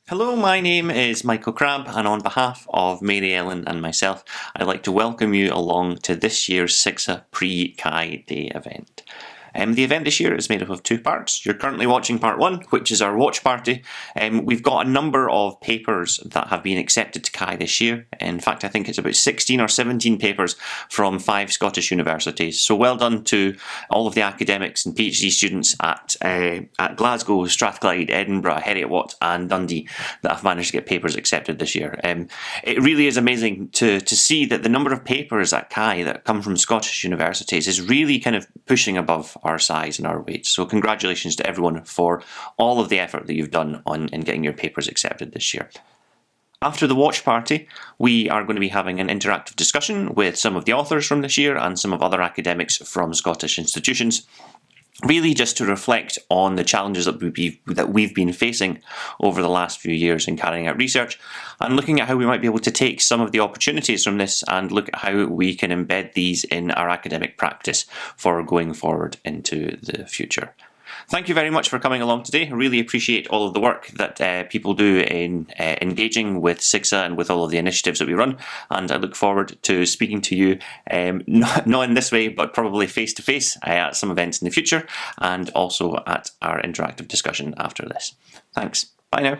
Hello, my name is Michael Crabb, and on behalf of Mary Ellen and myself, I'd like to welcome you along to this year's SICSA Pre-Chi Day event. The event this year is made up of two parts. You're currently watching part one, which is our watch party. We've got a number of papers that have been accepted to Chi this year. In fact, I think it's about 16 or 17 papers from 5 Scottish universities. So well done to all of the academics and PhD students at Glasgow, Strathclyde, Edinburgh, Heriot-Watt and Dundee that have managed to get papers accepted this year. It really is amazing to see that the number of papers at Chi that come from Scottish universities is really kind of pushing above our size and our weight. So congratulations to everyone for all of the effort that you've done in getting your papers accepted this year. After the watch party, we are going to be having an interactive discussion with some of the authors from this year and some of other academics from Scottish institutions, really just to reflect on the challenges that we've been facing over the last few years in carrying out research, and looking at how we might be able to take some of the opportunities from this and look at how we can embed these in our academic practice for going forward into the future. Thank you very much for coming along today. I really appreciate all of the work that people do in engaging with SICSA and with all of the initiatives that we run, and I look forward to speaking to you, not in this way, but probably face-to-face at some events in the future, and also at our interactive discussion after this. Thanks. Bye now.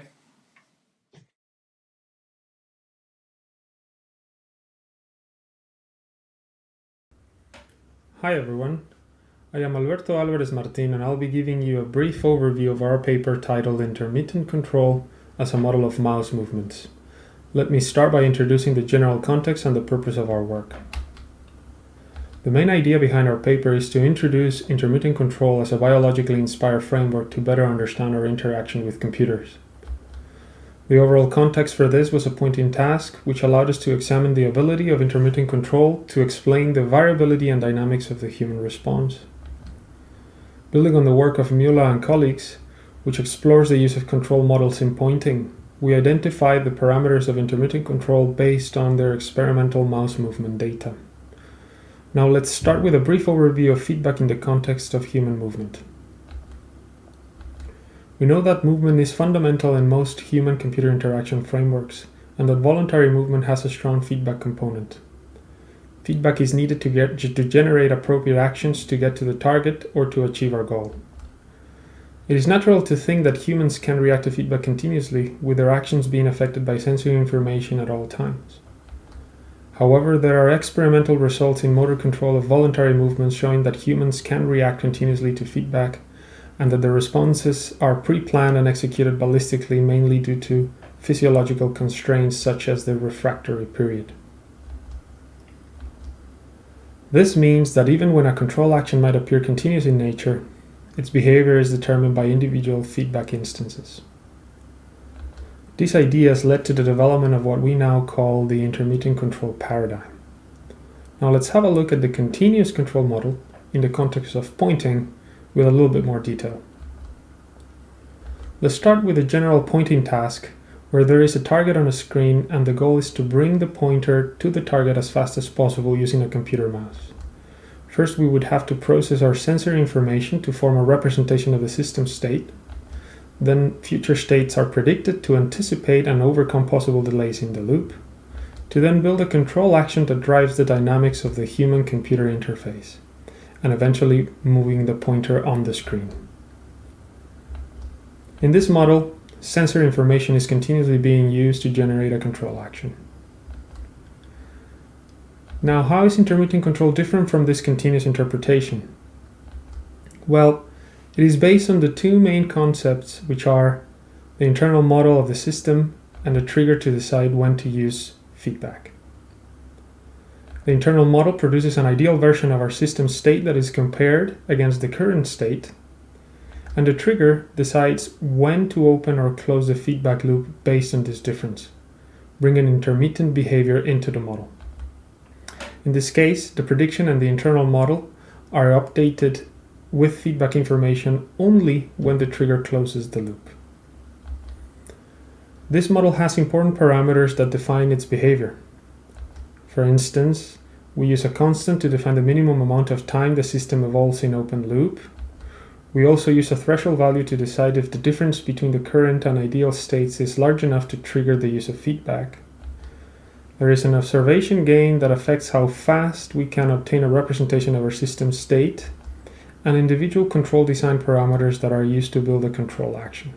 Hi everyone, I am Alberto Álvarez Martín, and I'll be giving you a brief overview of our paper titled Intermittent Control as a Model of Mouse Movements. Let me start by introducing the general context and the purpose of our work. The main idea behind our paper is to introduce intermittent control as a biologically inspired framework to better understand our interaction with computers. The overall context for this was a pointing task, which allowed us to examine the ability of intermittent control to explain the variability and dynamics of the human response. Building on the work of Mueller and colleagues, which explores the use of control models in pointing, we identified the parameters of intermittent control based on their experimental mouse movement data. Now let's start with a brief overview of feedback in the context of human movement. We know that movement is fundamental in most human-computer interaction frameworks, and that voluntary movement has a strong feedback component. Feedback is needed to generate appropriate actions to get to the target or to achieve our goal. It is natural to think that humans can react to feedback continuously, with their actions being affected by sensory information at all times. However, there are experimental results in motor control of voluntary movements showing that humans can react continuously to feedback, and that the responses are pre-planned and executed ballistically, mainly due to physiological constraints such as the refractory period. This means that even when a control action might appear continuous in nature, its behavior is determined by individual feedback instances. These ideas led to the development of what we now call the intermittent control paradigm. Now let's have a look at the continuous control model in the context of pointing with a little bit more detail. Let's start with a general pointing task where there is a target on a screen and the goal is to bring the pointer to the target as fast as possible using a computer mouse. First, we would have to process our sensory information to form a representation of the system state. Then future states are predicted to anticipate and overcome possible delays in the loop, to then build a control action that drives the dynamics of the human-computer interface, and eventually moving the pointer on the screen. In this model, sensory information is continuously being used to generate a control action. Now, how is intermittent control different from this continuous interpretation? Well, it is based on the two main concepts, which are the internal model of the system and the trigger to decide when to use feedback. The internal model produces an ideal version of our system state that is compared against the current state, and the trigger decides when to open or close the feedback loop based on this difference, bringing intermittent behavior into the model. In this case, the prediction and the internal model are updated with feedback information only when the trigger closes the loop. This model has important parameters that define its behavior. For instance, we use a constant to define the minimum amount of time the system evolves in open loop, We also use a threshold value to decide if the difference between the current and ideal states is large enough to trigger the use of feedback. There is an observation gain that affects how fast we can obtain a representation of our system state, and individual control design parameters that are used to build a control action.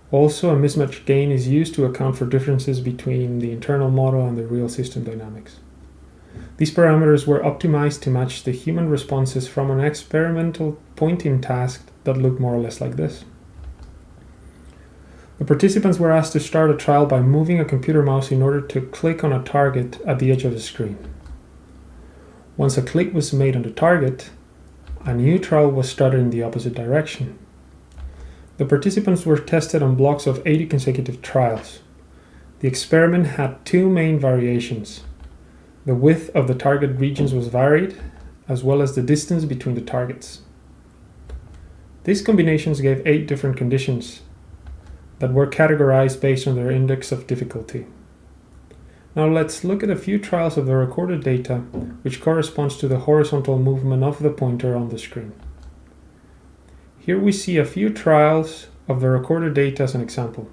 Also, a mismatch gain is used to account for differences between the internal model and the real system dynamics. These parameters were optimized to match the human responses from an experimental pointing task that looked more or less like this. The participants were asked to start a trial by moving a computer mouse in order to click on a target at the edge of the screen. Once a click was made on the target, a new trial was started in the opposite direction. The participants were tested on blocks of 80 consecutive trials. The experiment had two main variations. The width of the target regions was varied, as well as the distance between the targets. These combinations gave 8 different conditions that were categorized based on their index of difficulty. Now let's look at a few trials of the recorded data, which corresponds to the horizontal movement of the pointer on the screen. Here we see a few trials of the recorded data as an example.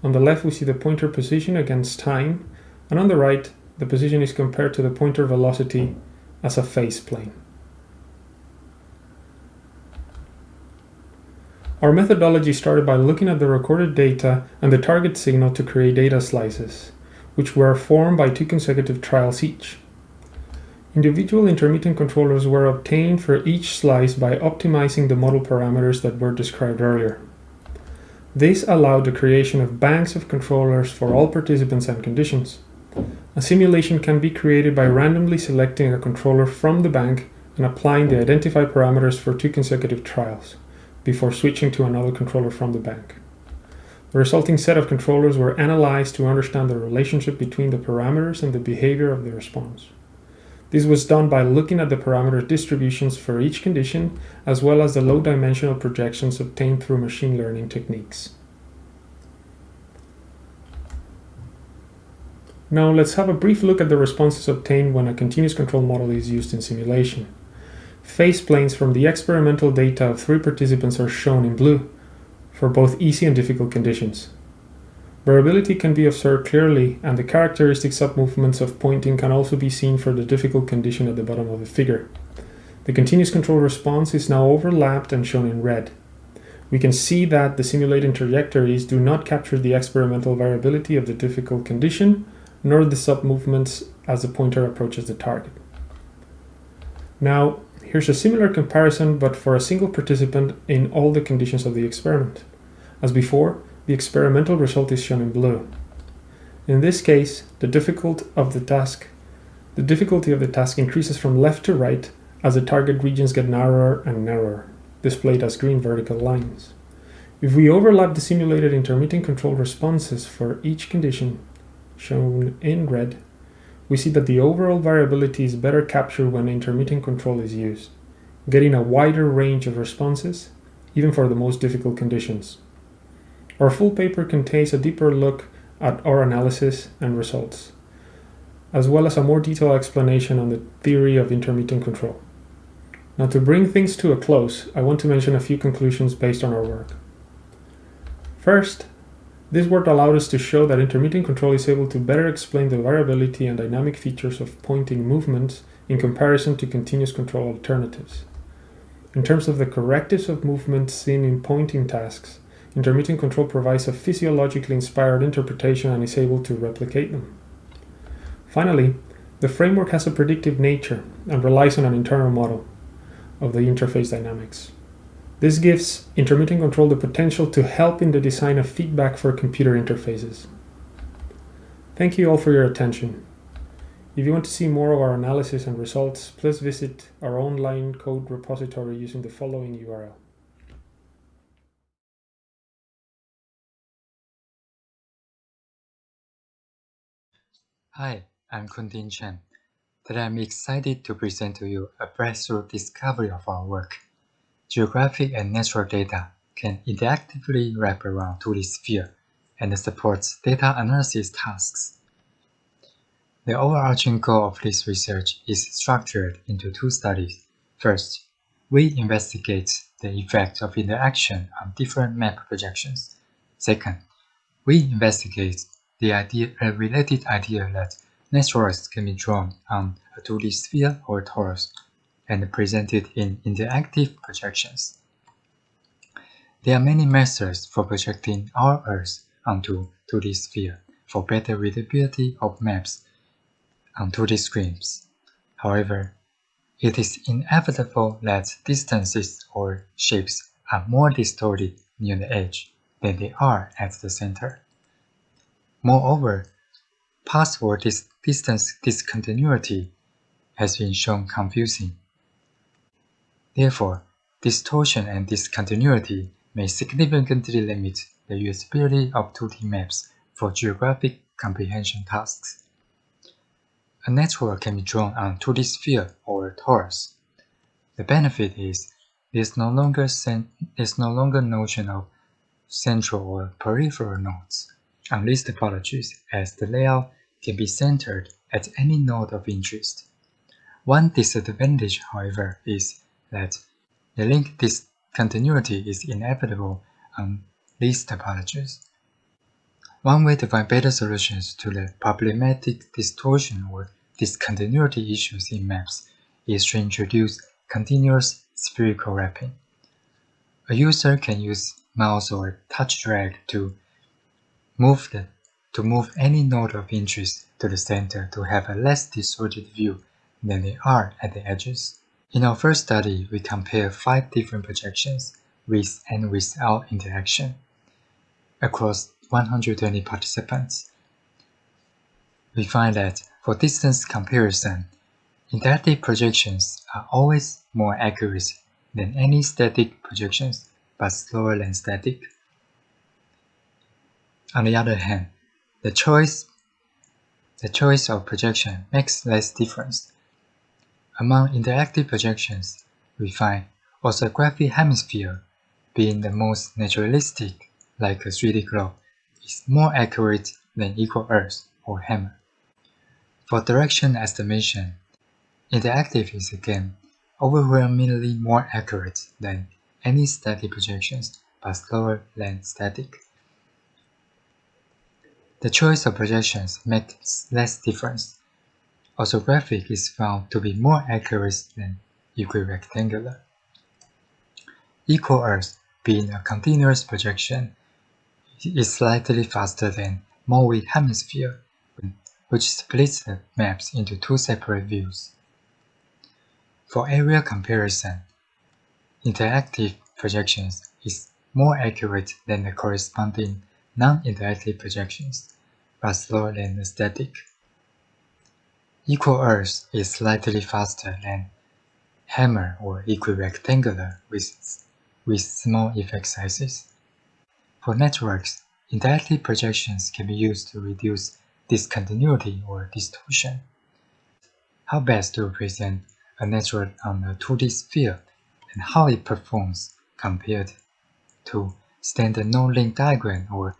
On the left we see the pointer position against time, and on the right the position is compared to the pointer velocity as a phase plane. Our methodology started by looking at the recorded data and the target signal to create data slices, which were formed by 2 consecutive trials each. Individual intermittent controllers were obtained for each slice by optimizing the model parameters that were described earlier. This allowed the creation of banks of controllers for all participants and conditions. A simulation can be created by randomly selecting a controller from the bank and applying the identified parameters for 2 consecutive trials, before switching to another controller from the bank. The resulting set of controllers were analyzed to understand the relationship between the parameters and the behavior of the response. This was done by looking at the parameter distributions for each condition, as well as the low-dimensional projections obtained through machine learning techniques. Now let's have a brief look at the responses obtained when a continuous control model is used in simulation. Phase planes from the experimental data of 3 participants are shown in blue for both easy and difficult conditions. Variability can be observed clearly, and the characteristic submovements of pointing can also be seen for the difficult condition at the bottom of the figure. The continuous control response is now overlapped and shown in red. We can see that the simulated trajectories do not capture the experimental variability of the difficult condition, nor the submovements as the pointer approaches the target. Now, here's a similar comparison, but for a single participant in all the conditions of the experiment. As before, the experimental result is shown in blue. In this case, the difficulty of the task increases from left to right as the target regions get narrower and narrower, displayed as green vertical lines. If we overlap the simulated intermittent control responses for each condition, shown in red, we see that the overall variability is better captured when intermittent control is used, getting a wider range of responses, even for the most difficult conditions. Our full paper contains a deeper look at our analysis and results, as well as a more detailed explanation on the theory of intermittent control. Now, to bring things to a close, I want to mention a few conclusions based on our work. First, this work allowed us to show that intermittent control is able to better explain the variability and dynamic features of pointing movements in comparison to continuous control alternatives. In terms of the correctives of movements seen in pointing tasks, intermittent control provides a physiologically inspired interpretation and is able to replicate them. Finally, the framework has a predictive nature and relies on an internal model of the interface dynamics. This gives intermittent control the potential to help in the design of feedback for computer interfaces. Thank you all for your attention. If you want to see more of our analysis and results, please visit our online code repository using the following URL. Hi, I'm Kundin Chen. Today I'm excited to present to you a breakthrough discovery of our work. Geographic and natural data can interactively wrap around 2D sphere and supports data analysis tasks. The overarching goal of this research is structured into 2 studies. First, we investigate the effect of interaction on different map projections. Second, we investigate a related idea that networks can be drawn on a 2D sphere or torus and presented in interactive projections. There are many methods for projecting our Earth onto 2D sphere for better readability of maps on 2D screens. However, it is inevitable that distances or shapes are more distorted near the edge than they are at the center. Moreover, path or distance discontinuity has been shown confusing. Therefore, distortion and discontinuity may significantly limit the usability of 2D maps for geographic comprehension tasks. A network can be drawn on a 2D sphere or torus. The benefit is there's no longer notion of central or peripheral nodes on these topologies, as the layout can be centered at any node of interest. One disadvantage, however, is that the link discontinuity is inevitable on these topologies. One way to find better solutions to the problematic distortion or discontinuity issues in maps is to introduce continuous spherical wrapping. A user can use mouse or touch drag to move any node of interest to the center to have a less distorted view than they are at the edges. In our first study, we compared 5 different projections with and without interaction across 120 participants. We find that for distance comparison, interactive projections are always more accurate than any static projections, but slower than static. On the other hand, the choice of projection makes less difference. Among interactive projections, we find orthographic hemisphere, being the most naturalistic, like a 3D globe, is more accurate than equal Earth or hammer. For direction estimation, interactive is again overwhelmingly more accurate than any static projections, but slower than static. The choice of projections makes less difference. Orthographic is found to be more accurate than equirectangular. Equal Earth, being a continuous projection, is slightly faster than Morley hemisphere, which splits the maps into 2 separate views. For area comparison, interactive projections is more accurate than the corresponding non-interactive projections, but slower than the static. Equal Earth is slightly faster than hammer or equirectangular with small effect sizes. For networks, interactive projections can be used to reduce discontinuity or distortion. How best to represent a network on a 2D sphere and how it performs compared to standard node-link diagram or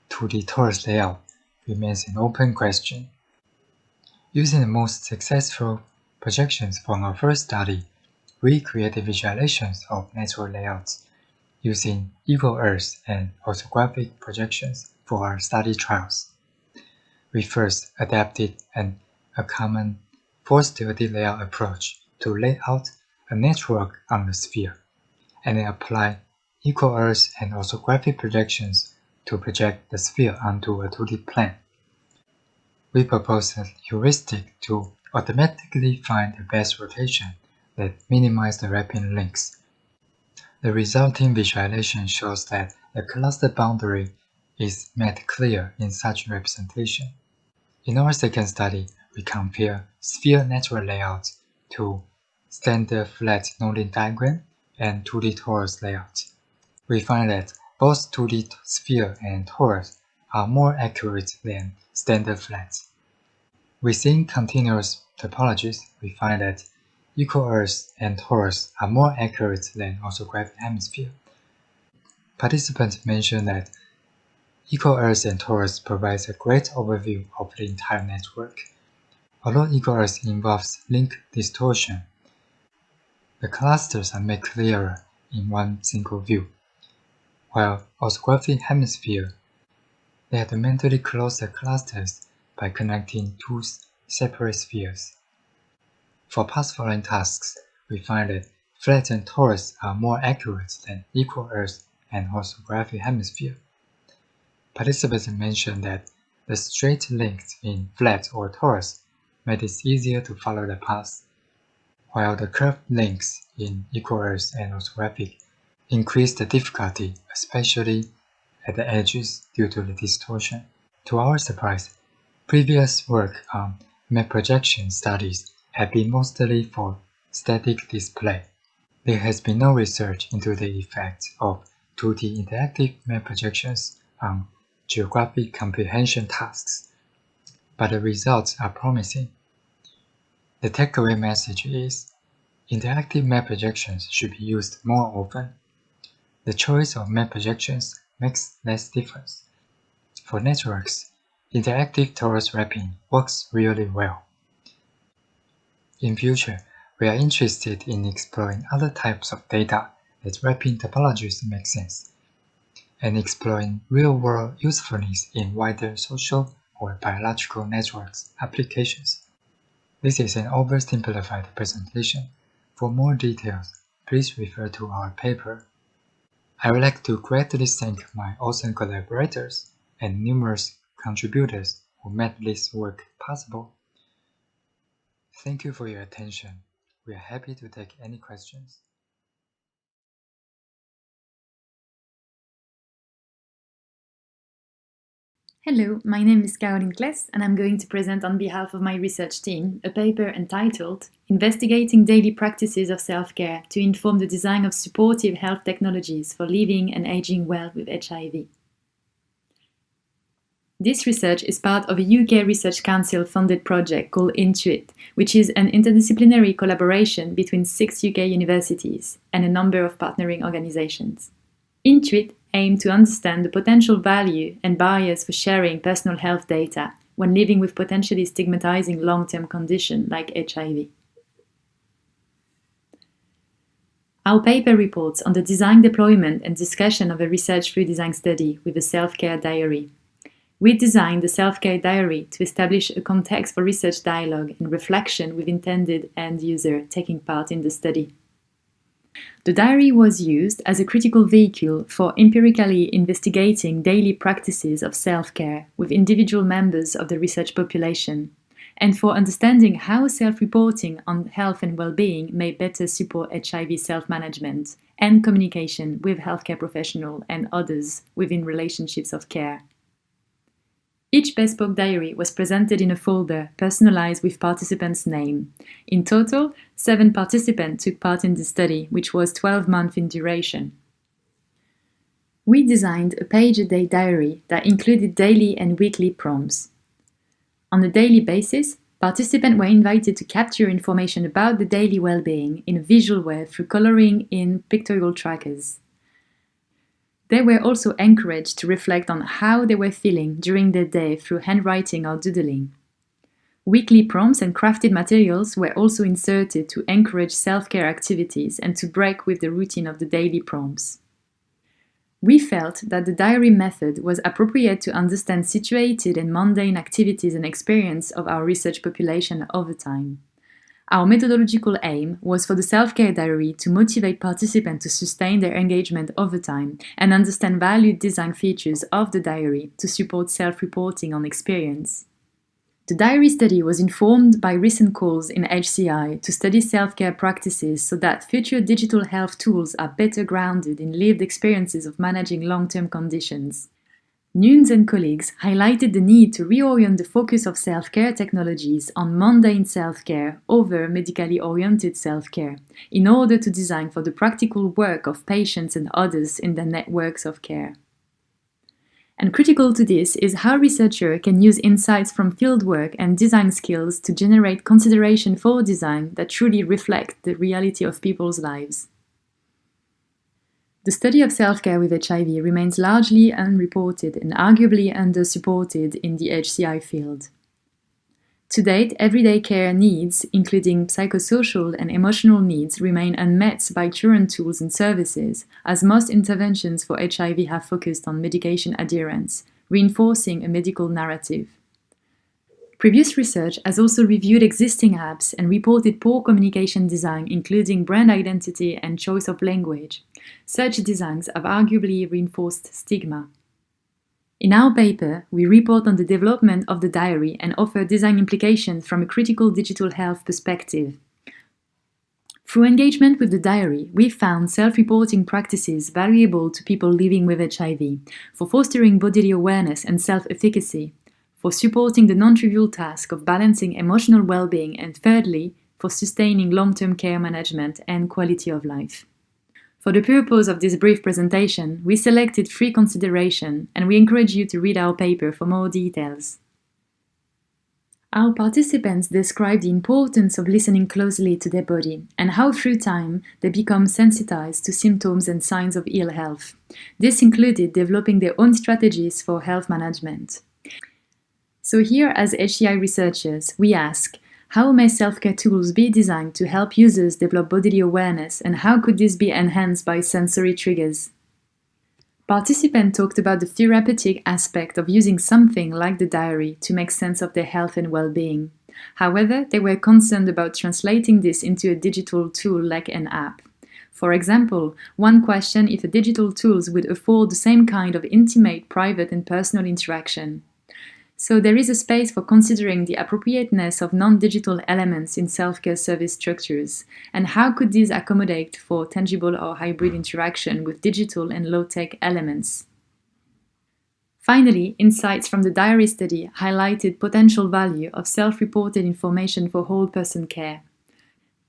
2D torus layout remains an open question. Using the most successful projections from our first study, we created visualizations of network layouts using equal Earth and orthographic projections for our study trials. We first adapted a common 4-stilted layout approach to lay out a network on the sphere, and then apply equal Earth and orthographic projections to project the sphere onto a 2D plane. We proposed a heuristic to automatically find the best rotation that minimizes the wrapping links. The resulting visualization shows that the cluster boundary is made clear in such representation. In our second study, we compare sphere network layouts to standard flat node-link diagram and 2D torus layouts. We find that both 2D sphere and torus are more accurate than standard flats. Within continuous topologies, we find that equal Earth and torus are more accurate than orthographic hemisphere. Participants mentioned that equal Earth and torus provides a great overview of the entire network. Although equal Earth involves link distortion, the clusters are made clearer in one single view, while orthographic hemisphere, they had mentally closed the clusters by connecting two separate spheres. For past following tasks, we find that flattened torus are more accurate than equal Earth and orthographic hemisphere. Participants mentioned that the straight links in flat or torus made it easier to follow the path, while the curved links in equal Earth and orthographic increased the difficulty, especially at the edges due to the distortion. To our surprise, previous work on map projection studies have been mostly for static display. There has been no research into the effect of 2D interactive map projections on geographic comprehension tasks, but the results are promising. The takeaway message is, interactive map projections should be used more often. The choice of map projections makes less difference. For networks, interactive torus wrapping works really well. In future, we are interested in exploring other types of data that wrapping topologies make sense, and exploring real-world usefulness in wider social or biological networks applications. This is an oversimplified presentation. For more details, please refer to our paper. I would like to greatly thank my awesome collaborators and numerous contributors who made this work possible. Thank you for your attention. We are happy to take any questions. Hello, my name is Caroline Kless, and I'm going to present on behalf of my research team a paper entitled Investigating Daily Practices of Self-Care to Inform the Design of Supportive Health Technologies for Living and Aging Well with HIV. This research is part of a UK Research Council-funded project called Intuit, which is an interdisciplinary collaboration between 6 UK universities and a number of partnering organizations. Intuit aimed to understand the potential value and barriers for sharing personal health data when living with potentially stigmatizing long-term conditions like HIV. Our paper reports on the design, deployment, and discussion of a research-free design study with a self-care diary. We designed the self-care diary to establish a context for research dialogue and reflection with intended end user taking part in the study. The diary was used as a critical vehicle for empirically investigating daily practices of self-care with individual members of the research population, and for understanding how self-reporting on health and well-being may better support HIV self-management and communication with healthcare professionals and others within relationships of care. Each bespoke diary was presented in a folder personalized with participants' name. In total, 7 participants took part in the study, which was 12 months in duration. We designed a page-a-day diary that included daily and weekly prompts. On a daily basis, participants were invited to capture information about the daily well-being in a visual way through coloring in pictorial trackers. They were also encouraged to reflect on how they were feeling during their day through handwriting or doodling. Weekly prompts and crafted materials were also inserted to encourage self-care activities and to break with the routine of the daily prompts. We felt that the diary method was appropriate to understand situated and mundane activities and experience of our research population over time. Our methodological aim was for the self-care diary to motivate participants to sustain their engagement over time and understand valued design features of the diary to support self-reporting on experience. The diary study was informed by recent calls in HCI to study self-care practices so that future digital health tools are better grounded in lived experiences of managing long-term conditions. Nunes and colleagues highlighted the need to reorient the focus of self-care technologies on mundane self-care over medically oriented self-care in order to design for the practical work of patients and others in their networks of care. And critical to this is how researchers can use insights from fieldwork and design skills to generate consideration for design that truly reflect the reality of people's lives. The study of self-care with HIV remains largely unreported and arguably under-supported in the HCI field. To date, everyday care needs, including psychosocial and emotional needs, remain unmet by current tools and services, as most interventions for HIV have focused on medication adherence, reinforcing a medical narrative. Previous research has also reviewed existing apps and reported poor communication design, including brand identity and choice of language. Such designs have arguably reinforced stigma. In our paper, we report on the development of the diary and offer design implications from a critical digital health perspective. Through engagement with the diary, we found self-reporting practices valuable to people living with HIV, for fostering bodily awareness and self-efficacy, for supporting the non-trivial task of balancing emotional well-being, and thirdly, for sustaining long-term care management and quality of life. For the purpose of this brief presentation, we selected 3 considerations, and we encourage you to read our paper for more details. Our participants describe the importance of listening closely to their body and how through time they become sensitized to symptoms and signs of ill health. This included developing their own strategies for health management. So here, as HCI researchers, we ask, how may self-care tools be designed to help users develop bodily awareness, and how could this be enhanced by sensory triggers? Participants talked about the therapeutic aspect of using something like the diary to make sense of their health and well-being. However, they were concerned about translating this into a digital tool like an app. For example, one questioned if a digital tools would afford the same kind of intimate, private and personal interaction. So there is a space for considering the appropriateness of non-digital elements in self-care service structures, and how could these accommodate for tangible or hybrid interaction with digital and low-tech elements. Finally, insights from the diary study highlighted potential value of self-reported information for whole-person care.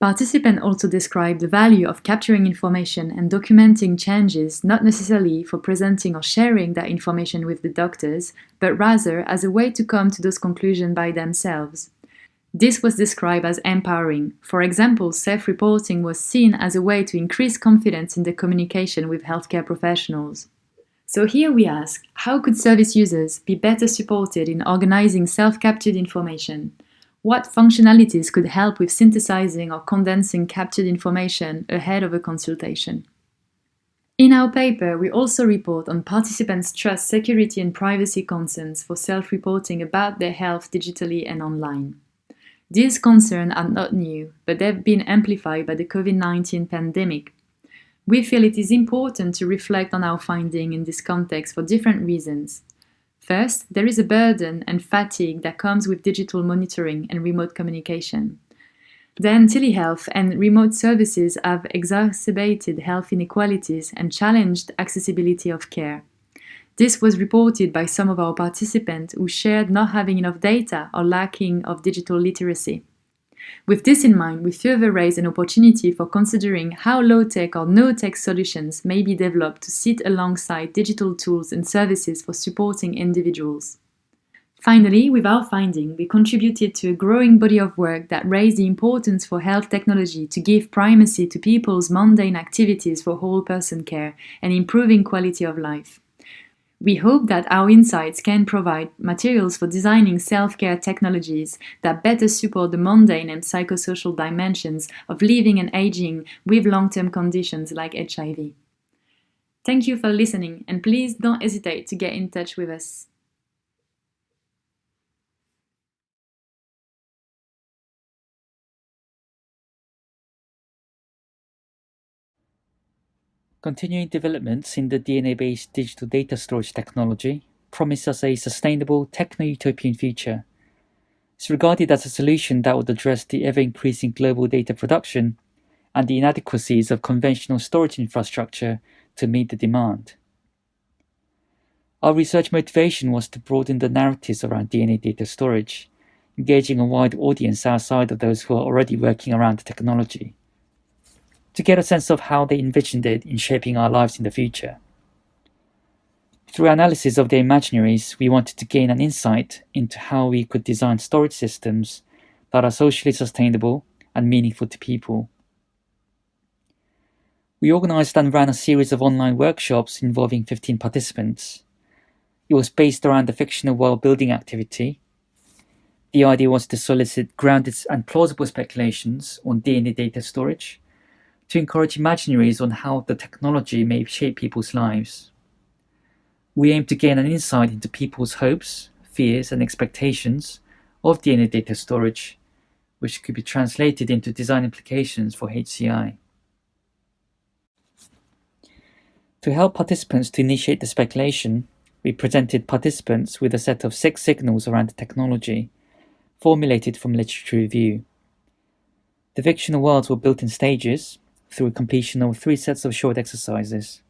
Participants also described the value of capturing information and documenting changes, not necessarily for presenting or sharing that information with the doctors, but rather as a way to come to those conclusions by themselves. This was described as empowering. For example, self-reporting was seen as a way to increase confidence in the communication with healthcare professionals. So here we ask, how could service users be better supported in organizing self-captured information? What functionalities could help with synthesizing or condensing captured information ahead of a consultation? In our paper, we also report on participants' trust, security and privacy concerns for self-reporting about their health digitally and online. These concerns are not new, but they've been amplified by the COVID-19 pandemic. We feel it is important to reflect on our findings in this context for different reasons. First, there is a burden and fatigue that comes with digital monitoring and remote communication. Then, telehealth and remote services have exacerbated health inequalities and challenged accessibility of care. This was reported by some of our participants who shared not having enough data or lacking of digital literacy. With this in mind, we further raise an opportunity for considering how low-tech or no-tech solutions may be developed to sit alongside digital tools and services for supporting individuals. Finally, with our finding, we contributed to a growing body of work that raised the importance for health technology to give primacy to people's mundane activities for whole-person care and improving quality of life. We hope that our insights can provide materials for designing self-care technologies that better support the mundane and psychosocial dimensions of living and aging with long-term conditions like HIV. Thank you for listening, and please don't hesitate to get in touch with us. Continuing developments in the DNA-based digital data storage technology promise us a sustainable techno-utopian future. It's regarded as a solution that would address the ever-increasing global data production and the inadequacies of conventional storage infrastructure to meet the demand. Our research motivation was to broaden the narratives around DNA data storage, engaging a wide audience outside of those who are already working around the technology, to get a sense of how they envisioned it in shaping our lives in the future. Through analysis of the imaginaries, we wanted to gain an insight into how we could design storage systems that are socially sustainable and meaningful to people. We organized and ran a series of online workshops involving 15 participants. It was based around the fictional world building activity, The idea was to solicit grounded and plausible speculations on DNA data storage, to encourage imaginaries on how the technology may shape people's lives. We aim to gain an insight into people's hopes, fears, and expectations of DNA data storage, which could be translated into design implications for HCI. To help participants to initiate the speculation, we presented participants with a set of 6 signals around the technology, formulated from literature review. The fictional worlds were built in stages through completion of 3 sets of short exercises.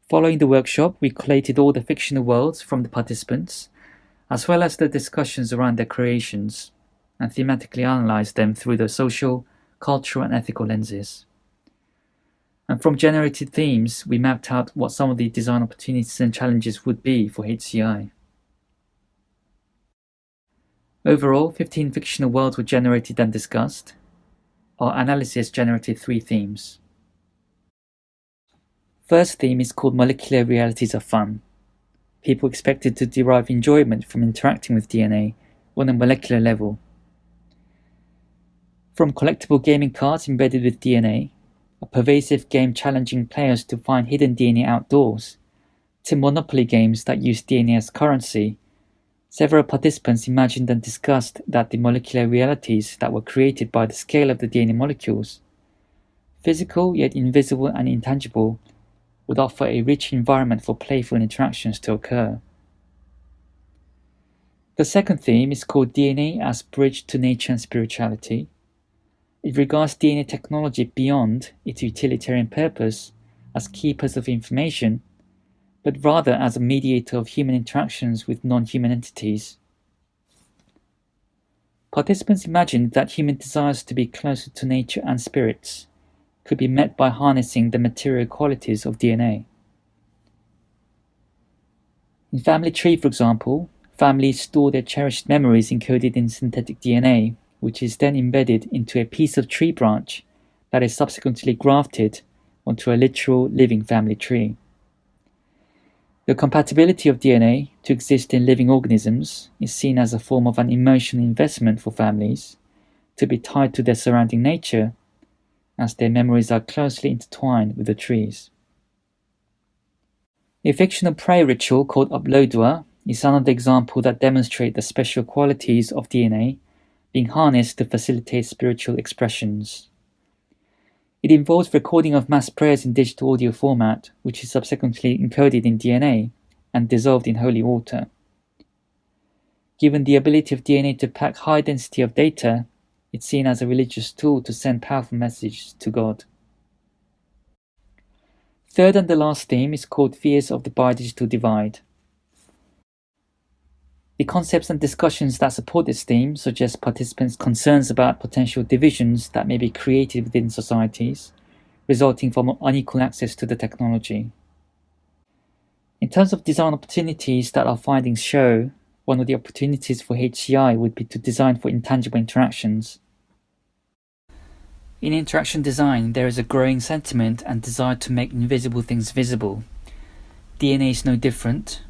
Following the workshop, we collated all the fictional worlds from the participants, as well as the discussions around their creations, and thematically analyzed them through the social, cultural, and ethical lenses. And from generated themes, we mapped out what some of the design opportunities and challenges would be for HCI. Overall, 15 fictional worlds were generated and discussed. Our analysis generated 3 themes. First theme is called Molecular Realities are Fun. People expected to derive enjoyment from interacting with DNA on a molecular level. From collectible gaming cards embedded with DNA, a pervasive game challenging players to find hidden DNA outdoors, to Monopoly games that use DNA as currency, several participants imagined and discussed that the molecular realities that were created by the scale of the DNA molecules, physical yet invisible and intangible, would offer a rich environment for playful interactions to occur. The second theme is called DNA as Bridge to Nature and Spirituality. It regards DNA technology beyond its utilitarian purpose as keepers of information, but rather as a mediator of human interactions with non-human entities. Participants imagined that human desires to be closer to nature and spirits could be met by harnessing the material qualities of DNA. In Family Tree, for example, families store their cherished memories encoded in synthetic DNA, which is then embedded into a piece of tree branch that is subsequently grafted onto a literal living family tree. The compatibility of DNA to exist in living organisms is seen as a form of an emotional investment for families to be tied to their surrounding nature, as their memories are closely intertwined with the trees. A fictional prayer ritual called Uploadua is another example that demonstrates the special qualities of DNA being harnessed to facilitate spiritual expressions. It involves recording of mass prayers in digital audio format, which is subsequently encoded in DNA and dissolved in holy water. Given the ability of DNA to pack high density of data, it's seen as a religious tool to send powerful messages to God. Third and the last theme is called Fears of the Biodigital Divide. The concepts and discussions that support this theme suggest participants' concerns about potential divisions that may be created within societies, resulting from unequal access to the technology. In terms of design opportunities that our findings show, one of the opportunities for HCI would be to design for intangible interactions. In interaction design, there is a growing sentiment and desire to make invisible things visible. DNA is no different.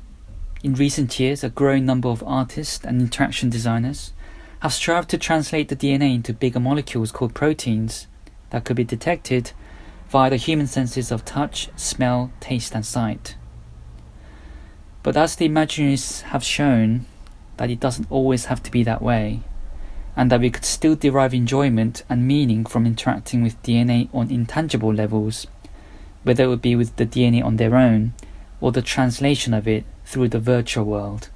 In recent years, a growing number of artists and interaction designers have strived to translate the DNA into bigger molecules called proteins that could be detected via the human senses of touch, smell, taste, and sight. But as the imaginaries have shown, that it doesn't always have to be that way, and that we could still derive enjoyment and meaning from interacting with DNA on intangible levels, whether it would be with the DNA on their own or the translation of it through the virtual world.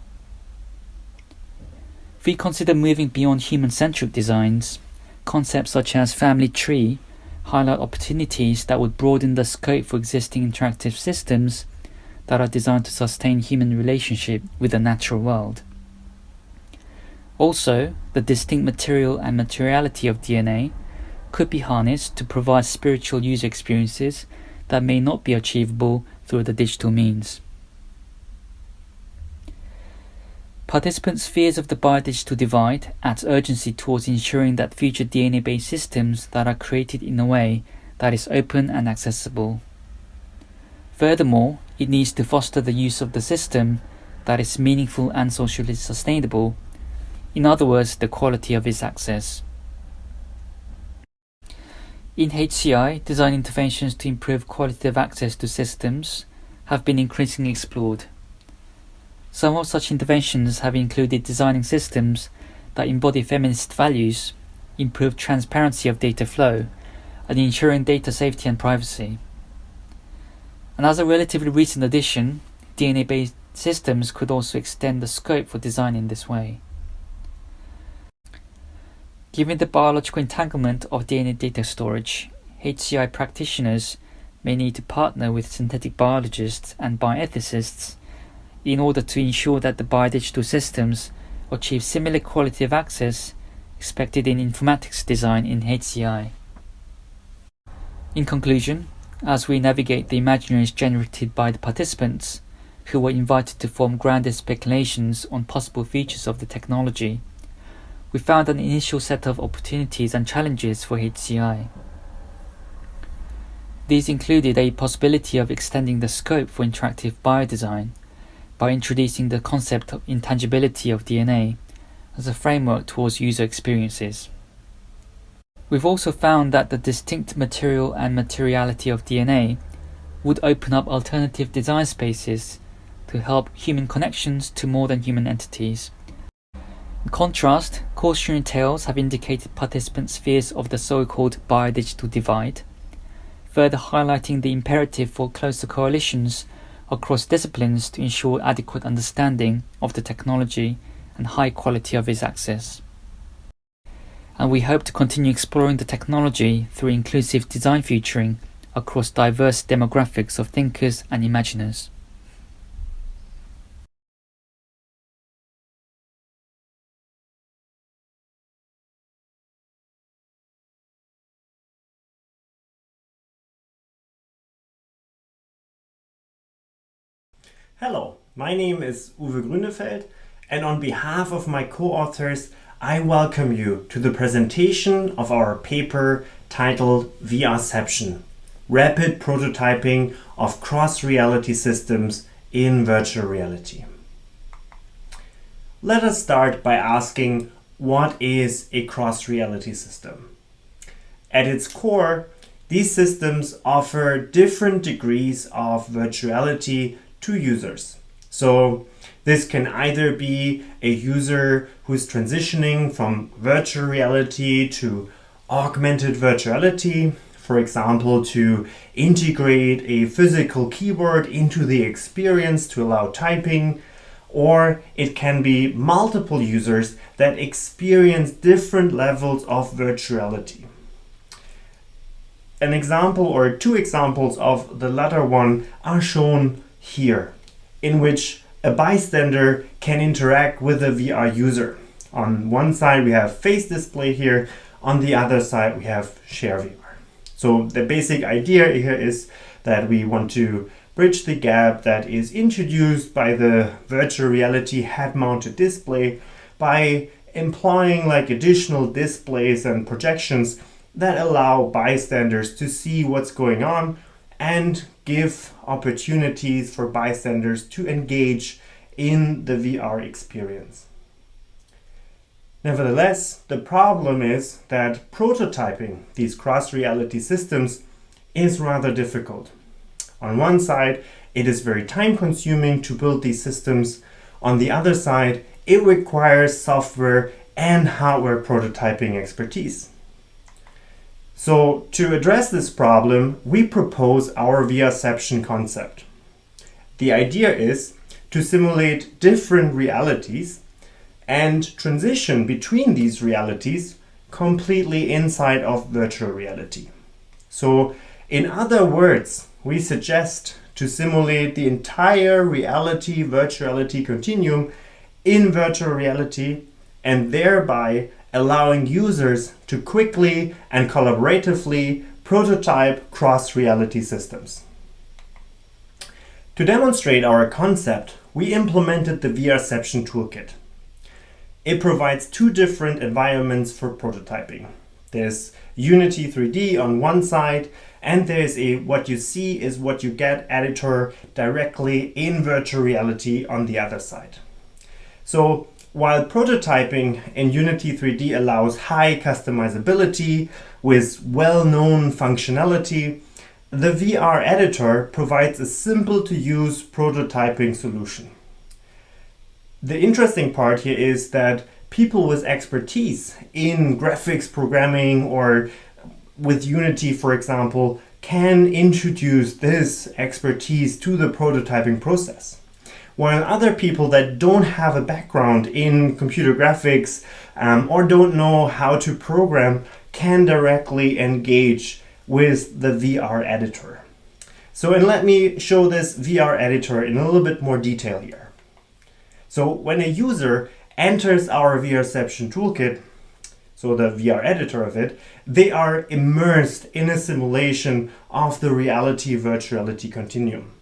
If we consider moving beyond human-centric designs, concepts such as family tree highlight opportunities that would broaden the scope for existing interactive systems that are designed to sustain human relationship with the natural world. Also, the distinct material and materiality of DNA could be harnessed to provide spiritual user experiences that may not be achievable through the digital means. Participants' fears of the biodigital divide adds urgency towards ensuring that future DNA-based systems that are created in a way that is open and accessible. Furthermore, it needs to foster the use of the system that is meaningful and socially sustainable, In other words, the quality of its access. In HCI, design interventions to improve quality of access to systems have been increasingly explored. Some of such interventions have included designing systems that embody feminist values, improve transparency of data flow, and ensuring data safety and privacy. And as a relatively recent addition, DNA-based systems could also extend the scope for design in this way. Given the biological entanglement of DNA data storage, HCI practitioners may need to partner with synthetic biologists and bioethicists in order to ensure that the biodigital systems achieve similar quality of access expected in informatics design in HCI. In conclusion, as we navigate the imaginaries generated by the participants, who were invited to form grounded speculations on possible features of the technology, we found an initial set of opportunities and challenges for HCI. These included a possibility of extending the scope for interactive biodesign by introducing the concept of intangibility of DNA as a framework towards user experiences. We've also found that the distinct material and materiality of DNA would open up alternative design spaces to help human connections to more than human entities. In contrast, cautionary tales have indicated participants' fears of the so-called biodigital divide, further highlighting the imperative for closer coalitions across disciplines to ensure adequate understanding of the technology and high quality of its access. And we hope to continue exploring the technology through inclusive design featuring across diverse demographics of thinkers and imaginers. Hello, my name is Uwe Grünefeld, and on behalf of my co-authors, I welcome you to the presentation of our paper titled VRception: Rapid Prototyping of Cross-Reality Systems in Virtual Reality. Let us start by asking, what is a cross-reality system? At its core, these systems offer different degrees of virtuality to users. So this can either be a user who's transitioning from virtual reality to augmented virtuality, for example, to integrate a physical keyboard into the experience to allow typing, or it can be multiple users that experience different levels of virtuality. An example or two examples of the latter one are shown here, in which a bystander can interact with a VR user. On one side we have face display here, on the other side we have share VR. So the basic idea here is that we want to bridge the gap that is introduced by the virtual reality head-mounted display by employing additional displays and projections that allow bystanders to see what's going on and give opportunities for bystanders to engage in the VR experience. Nevertheless, the problem is that prototyping these cross-reality systems is rather difficult. On one side, it is very time-consuming to build these systems. On the other side, it requires software and hardware prototyping expertise. So to address this problem, we propose our VRception concept. The idea is to simulate different realities and transition between these realities completely inside of virtual reality. So in other words, we suggest to simulate the entire reality-virtuality continuum in virtual reality and thereby allowing users to quickly and collaboratively prototype cross-reality systems. To demonstrate our concept, we implemented the VRception toolkit. It provides two different environments for prototyping. There's Unity 3D on one side, and there's a what you see is what you get editor directly in virtual reality on the other side. So while prototyping in Unity 3D allows high customizability with well-known functionality, the VR editor provides a simple-to-use prototyping solution. The interesting part here is that people with expertise in graphics programming or with Unity, for example, can introduce this expertise to the prototyping process. While other people that don't have a background in computer graphics or don't know how to program can directly engage with the VR editor. And let me show this VR editor in a little bit more detail here. So when a user enters our VRception toolkit, so the VR editor of it, they are immersed in a simulation of the reality-virtuality continuum.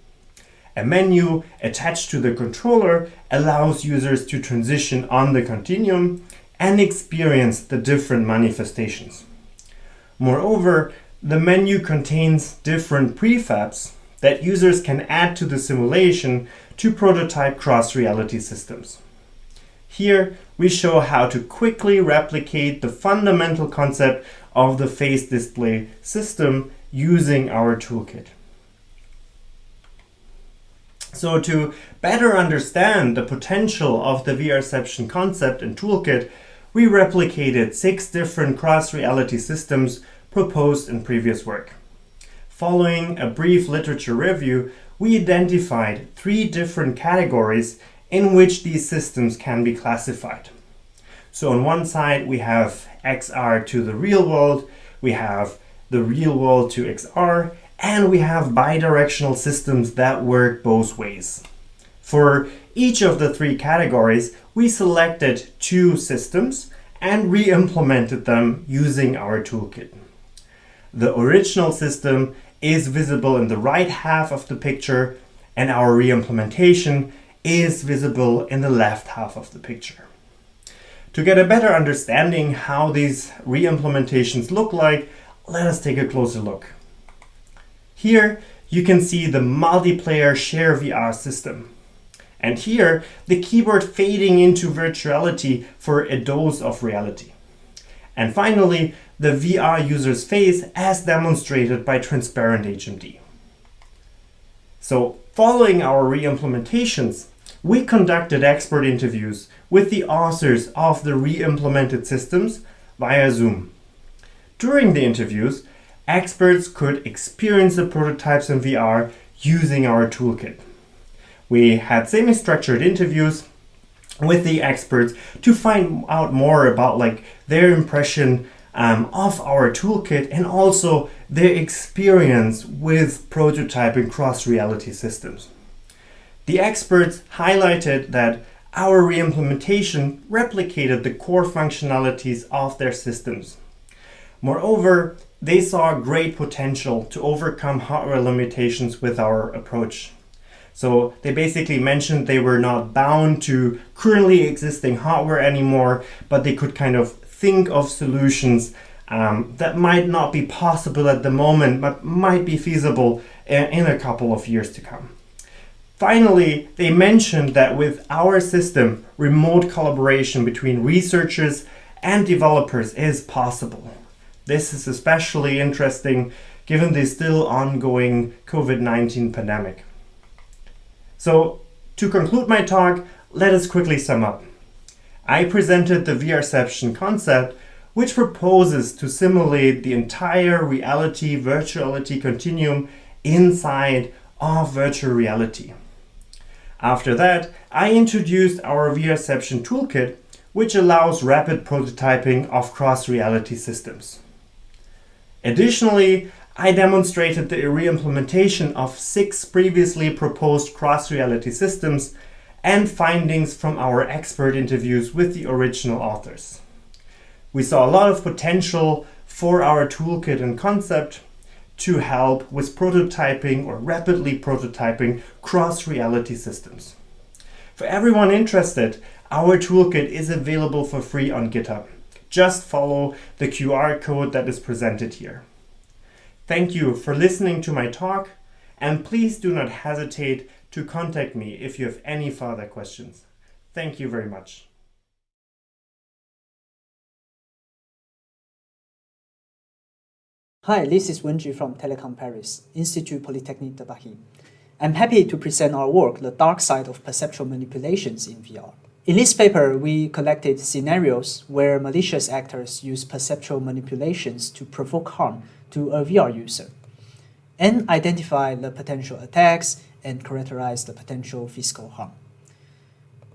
A menu attached to the controller allows users to transition on the continuum and experience the different manifestations. Moreover, the menu contains different prefabs that users can add to the simulation to prototype cross-reality systems. Here, we show how to quickly replicate the fundamental concept of the face display system using our toolkit. So to better understand the potential of the VRception concept and toolkit, we replicated 6 different cross-reality systems proposed in previous work. Following a brief literature review, we identified 3 different categories in which these systems can be classified. So on one side we have XR to the real world, we have the real world to XR, and we have bidirectional systems that work both ways. For each of the 3 categories, we selected 2 systems and re-implemented them using our toolkit. The original system is visible in the right half of the picture, and our re-implementation is visible in the left half of the picture. To get a better understanding how these re-implementations look like, let us take a closer look. Here you can see the multiplayer share VR system. And here the keyboard fading into virtuality for a dose of reality. And finally, the VR user's face as demonstrated by transparent HMD. So following our re-implementations, we conducted expert interviews with the authors of the re-implemented systems via Zoom. During the interviews, experts could experience the prototypes in VR using our toolkit. We had semi-structured interviews with the experts to find out more about their impression of our toolkit and also their experience with prototyping cross-reality systems. The experts highlighted that our re-implementation replicated the core functionalities of their systems. Moreover, they saw great potential to overcome hardware limitations with our approach. So they basically mentioned they were not bound to currently existing hardware anymore, but they could kind of think of solutions that might not be possible at the moment, but might be feasible in a couple of years to come. Finally, they mentioned that with our system, remote collaboration between researchers and developers is possible. This is especially interesting given the still ongoing COVID-19 pandemic. So, to conclude my talk, let us quickly sum up. I presented the VRception concept, which proposes to simulate the entire reality-virtuality continuum inside of virtual reality. After that, I introduced our VRception toolkit, which allows rapid prototyping of cross-reality systems. Additionally, I demonstrated the re-implementation of 6 previously proposed cross-reality systems and findings from our expert interviews with the original authors. We saw a lot of potential for our toolkit and concept to help with prototyping or rapidly prototyping cross-reality systems. For everyone interested, our toolkit is available for free on GitHub. Just follow the QR code that is presented here. Thank you for listening to my talk, and please do not hesitate to contact me if you have any further questions. Thank you very much. Hi, this is Wenji from Telecom Paris, Institut Polytechnique de Paris. I'm happy to present our work, The Dark Side of Perceptual Manipulations in VR. In this paper, we collected scenarios where malicious actors use perceptual manipulations to provoke harm to a VR user, and identify the potential attacks and characterize the potential physical harm.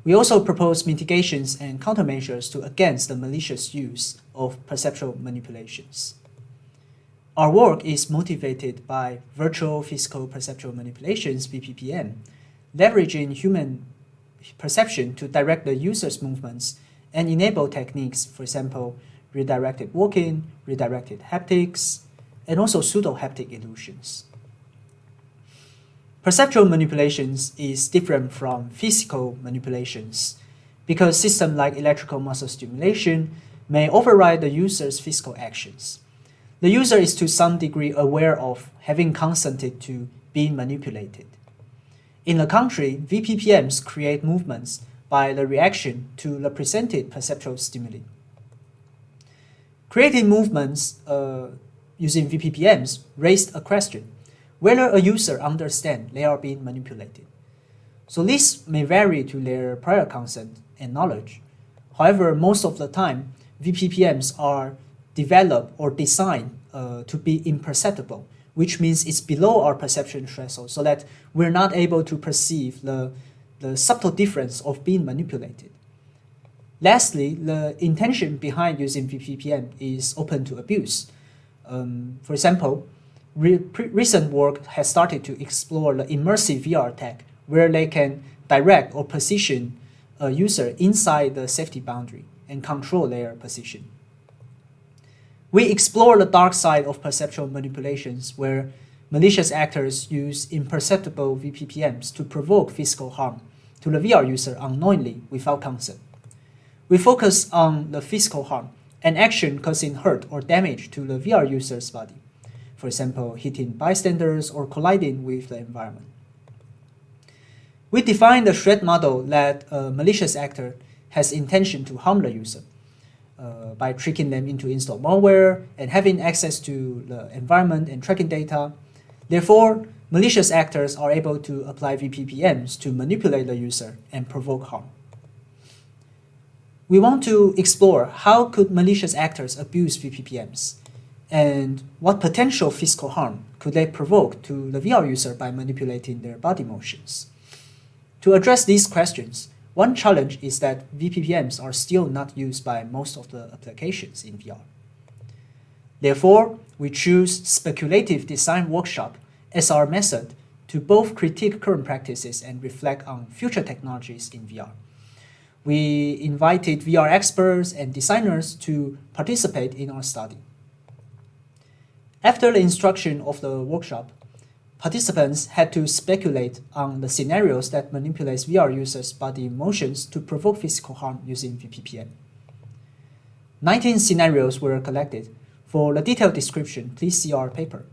We also propose mitigations and countermeasures to against the malicious use of perceptual manipulations. Our work is motivated by virtual physical perceptual manipulations, VPPM, leveraging human perception to direct the user's movements and enable techniques, for example, redirected walking, redirected haptics, and also pseudo-haptic illusions. Perceptual manipulations is different from physical manipulations because systems like electrical muscle stimulation may override the user's physical actions. The user is to some degree aware of having consented to being manipulated. In the contrary, VPPMs create movements by the reaction to the presented perceptual stimuli. Creating movements using VPPMs raised a question whether a user understands they are being manipulated. So this may vary to their prior consent and knowledge. However, most of the time, VPPMs are developed or designed to be imperceptible, which means it's below our perception threshold so that we're not able to perceive the subtle difference of being manipulated. Lastly, the intention behind using VPPM is open to abuse. For example, recent work has started to explore the immersive VR attack, where they can direct or position a user inside the safety boundary and control their position. We explore the dark side of perceptual manipulations, where malicious actors use imperceptible VPPMs to provoke physical harm to the VR user unknowingly without consent. We focus on the physical harm, an action causing hurt or damage to the VR user's body, for example, hitting bystanders or colliding with the environment. We define the threat model that a malicious actor has intention to harm the user by tricking them into install malware and having access to the environment and tracking data. Therefore, malicious actors are able to apply VPPMs to manipulate the user and provoke harm. We want to explore how could malicious actors abuse VPPMs and what potential physical harm could they provoke to the VR user by manipulating their body motions. To address these questions, one challenge is that VPPMs are still not used by most of the applications in VR. Therefore, we choose speculative design workshop as our method to both critique current practices and reflect on future technologies in VR. We invited VR experts and designers to participate in our study. After the instruction of the workshop, participants had to speculate on the scenarios that manipulate VR users' body motions to provoke physical harm using VPPM. 19 scenarios were collected. For the detailed description, please see our paper.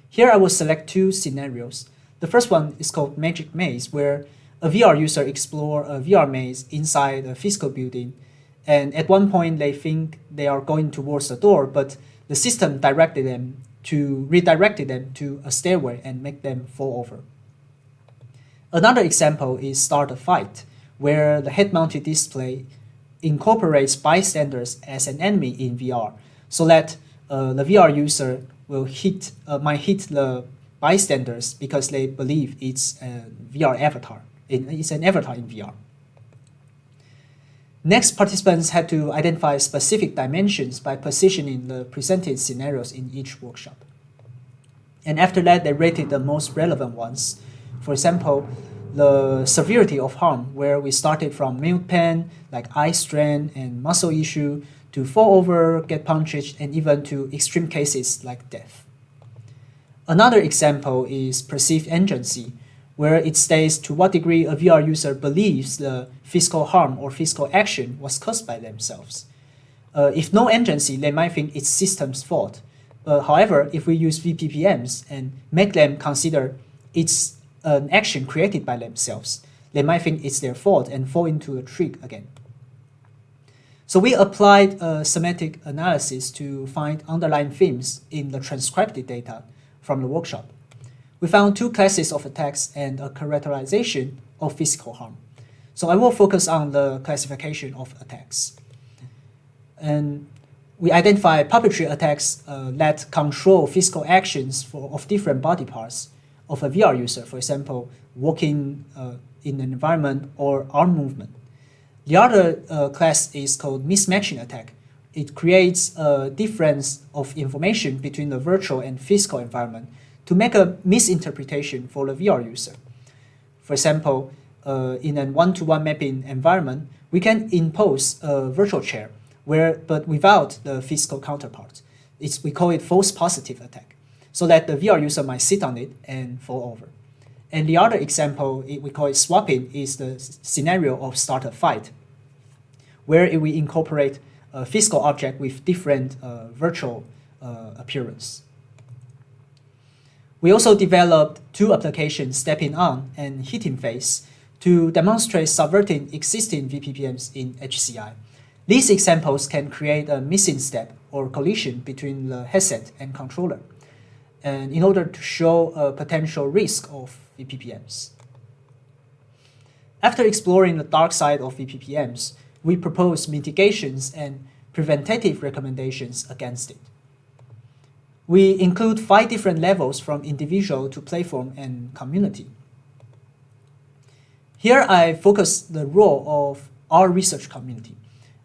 Here I will select 2 scenarios. The first one is called Magic Maze, where a VR user explores a VR maze inside a physical building, and at one point they think they are going towards the door, but the system redirected them to a stairway and make them fall over. Another example is Start a Fight, where the head-mounted display incorporates bystanders as an enemy in VR, so that the VR user will might hit the bystanders because they believe it's a VR avatar. It's an avatar in VR. Next, participants had to identify specific dimensions by positioning the presented scenarios in each workshop. And after that, they rated the most relevant ones. For example, the severity of harm, where we started from mild pain, like eye strain and muscle issue, to fall over, get punched, and even to extreme cases like death. Another example is perceived agency, where it states to what degree a VR user believes the physical harm or physical action was caused by themselves. If no agency, they might think it's system's fault. However, if we use VPPMs and make them consider it's an action created by themselves, they might think it's their fault and fall into a trick again. So we applied a semantic analysis to find underlying themes in the transcribed data from the workshop. We found two classes of attacks and a characterization of physical harm. So I will focus on the classification of attacks. And we identify puppetry attacks that control physical actions of different body parts of a VR user, for example, walking in an environment or arm movement. The other class is called mismatching attack. It creates a difference of information between the virtual and physical environment to make a misinterpretation for the VR user. For example, in a one-to-one mapping environment, we can impose a virtual chair, but without the physical counterpart. We call it false positive attack, so that the VR user might sit on it and fall over. And the other example, we call it swapping, is the scenario of start a fight, where we incorporate a physical object with different virtual appearance. We also developed two applications, stepping on and hitting face, to demonstrate subverting existing VPPMs in HCI. These examples can create a missing step or collision between the headset and controller, and in order to show a potential risk of VPPMs. After exploring the dark side of VPPMs, we propose mitigations and preventative recommendations against it. We include 5 different levels from individual to platform and community. Here I focus the role of our research community,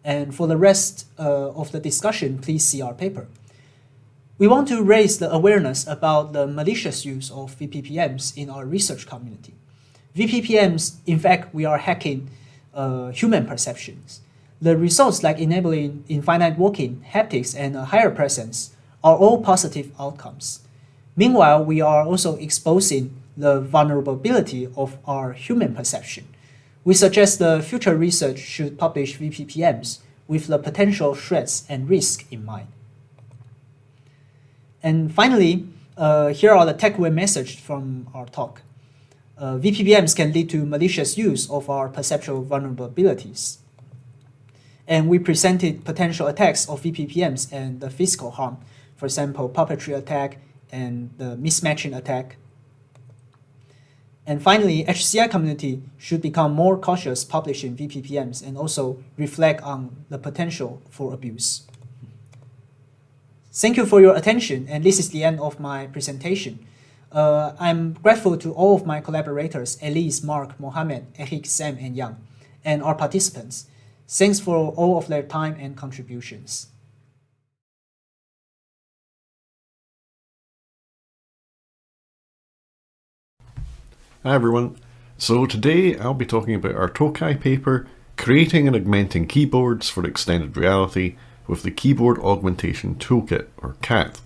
and for the rest of the discussion, please see our paper. We want to raise the awareness about the malicious use of VPPMs in our research community. VPPMs, in fact, we are hacking human perceptions. The results like enabling infinite walking, haptics, and a higher presence are all positive outcomes. Meanwhile, we are also exposing the vulnerability of our human perception. We suggest the future research should publish VPPMs with the potential threats and risk in mind. And finally, here are the takeaway messages from our talk. VPPMs can lead to malicious use of our perceptual vulnerabilities. And we presented potential attacks of VPPMs and the physical harm, for example, puppetry attack and the mismatching attack. And finally, HCI community should become more cautious publishing VPPMs and also reflect on the potential for abuse. Thank you for your attention, and this is the end of my presentation. I'm grateful to all of my collaborators, Elise, Mark, Mohammed, Eric, Sam, and Yang, and our participants. Thanks for all of their time and contributions. Hi everyone. So today I'll be talking about our Tokai paper, Creating and Augmenting Keyboards for Extended Reality with the Keyboard Augmentation Toolkit, or CAT.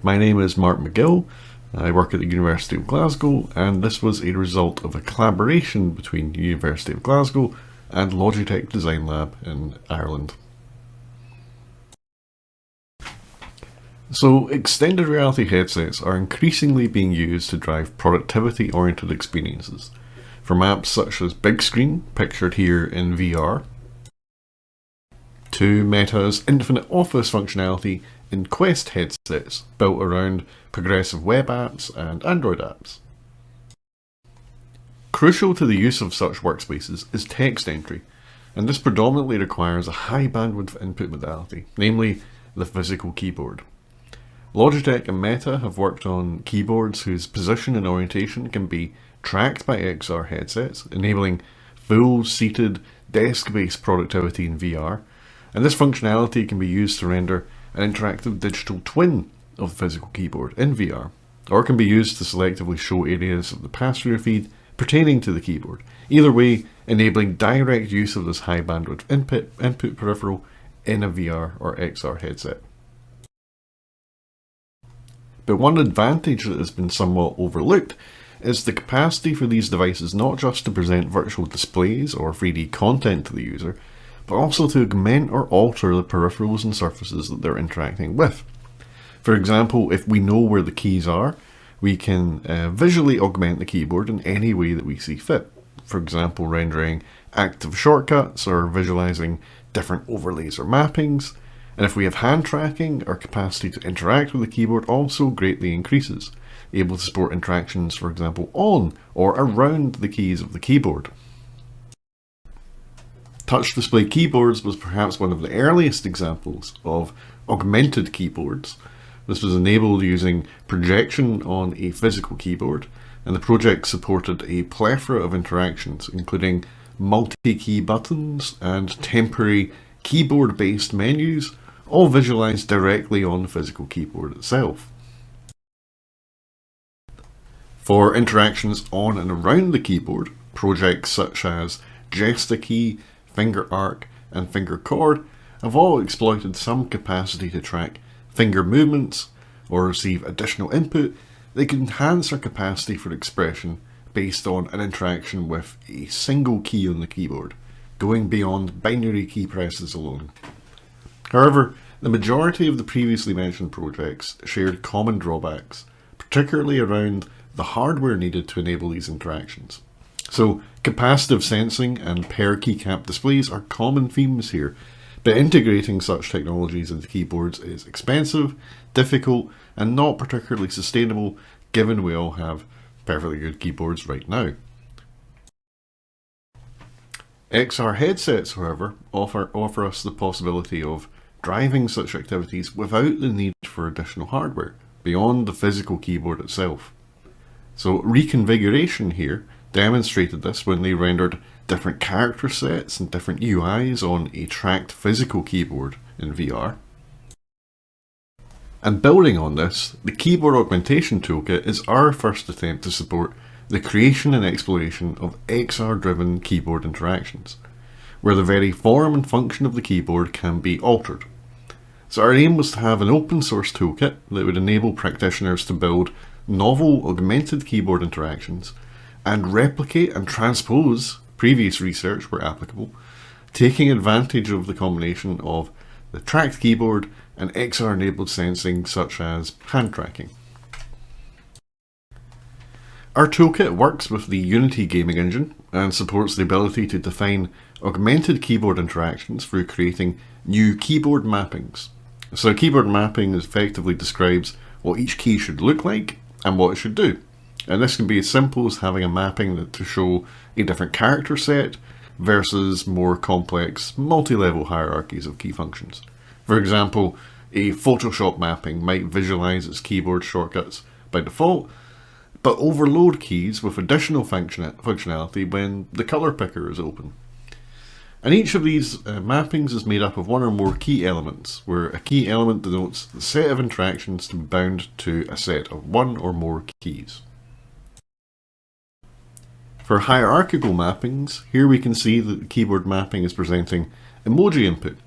My name is Mark McGill. I work at the University of Glasgow, and this was a result of a collaboration between the University of Glasgow and Logitech Design Lab in Ireland. So, extended reality headsets are increasingly being used to drive productivity-oriented experiences, from apps such as Big Screen, pictured here in VR, to Meta's Infinite Office functionality in Quest headsets built around progressive web apps and Android apps. Crucial to the use of such workspaces is text entry, and this predominantly requires a high bandwidth input modality, namely the physical keyboard. Logitech and Meta have worked on keyboards whose position and orientation can be tracked by XR headsets, enabling full seated desk-based productivity in VR, and this functionality can be used to render an interactive digital twin of the physical keyboard in VR, or can be used to selectively show areas of the pass-through feed pertaining to the keyboard, either way enabling direct use of this high bandwidth input peripheral in a VR or XR headset. But one advantage that has been somewhat overlooked is the capacity for these devices not just to present virtual displays or 3D content to the user, but also to augment or alter the peripherals and surfaces that they're interacting with. For example, if we know where the keys are, we can visually augment the keyboard in any way that we see fit. For example, rendering active shortcuts or visualizing different overlays or mappings. And if we have hand tracking, our capacity to interact with the keyboard also greatly increases, able to support interactions, for example, on or around the keys of the keyboard. Touch display keyboards was perhaps one of the earliest examples of augmented keyboards. This was enabled using projection on a physical keyboard, and the project supported a plethora of interactions, including multi-key buttons and temporary keyboard-based menus, all visualized directly on the physical keyboard itself. For interactions on and around the keyboard, projects such as Gestakey, Finger Arc, and Finger Chord have all exploited some capacity to track finger movements or receive additional input that can enhance our capacity for expression based on an interaction with a single key on the keyboard, going beyond binary key presses alone. However, the majority of the previously mentioned projects shared common drawbacks, particularly around the hardware needed to enable these interactions. So, capacitive sensing and per keycap displays are common themes here, but integrating such technologies into keyboards is expensive, difficult, and not particularly sustainable, given we all have perfectly good keyboards right now. XR headsets, however, offer us the possibility of driving such activities without the need for additional hardware, beyond the physical keyboard itself. So reconfiguration here demonstrated this when they rendered different character sets and different UIs on a tracked physical keyboard in VR. And building on this, the Keyboard Augmentation Toolkit is our first attempt to support the creation and exploration of XR-driven keyboard interactions, where the very form and function of the keyboard can be altered. So our aim was to have an open source toolkit that would enable practitioners to build novel augmented keyboard interactions and replicate and transpose previous research where applicable, taking advantage of the combination of the tracked keyboard and XR-enabled sensing such as hand tracking. Our toolkit works with the Unity gaming engine and supports the ability to define augmented keyboard interactions through creating new keyboard mappings. So keyboard mapping effectively describes what each key should look like and what it should do. And this can be as simple as having a mapping to show a different character set versus more complex multi-level hierarchies of key functions. For example, a Photoshop mapping might visualize its keyboard shortcuts by default, but overload keys with additional functionality when the color picker is open. And each of these mappings is made up of one or more key elements, where a key element denotes the set of interactions to be bound to a set of one or more keys. For hierarchical mappings, here we can see that the keyboard mapping is presenting emoji input,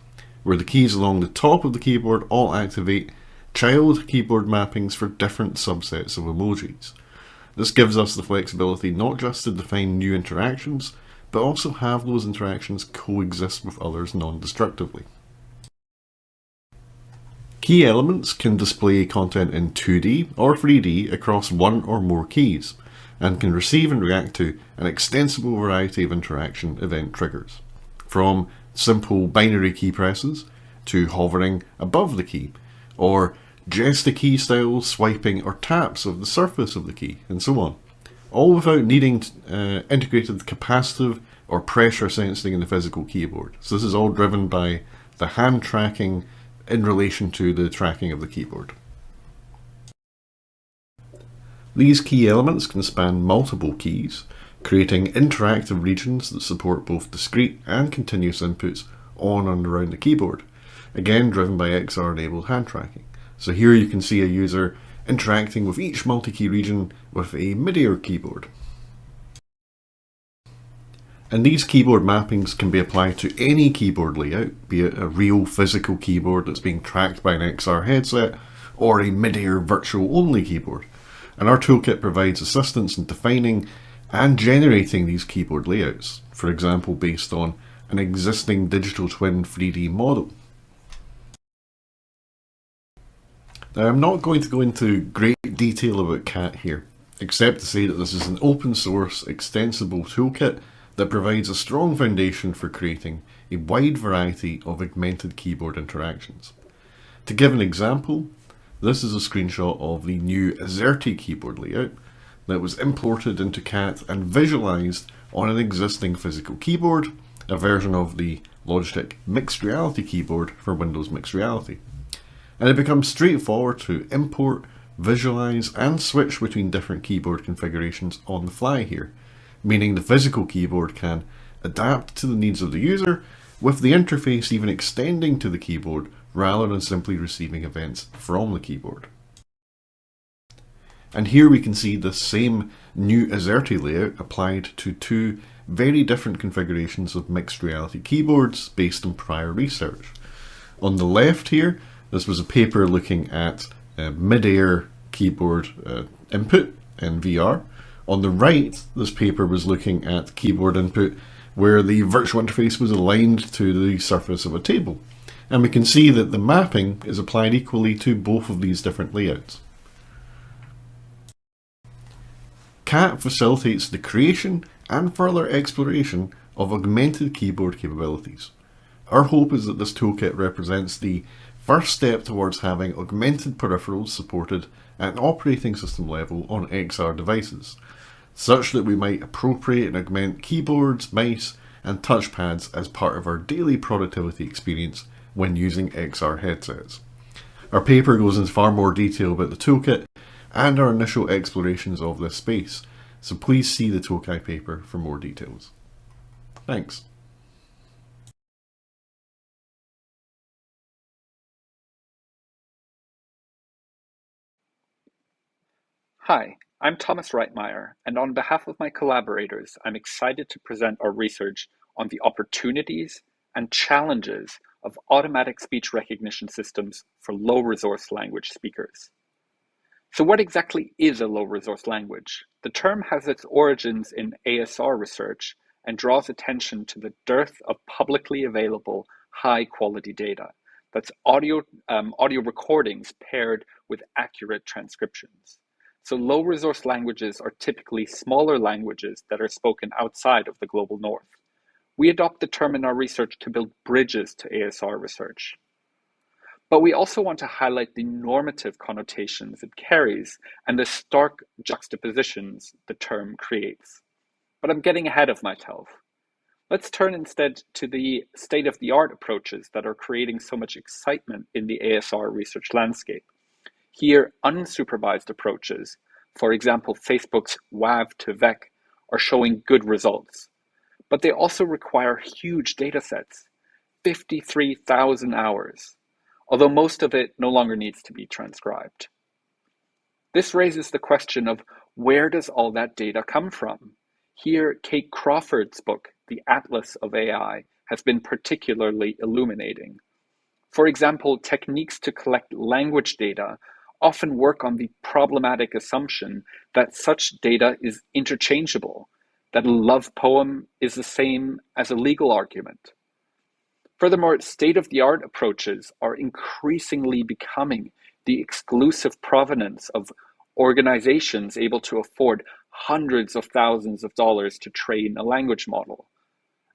where the keys along the top of the keyboard all activate child keyboard mappings for different subsets of emojis. This gives us the flexibility not just to define new interactions, but also have those interactions coexist with others non-destructively. Key elements can display content in 2D or 3D across one or more keys, and can receive and react to an extensible variety of interaction event triggers, from simple binary key presses to hovering above the key, or Gestakey style swiping or taps of the surface of the key, and so on, all without needing integrated capacitive or pressure sensing in the physical keyboard. So this is all driven by the hand tracking in relation to the tracking of the keyboard. These key elements can span multiple keys, creating interactive regions that support both discrete and continuous inputs on and around the keyboard, again driven by XR-enabled hand tracking. So here you can see a user interacting with each multi-key region with a mid-ear keyboard. And these keyboard mappings can be applied to any keyboard layout, be it a real physical keyboard that's being tracked by an XR headset, or a mid-ear virtual-only keyboard. And our toolkit provides assistance in defining and generating these keyboard layouts, for example based on an existing digital twin 3D model. Now, I'm not going to go into great detail about CAT here, except to say that this is an open source extensible toolkit that provides a strong foundation for creating a wide variety of augmented keyboard interactions. To give an example, this is a screenshot of the new AZERTY keyboard layout that was imported into CAT and visualized on an existing physical keyboard, a version of the Logitech Mixed Reality keyboard for Windows Mixed Reality. And it becomes straightforward to import, visualize, and switch between different keyboard configurations on the fly here, meaning the physical keyboard can adapt to the needs of the user, with the interface even extending to the keyboard rather than simply receiving events from the keyboard. And here we can see the same new AZERTY layout applied to two very different configurations of mixed reality keyboards based on prior research. On the left here, this was a paper looking at mid-air keyboard input in VR. On the right, this paper was looking at keyboard input where the virtual interface was aligned to the surface of a table. And we can see that the mapping is applied equally to both of these different layouts. CAT facilitates the creation and further exploration of augmented keyboard capabilities. Our hope is that this toolkit represents the first step towards having augmented peripherals supported at an operating system level on XR devices, such that we might appropriate and augment keyboards, mice, and touchpads as part of our daily productivity experience when using XR headsets. Our paper goes into far more detail about the toolkit and our initial explorations of this space, so please see the Tokai paper for more details. Thanks. Hi, I'm Thomas Reitmeyer, and on behalf of my collaborators, I'm excited to present our research on the opportunities and challenges of automatic speech recognition systems for low-resource language speakers. So what exactly is a low-resource language? The term has its origins in ASR research and draws attention to the dearth of publicly available high-quality data. That's audio recordings paired with accurate transcriptions. So low-resource languages are typically smaller languages that are spoken outside of the global north. We adopt the term in our research to build bridges to ASR research. But we also want to highlight the normative connotations it carries and the stark juxtapositions the term creates. But I'm getting ahead of myself. Let's turn instead to the state-of-the-art approaches that are creating so much excitement in the ASR research landscape. Here, unsupervised approaches, for example, Facebook's WAV to VEC, are showing good results. But they also require huge data sets, 53,000 hours, although most of it no longer needs to be transcribed. This raises the question of where does all that data come from? Here, Kate Crawford's book, The Atlas of AI, has been particularly illuminating. For example, techniques to collect language data often work on the problematic assumption that such data is interchangeable, that a love poem is the same as a legal argument. Furthermore, state-of-the-art approaches are increasingly becoming the exclusive provenance of organizations able to afford hundreds of thousands of dollars to train a language model,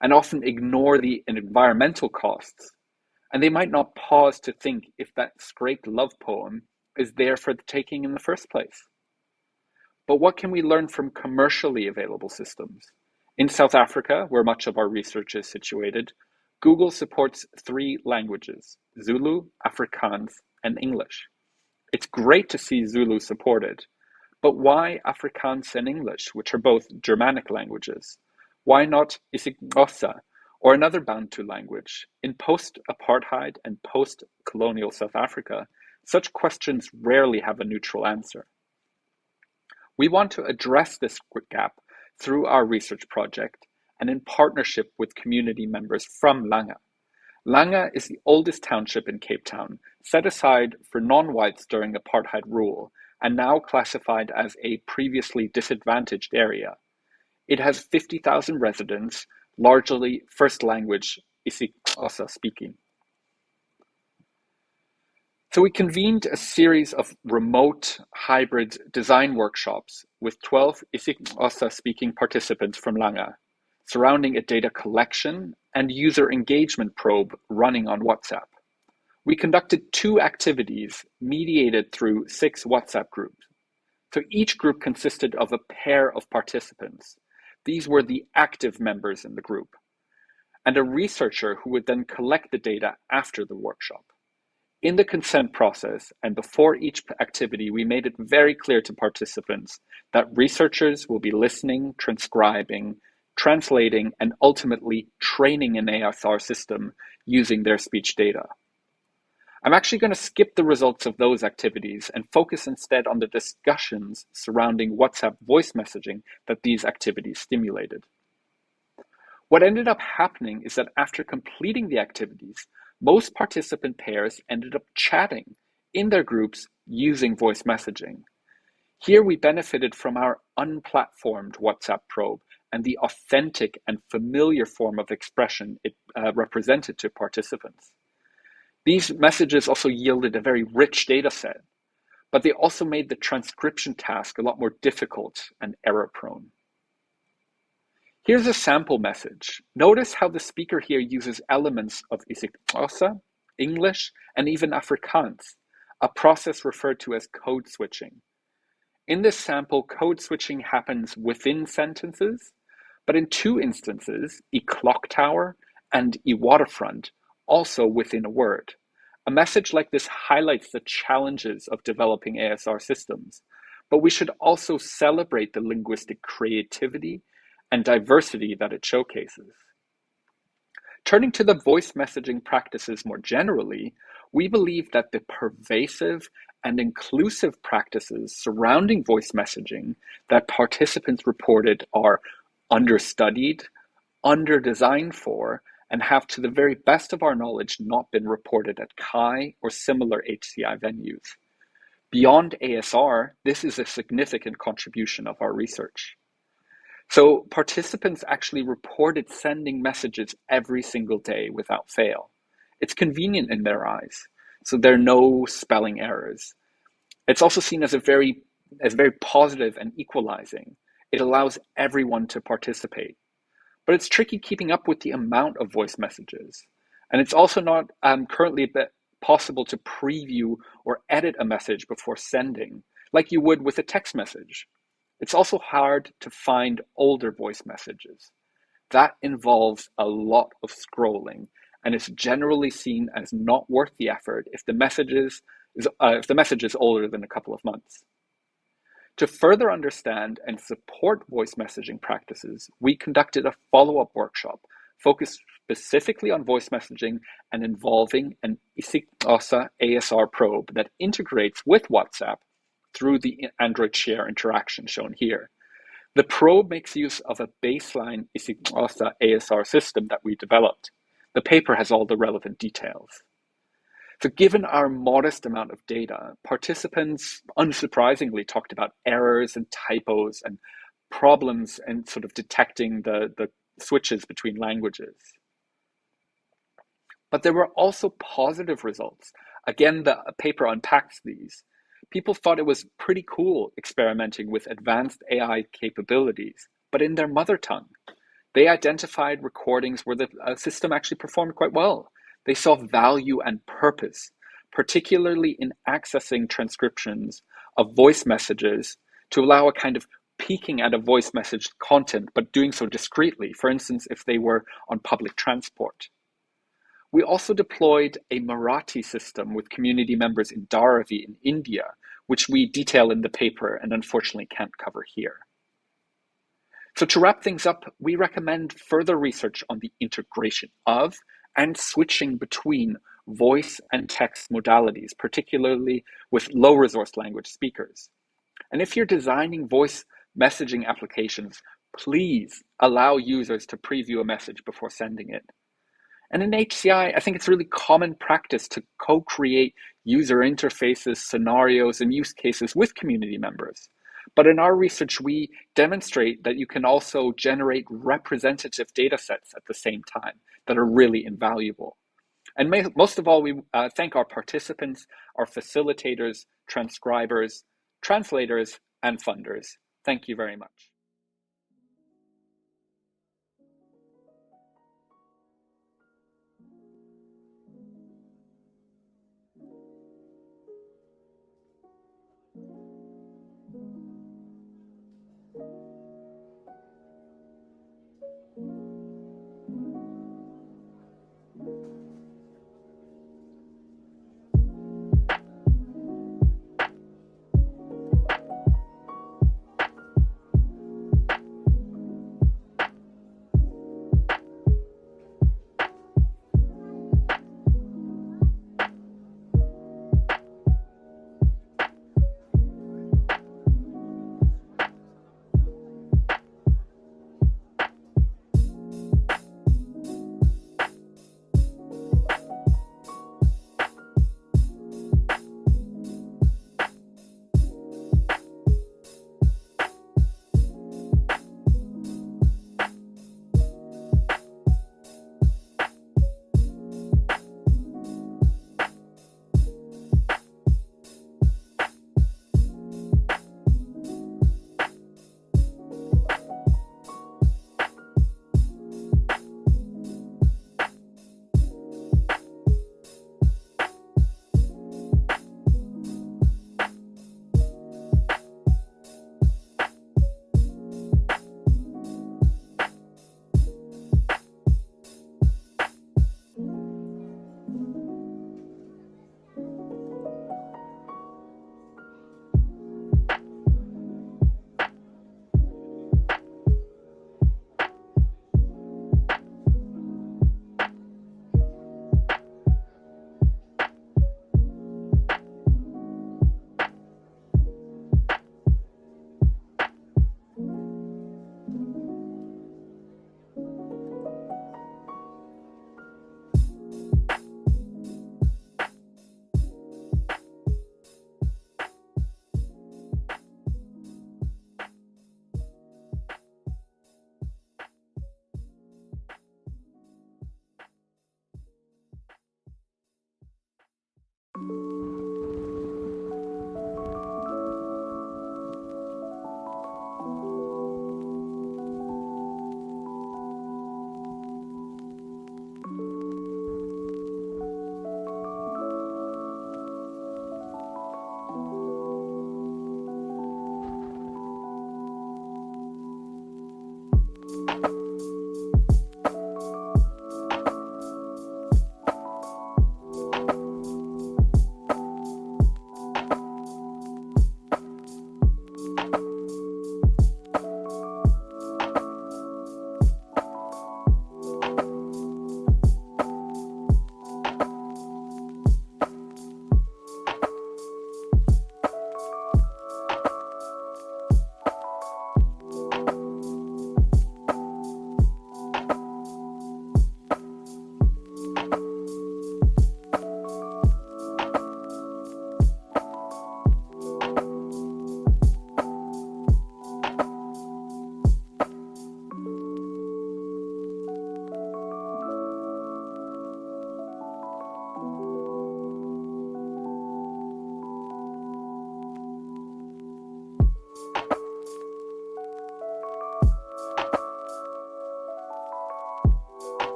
and often ignore the environmental costs. And they might not pause to think if that scraped love poem is there for the taking in the first place. But what can we learn from commercially available systems? In South Africa, where much of our research is situated, Google supports 3 languages: Zulu, Afrikaans, and English. It's great to see Zulu supported, but why Afrikaans and English, which are both Germanic languages? Why not isiXhosa, or another Bantu language? In post-apartheid and post-colonial South Africa, such questions rarely have a neutral answer. We want to address this gap through our research project and in partnership with community members from Langa. Langa is the oldest township in Cape Town, set aside for non-whites during apartheid rule, and now classified as a previously disadvantaged area. It has 50,000 residents, largely first language isiXhosa speaking. So we convened a series of remote hybrid design workshops with 12 isiXhosa speaking participants from Langa. surrounding a data collection and user engagement probe running on WhatsApp. We conducted 2 activities mediated through 6 WhatsApp groups. So each group consisted of a pair of participants. These were the active members in the group, and a researcher who would then collect the data after the workshop. In the consent process and before each activity, we made it very clear to participants that researchers will be listening, transcribing, translating, and ultimately training an ASR system using their speech data. I'm actually going to skip the results of those activities and focus instead on the discussions surrounding WhatsApp voice messaging that these activities stimulated. What ended up happening is that after completing the activities, most participant pairs ended up chatting in their groups using voice messaging. Here we benefited from our unplatformed WhatsApp probe and the authentic and familiar form of expression it represented to participants. These messages also yielded a very rich data set, but they also made the transcription task a lot more difficult and error-prone. Here's a sample message. Notice how the speaker here uses elements of SICSA, English, and even Afrikaans, a process referred to as code switching. In this sample, code switching happens within sentences, but in 2 instances, clock tower and waterfront, also within a word. A message like this highlights the challenges of developing ASR systems, but we should also celebrate the linguistic creativity and diversity that it showcases. Turning to the voice messaging practices more generally, we believe that the pervasive and inclusive practices surrounding voice messaging that participants reported are understudied, under-designed for, and have to the very best of our knowledge not been reported at CHI or similar HCI venues. Beyond ASR, this is a significant contribution of our research. So participants actually reported sending messages every single day without fail. It's convenient in their eyes, so there are no spelling errors. It's also seen as very positive and equalizing. It allows everyone to participate. But it's tricky keeping up with the amount of voice messages. And it's also not currently possible to preview or edit a message before sending, like you would with a text message. It's also hard to find older voice messages. That involves a lot of scrolling, and it's generally seen as not worth the effort if the message is older than a couple of months. To further understand and support voice messaging practices, we conducted a follow-up workshop focused specifically on voice messaging and involving an SICSA ASR probe that integrates with WhatsApp through the Android Share interaction shown here. The probe makes use of a baseline SICSA ASR system that we developed. The paper has all the relevant details. So given our modest amount of data, participants unsurprisingly talked about errors and typos and problems and sort of detecting the switches between languages. But there were also positive results. Again, the paper unpacks these. People thought it was pretty cool experimenting with advanced AI capabilities, but in their mother tongue. They identified recordings where the system actually performed quite well. They saw value and purpose, particularly in accessing transcriptions of voice messages to allow a kind of peeking at a voice message content, but doing so discreetly, for instance, if they were on public transport. We also deployed a Marathi system with community members in Dharavi in India, which we detail in the paper and unfortunately can't cover here. So to wrap things up, we recommend further research on the integration of and switching between voice and text modalities, particularly with low resource language speakers. And if you're designing voice messaging applications, please allow users to preview a message before sending it. And in HCI, I think it's really common practice to co-create user interfaces, scenarios, and use cases with community members. But in our research, we demonstrate that you can also generate representative data sets at the same time that are really invaluable. And most of all, we thank our participants, our facilitators, transcribers, translators, and funders. Thank you very much.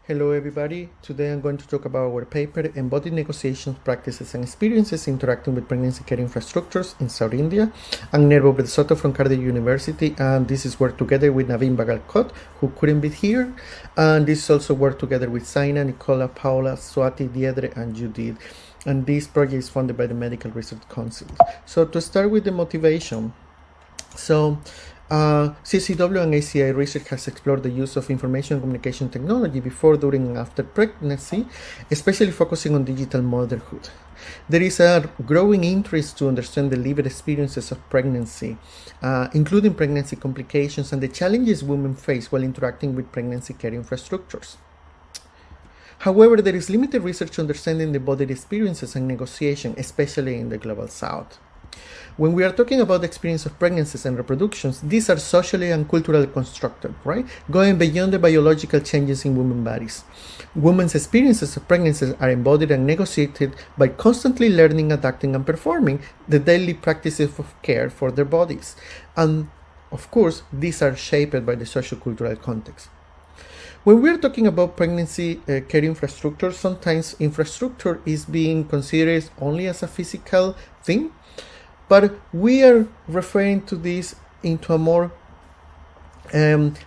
Hello everybody, today I'm going to talk about our paper Embodied Negotiations, Practices and Experiences Interacting with Pregnancy Care Infrastructures in South India. I'm Nervo Bersotto from Cardiff University, and this is work together with Naveen Bagalkot, who couldn't be here, and this is also work together with Saina, Nicola, Paula, Swati, Diedre and Judith, and this project is funded by the Medical Research Council. So to start with the motivation, CCW and ACI research has explored the use of information and communication technology before, during, and after pregnancy, especially focusing on digital motherhood. There is a growing interest to understand the lived experiences of pregnancy, including pregnancy complications and the challenges women face while interacting with pregnancy care infrastructures. However, there is limited research understanding the embodied experiences and negotiation, especially in the Global South. When we are talking about the experience of pregnancies and reproductions, these are socially and culturally constructed, right? Going beyond the biological changes in women's bodies. Women's experiences of pregnancies are embodied and negotiated by constantly learning, adapting, and performing the daily practices of care for their bodies. And of course, these are shaped by the socio-cultural context. When we are talking about pregnancy care infrastructure, sometimes infrastructure is being considered only as a physical thing, but we are referring to this into a more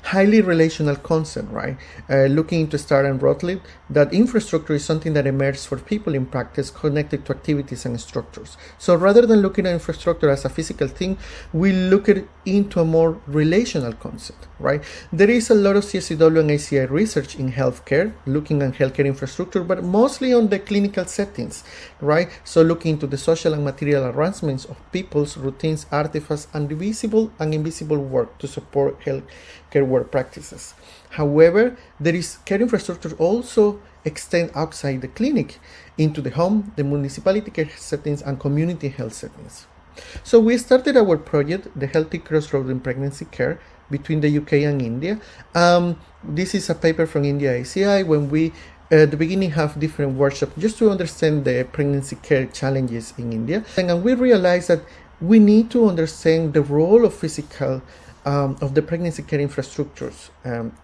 highly relational concept, right? Looking into Starr and Rotley, that infrastructure is something that emerges for people in practice connected to activities and structures. So rather than looking at infrastructure as a physical thing, we look at it into a more relational concept, right? There is a lot of CSCW and ACI research in healthcare, looking at healthcare infrastructure, but mostly on the clinical settings, right? So looking into the social and material arrangements of people's routines, artifacts, and the visible and invisible work to support healthcare work practices. However, there is care infrastructure also extend outside the clinic into the home, the municipality care settings, and community health settings. So we started our project, the Healthy Crossroad in Pregnancy Care, between the UK and India. This is a paper from India ACI when we at the beginning have different workshops just to understand the pregnancy care challenges in India. And we realized that we need to understand the role of physical of the pregnancy care infrastructures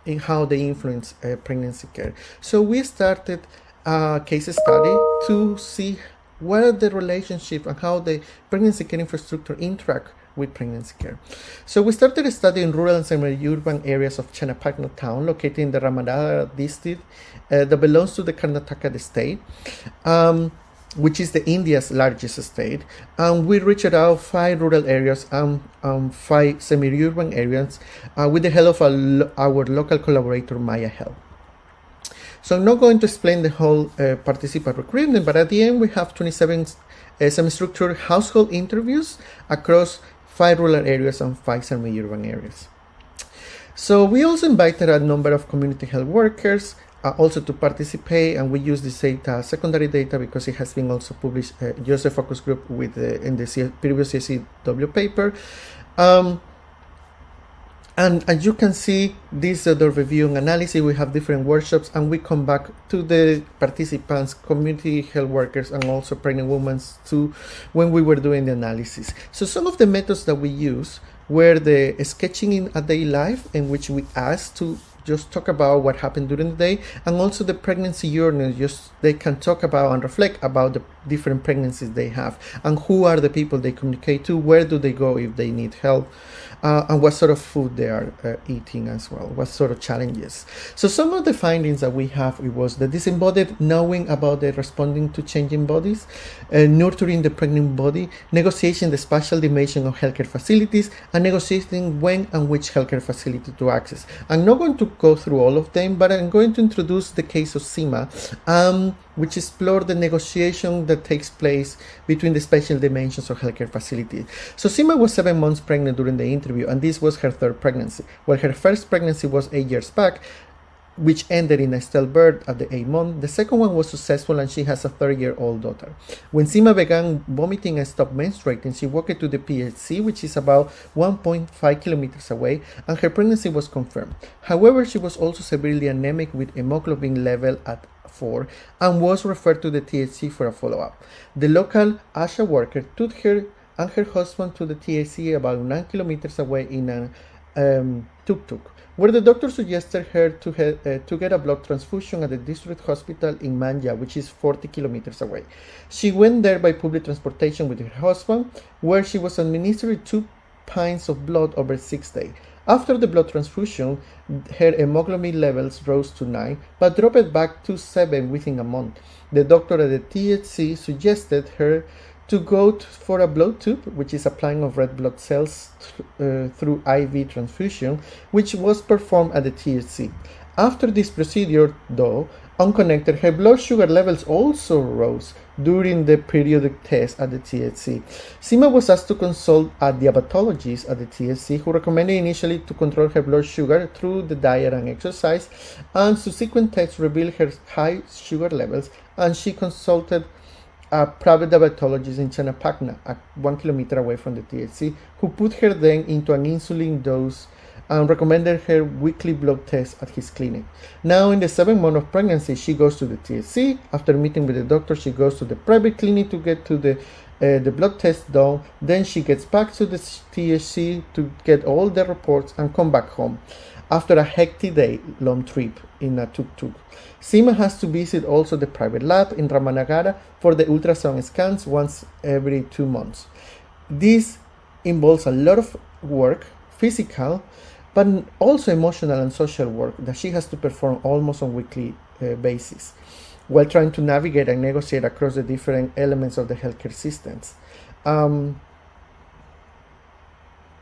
in how they influence pregnancy care. So we started a case study to see what are the relationship and how the pregnancy care infrastructure interact with pregnancy care. So we started a study in rural and semi-urban areas of Channapatna town, located in the Ramanagara district that belongs to the Karnataka state, which is the India's largest state. And we reached out 5 rural areas and 5 semi-urban areas with the help of our local collaborator, Maya Health. So I'm not going to explain the whole participant recruitment, but at the end we have 27 semi-structured household interviews across 5 rural areas and 5 semi-urban areas. So we also invited a number of community health workers also to participate, and we use this data, secondary data, because it has been also published just a focus group with in the previous CSW paper. And as you can see, this is the review and analysis. We have different workshops, and we come back to the participants, community health workers, and also pregnant women too, when we were doing the analysis. So some of the methods that we use were the sketching in a day life, in which we asked to just talk about what happened during the day, and also the pregnancy journey. Just they can talk about and reflect about the different pregnancies they have, and who are the people they communicate to, where do they go if they need help, and what sort of food they are eating as well, what sort of challenges. So some of the findings that we have, it was the disembodied knowing about the responding to changing bodies, nurturing the pregnant body, negotiating the spatial dimension of healthcare facilities, and negotiating when and which healthcare facility to access. I'm not going to go through all of them, but I'm going to introduce the case of SICSA, which explore the negotiation that takes place between the spatial dimensions of healthcare facilities. So SICSA was 7 months pregnant during the interview, and this was her 3rd pregnancy. Well, her first pregnancy was 8 years back, which ended in a stillbirth at the 8th month. The second one was successful, and she has a 3-year-old daughter. When SICSA began vomiting and stopped menstruating, she walked to the PHC, which is about 1.5 kilometers away, and her pregnancy was confirmed. However, she was also severely anemic with hemoglobin level at 4 and was referred to the THC for a follow-up. The local ASHA worker took her and her husband to the THC about 9 kilometers away in a tuk-tuk, where the doctor suggested her to get a blood transfusion at the district hospital in Manja, which is 40 kilometers away. She went there by public transportation with her husband, where she was administered 2 pints of blood over 6 days. After the blood transfusion, her hemoglobin levels rose to 9, but dropped back to 7 within a month. The doctor at the THC suggested her to go for a blood tube, which is applying of red blood cells through IV transfusion, which was performed at the THC. After this procedure, though unconnected, her blood sugar levels also rose during the periodic test at the THC. SICSA was asked to consult a diabetologist at the THC, who recommended initially to control her blood sugar through the diet and exercise, and subsequent tests revealed her high sugar levels, and she consulted a private diabetologist in Channapatna, 1 kilometer away from the THC, who put her then into an insulin dose and recommended her weekly blood test at his clinic. Now, in the 7th month of pregnancy, she goes to the THC. After meeting with the doctor, she goes to the private clinic to get to the blood test done. Then she gets back to the THC to get all the reports and come back home after a hectic day-long trip in a tuk-tuk. SICSA has to visit also the private lab in Ramanagara for the ultrasound scans once every 2 months. This involves a lot of work, physical, but also emotional and social work that she has to perform almost on a weekly basis, while trying to navigate and negotiate across the different elements of the healthcare systems.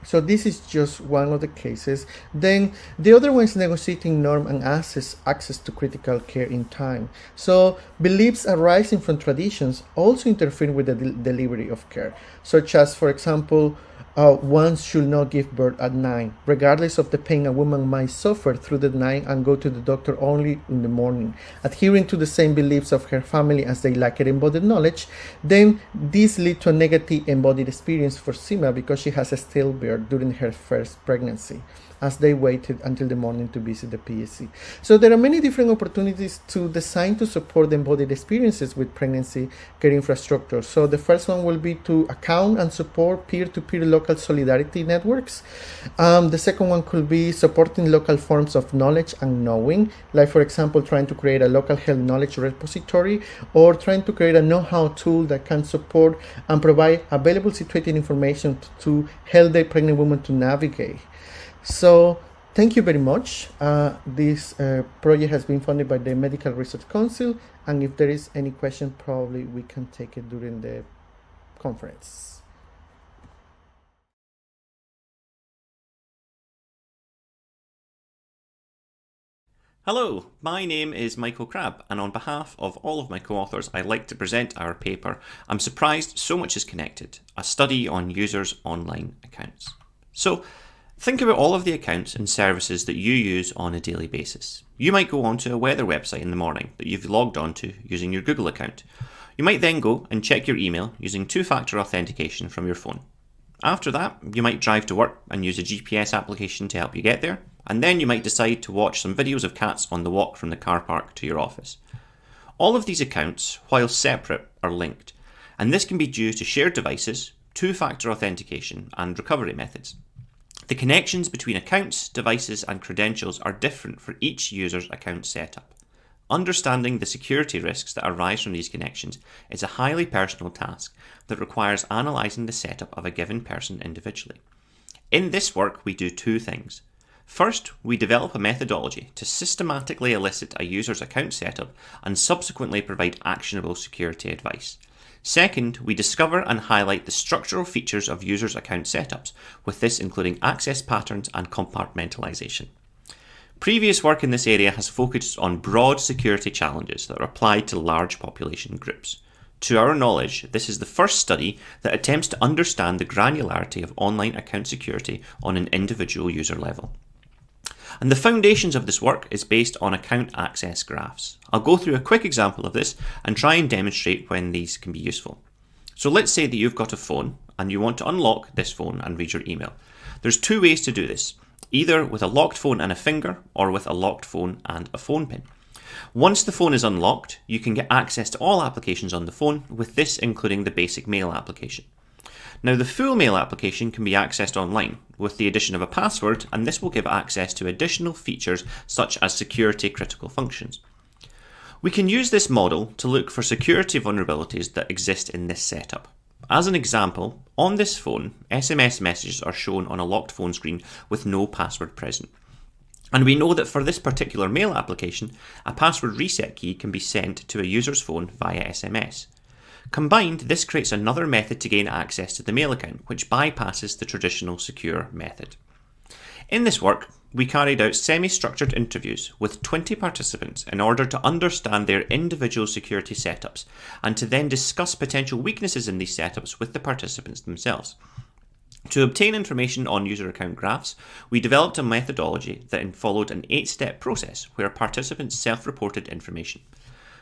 So this is just one of the cases. Then the other one is negotiating norm and access to critical care in time. So beliefs arising from traditions also interfere with the delivery of care, such as, for example, one should not give birth at 9, regardless of the pain a woman might suffer through the night, and go to the doctor only in the morning. Adhering to the same beliefs of her family as they lack embodied knowledge, then this leads to a negative embodied experience for SICSA because she has a stillbirth during her first pregnancy. as they waited until the morning to visit the PSC. So there are many different opportunities to design to support the embodied experiences with pregnancy care infrastructure. So the first one will be to account and support peer-to-peer local solidarity networks. The second one could be supporting local forms of knowledge and knowing, like for example, trying to create a local health knowledge repository or trying to create a know-how tool that can support and provide available situated information to help the pregnant woman to navigate. So thank you very much. This project has been funded by the Medical Research Council, and if there is any question, probably we can take it during the conference. Hello, my name is Michael Crabb, and on behalf of all of my co-authors, I'd like to present our paper, I'm Surprised So Much is Connected, a study on users' online accounts. So, think about all of the accounts and services that you use on a daily basis. You might go onto a weather website in the morning that you've logged onto using your Google account. You might then go and check your email using two-factor authentication from your phone. After that, you might drive to work and use a GPS application to help you get there, and then you might decide to watch some videos of cats on the walk from the car park to your office. All of these accounts, while separate, are linked, and this can be due to shared devices, two-factor authentication, and recovery methods. The connections between accounts, devices, and credentials are different for each user's account setup. Understanding the security risks that arise from these connections is a highly personal task that requires analysing the setup of a given person individually. In this work, we do two things. First, we develop a methodology to systematically elicit a user's account setup and subsequently provide actionable security advice. Second, we discover and highlight the structural features of users' account setups, with this including access patterns and compartmentalization. Previous work in this area has focused on broad security challenges that are applied to large population groups. To our knowledge, this is the first study that attempts to understand the granularity of online account security on an individual user level. And the foundations of this work is based on account access graphs. I'll go through a quick example of this and try and demonstrate when these can be useful. So let's say that you've got a phone and you want to unlock this phone and read your email. There's two ways to do this, either with a locked phone and a finger or with a locked phone and a phone pin. Once the phone is unlocked, you can get access to all applications on the phone, with this including the basic mail application. Now, the full mail application can be accessed online with the addition of a password, and this will give access to additional features such as security critical functions. We can use this model to look for security vulnerabilities that exist in this setup. As an example, on this phone, SMS messages are shown on a locked phone screen with no password present. And we know that for this particular mail application, a password reset key can be sent to a user's phone via SMS. Combined, this creates another method to gain access to the mail account, which bypasses the traditional secure method. In this work, we carried out semi-structured interviews with 20 participants in order to understand their individual security setups and to then discuss potential weaknesses in these setups with the participants themselves. To obtain information on user account graphs, we developed a methodology that followed an 8-step process where participants self-reported information.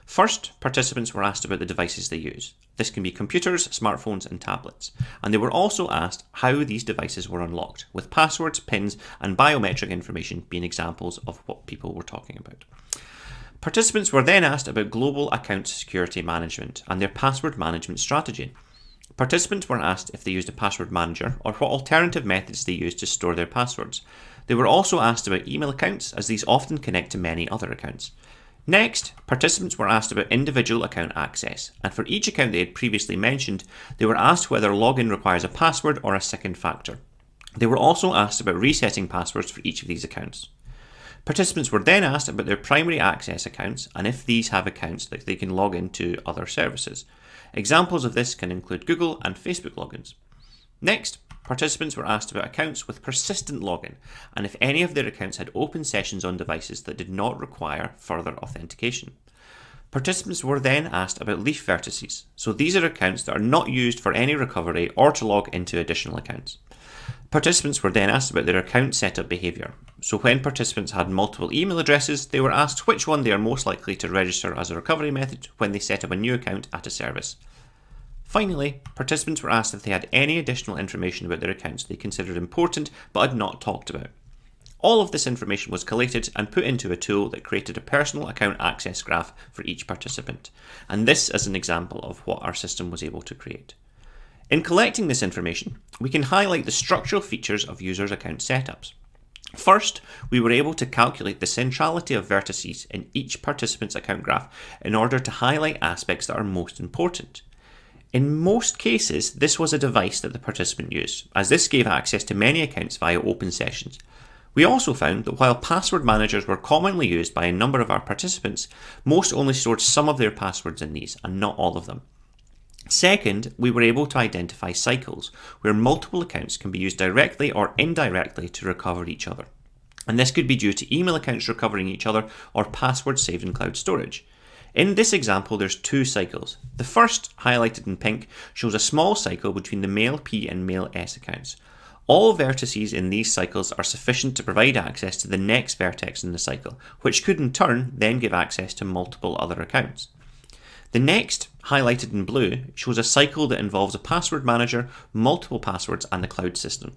First, participants were asked about the devices they use. This can be computers, smartphones, and tablets. And they were also asked how these devices were unlocked, with passwords, pins, and biometric information being examples of what people were talking about. Participants were then asked about global account security management and their password management strategy. Participants were asked if they used a password manager or what alternative methods they used to store their passwords. They were also asked about email accounts, as these often connect to many other accounts. Next, participants were asked about individual account access, and for each account they had previously mentioned, they were asked whether login requires a password or a second factor. They were also asked about resetting passwords for each of these accounts. Participants were then asked about their primary access accounts and if these have accounts that they can log into other services. Examples of this can include Google and Facebook logins. Next, participants were asked about accounts with persistent login and if any of their accounts had open sessions on devices that did not require further authentication. Participants were then asked about leaf vertices, so these are accounts that are not used for any recovery or to log into additional accounts. Participants were then asked about their account setup behaviour, so when participants had multiple email addresses, they were asked which one they are most likely to register as a recovery method when they set up a new account at a service. Finally, participants were asked if they had any additional information about their accounts they considered important but had not talked about. All of this information was collated and put into a tool that created a personal account access graph for each participant. And this is an example of what our system was able to create. In collecting this information, we can highlight the structural features of users' account setups. First, we were able to calculate the centrality of vertices in each participant's account graph in order to highlight aspects that are most important. In most cases, this was a device that the participant used, as this gave access to many accounts via open sessions. We also found that while password managers were commonly used by a number of our participants, most only stored some of their passwords in these and not all of them. Second, we were able to identify cycles, where multiple accounts can be used directly or indirectly to recover each other. And this could be due to email accounts recovering each other or passwords saved in cloud storage. In this example, there's two cycles. The first, highlighted in pink, shows a small cycle between the mail P and mail S accounts. All vertices in these cycles are sufficient to provide access to the next vertex in the cycle, which could in turn then give access to multiple other accounts. The next, highlighted in blue, shows a cycle that involves a password manager, multiple passwords, and the cloud system.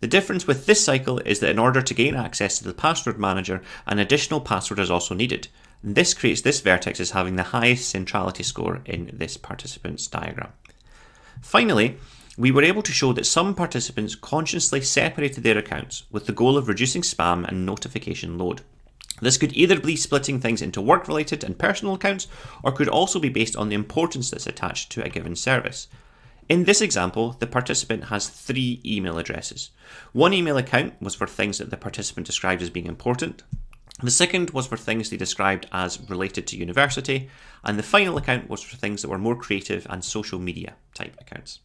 The difference with this cycle is that in order to gain access to the password manager, an additional password is also needed. This creates this vertex as having the highest centrality score in this participant's diagram. Finally, we were able to show that some participants consciously separated their accounts with the goal of reducing spam and notification load. This could either be splitting things into work-related and personal accounts, or could also be based on the importance that's attached to a given service. In this example, the participant has 3 email addresses. One email account was for things that the participant described as being important. The second was for things they described as related to university, and the final account was for things that were more creative and social media type accounts.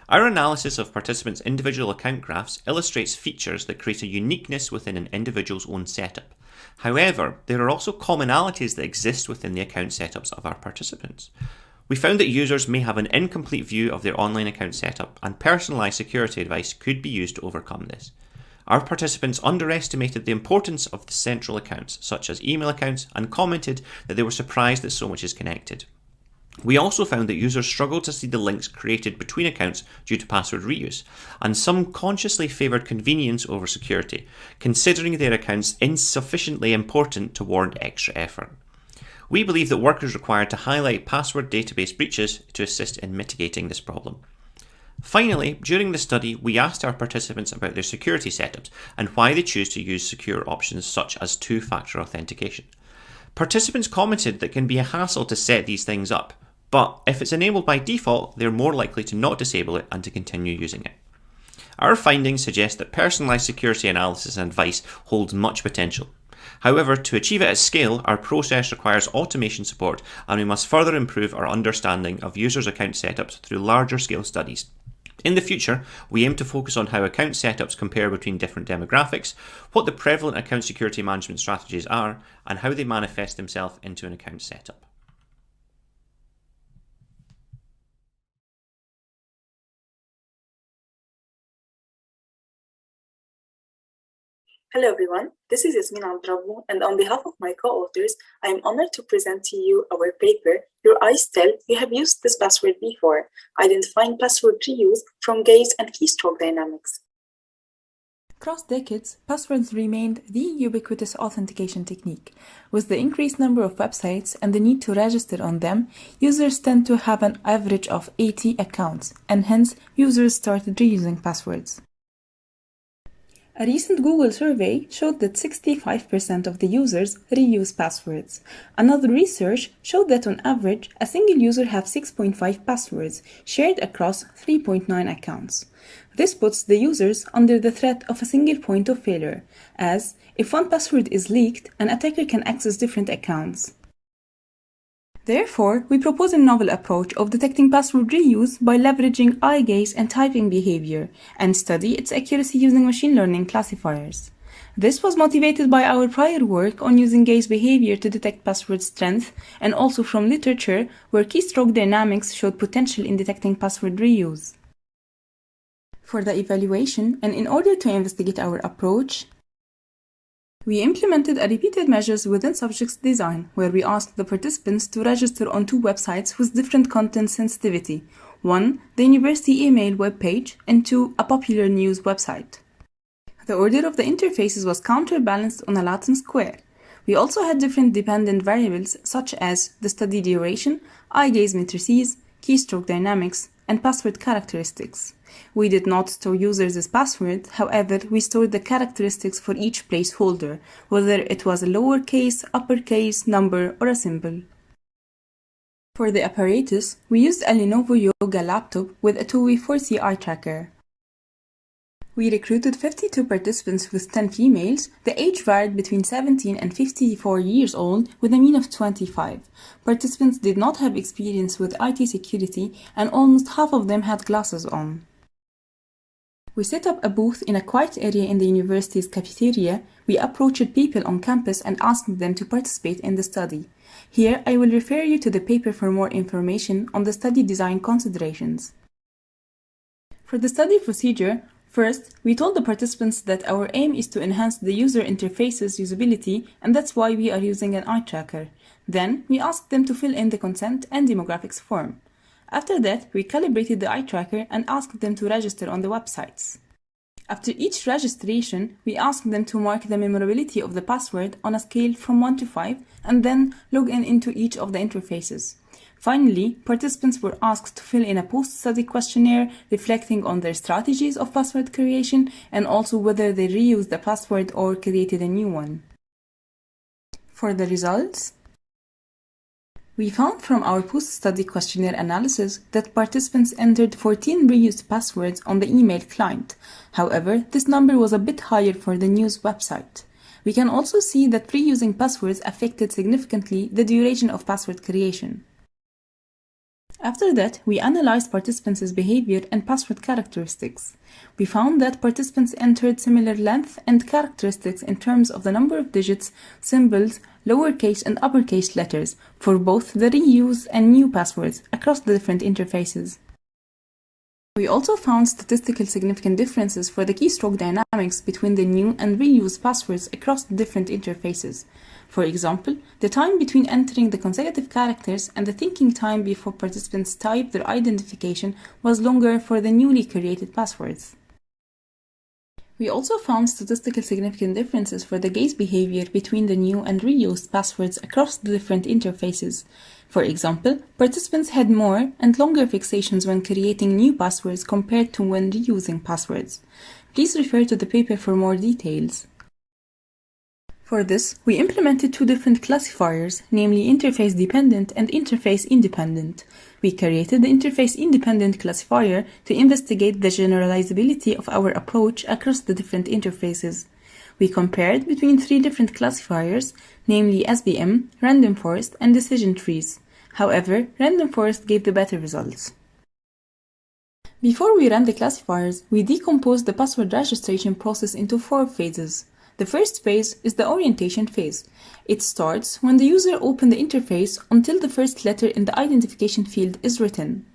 Our analysis of participants' individual account graphs illustrates features that create a uniqueness within an individual's own setup. However, there are also commonalities that exist within the account setups of our participants. We found that users may have an incomplete view of their online account setup, and personalised security advice could be used to overcome this. Our participants underestimated the importance of the central accounts, such as email accounts, and commented that they were surprised that so much is connected. We also found that users struggled to see the links created between accounts due to password reuse, and some consciously favoured convenience over security, considering their accounts insufficiently important to warrant extra effort. We believe that work is required to highlight password database breaches to assist in mitigating this problem. Finally, during the study, we asked our participants about their security setups and why they choose to use secure options such as two-factor authentication. Participants commented that it can be a hassle to set these things up, but if it's enabled by default, they're more likely to not disable it and to continue using it. Our findings suggest that personalised security analysis and advice holds much potential. However, to achieve it at scale, our process requires automation support, and we must further improve our understanding of users' account setups through larger scale studies. In the future, we aim to focus on how account setups compare between different demographics, what the prevalent account security management strategies are, and how they manifest themselves into an account setup. Hello everyone, this is Yasmin Abdrabou, and on behalf of my co-authors, I am honored to present to you our paper, Your Eyes Tell You Have Used This Password Before, Identifying Password Reuse from Gaze and Keystroke Dynamics. Across decades, passwords remained the ubiquitous authentication technique. With the increased number of websites and the need to register on them, users tend to have an average of 80 accounts, and hence users started reusing passwords. A recent Google survey showed that 65% of the users reuse passwords. Another research showed that on average, a single user has 6.5 passwords shared across 3.9 accounts. This puts the users under the threat of a single point of failure, as if one password is leaked, an attacker can access different accounts. Therefore, we propose a novel approach of detecting password reuse by leveraging eye gaze and typing behavior, and study its accuracy using machine learning classifiers. This was motivated by our prior work on using gaze behavior to detect password strength, and also from literature where keystroke dynamics showed potential in detecting password reuse. For the evaluation, and in order to investigate our approach, we implemented a repeated measures within subjects design, where we asked the participants to register on 2 websites with different content sensitivity. 1, the university email web page, and 2, a popular news website. The order of the interfaces was counterbalanced on a Latin square. We also had different dependent variables such as the study duration, eye gaze matrices, keystroke dynamics, and password characteristics. We did not store users' password, however, we stored the characteristics for each placeholder, whether it was a lowercase, uppercase, number, or a symbol. For the apparatus, we used a Lenovo Yoga laptop with a TUI 4C eye tracker. We recruited 52 participants with 10 females. The age varied between 17 and 54 years old with a mean of 25. Participants did not have experience with IT security and almost half of them had glasses on. We set up a booth in a quiet area in the university's cafeteria. We approached people on campus and asked them to participate in the study. Here I will refer you to the paper for more information on the study design considerations. For the study procedure, first, we told the participants that our aim is to enhance the user interface's usability, and that's why we are using an eye tracker. Then, we asked them to fill in the consent and demographics form. After that, we calibrated the eye tracker and asked them to register on the websites. After each registration, we asked them to mark the memorability of the password on a scale from 1 to 5 and then log in into each of the interfaces. Finally, participants were asked to fill in a post-study questionnaire reflecting on their strategies of password creation and also whether they reused the password or created a new one. For the results, we found from our post-study questionnaire analysis that participants entered 14 reused passwords on the email client. However, this number was a bit higher for the news website. We can also see that reusing passwords affected significantly the duration of password creation. After that, we analyzed participants' behavior and password characteristics. We found that participants entered similar length and characteristics in terms of the number of digits, symbols, lowercase and uppercase letters for both the reuse and new passwords across the different interfaces. We also found statistically significant differences for the keystroke dynamics between the new and reused passwords across the different interfaces. For example, the time between entering the consecutive characters and the thinking time before participants type their identification was longer for the newly created passwords. We also found statistically significant differences for the gaze behavior between the new and reused passwords across the different interfaces. For example, participants had more and longer fixations when creating new passwords compared to when reusing passwords. Please refer to the paper for more details. For this, we implemented two different classifiers, namely interface dependent and interface independent. We created the interface independent classifier to investigate the generalizability of our approach across the different interfaces. We compared between three different classifiers, namely SVM, random forest, and decision trees. However, random forest gave the better results. Before we ran the classifiers, we decomposed the password registration process into 4 phases. The first phase is the orientation phase. It starts when the user opens the interface until the first letter in the identification field is written.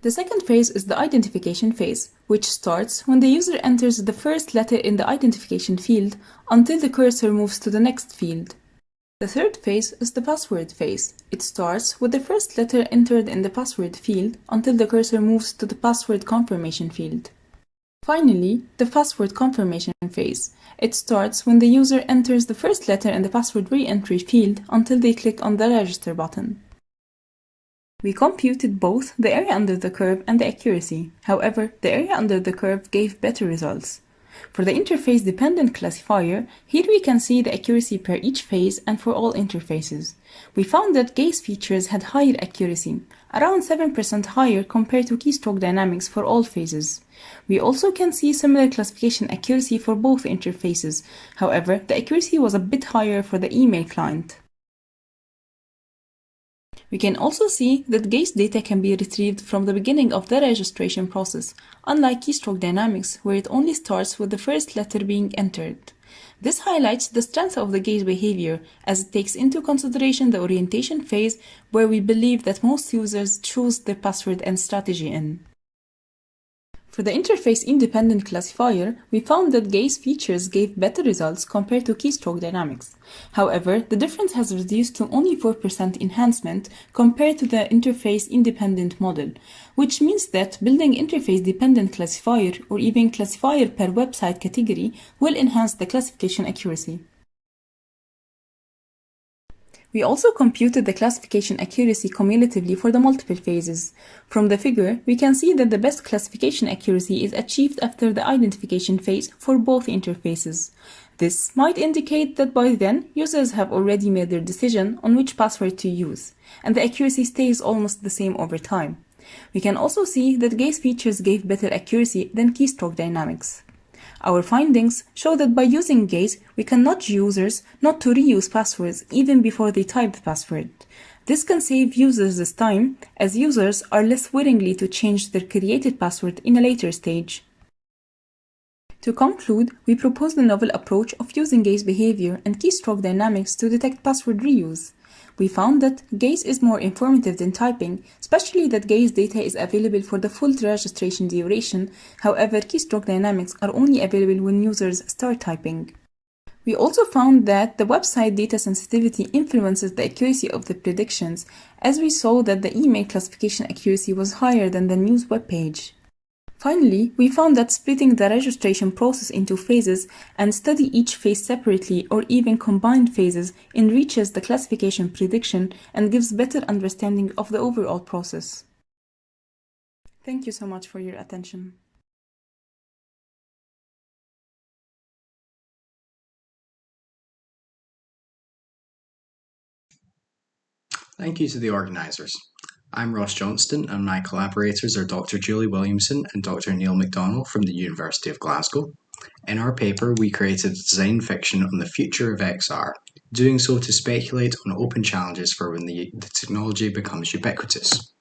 The second phase is the identification phase, which starts when the user enters the first letter in the identification field until the cursor moves to the next field. The third phase is the password phase. It starts with the first letter entered in the password field until the cursor moves to the password confirmation field. Finally, the password confirmation phase. It starts when the user enters the first letter in the password re-entry field until they click on the register button. We computed both the area under the curve and the accuracy. However, the area under the curve gave better results. For the interface dependent classifier, here we can see the accuracy per each phase and for all interfaces. We found that gaze features had higher accuracy, around 7% higher compared to keystroke dynamics for all phases. We also can see similar classification accuracy for both interfaces. However, the accuracy was a bit higher for the email client. We can also see that gaze data can be retrieved from the beginning of the registration process, unlike keystroke dynamics where it only starts with the first letter being entered. This highlights the strength of the gaze behavior as it takes into consideration the orientation phase where we believe that most users choose their password and strategy in. For the interface-independent classifier, we found that gaze features gave better results compared to keystroke dynamics. However, the difference has reduced to only 4% enhancement compared to the interface-independent model, which means that building interface-dependent classifier or even classifier per website category will enhance the classification accuracy. We also computed the classification accuracy cumulatively for the multiple phases. From the figure, we can see that the best classification accuracy is achieved after the identification phase for both interfaces. This might indicate that by then, users have already made their decision on which password to use, and the accuracy stays almost the same over time. We can also see that gaze features gave better accuracy than keystroke dynamics. Our findings show that by using gaze, we can nudge users not to reuse passwords even before they type the password. This can save users this time, as users are less willingly to change their created password in a later stage. To conclude, we proposed a novel approach of using gaze behavior and keystroke dynamics to detect password reuse. We found that gaze is more informative than typing, especially that gaze data is available for the full registration duration. However, keystroke dynamics are only available when users start typing. We also found that the website data sensitivity influences the accuracy of the predictions, as we saw that the email classification accuracy was higher than the news web page. Finally, we found that splitting the registration process into phases and study each phase separately or even combined phases enriches the classification prediction and gives better understanding of the overall process. Thank you so much for your attention. Thank you to the organisers. I'm Ross Johnston, and my collaborators are Dr. Julie Williamson and Dr. Neil McDonnell from the University of Glasgow. In our paper, we created design fiction on the future of XR, doing so to speculate on open challenges for when the technology becomes ubiquitous.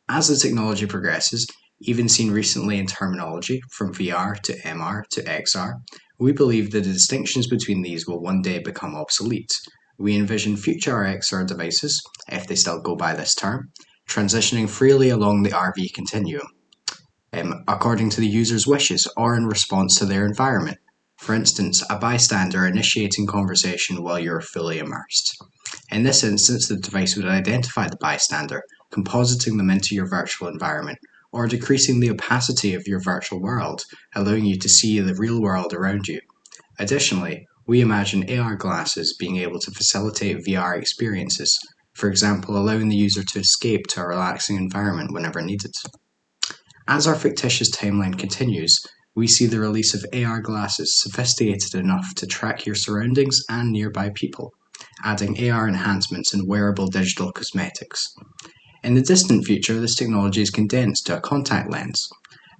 As the technology progresses, even seen recently in terminology from VR to MR to XR, we believe the distinctions between these will one day become obsolete. We envision future XR devices, if they still go by this term, transitioning freely along the RV continuum, according to the user's wishes or in response to their environment. For instance, a bystander initiating conversation while you're fully immersed. In this instance, the device would identify the bystander, compositing them into your virtual environment, or decreasing the opacity of your virtual world, allowing you to see the real world around you. Additionally, we imagine AR glasses being able to facilitate VR experiences, for example, allowing the user to escape to a relaxing environment whenever needed. As our fictitious timeline continues, we see the release of AR glasses sophisticated enough to track your surroundings and nearby people, adding AR enhancements and wearable digital cosmetics. In the distant future, this technology is condensed to a contact lens,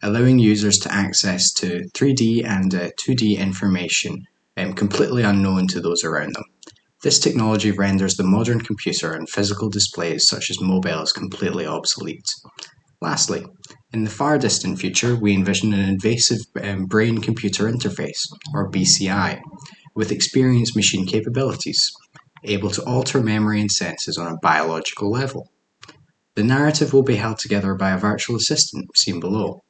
allowing users to access to 3D and 2D information completely unknown to those around them. This technology renders the modern computer and physical displays such as mobiles completely obsolete. Lastly, in the far distant future, we envision an invasive brain-computer interface, or BCI, with experienced machine capabilities, able to alter memory and senses on a biological level. The narrative will be held together by a virtual assistant, seen below,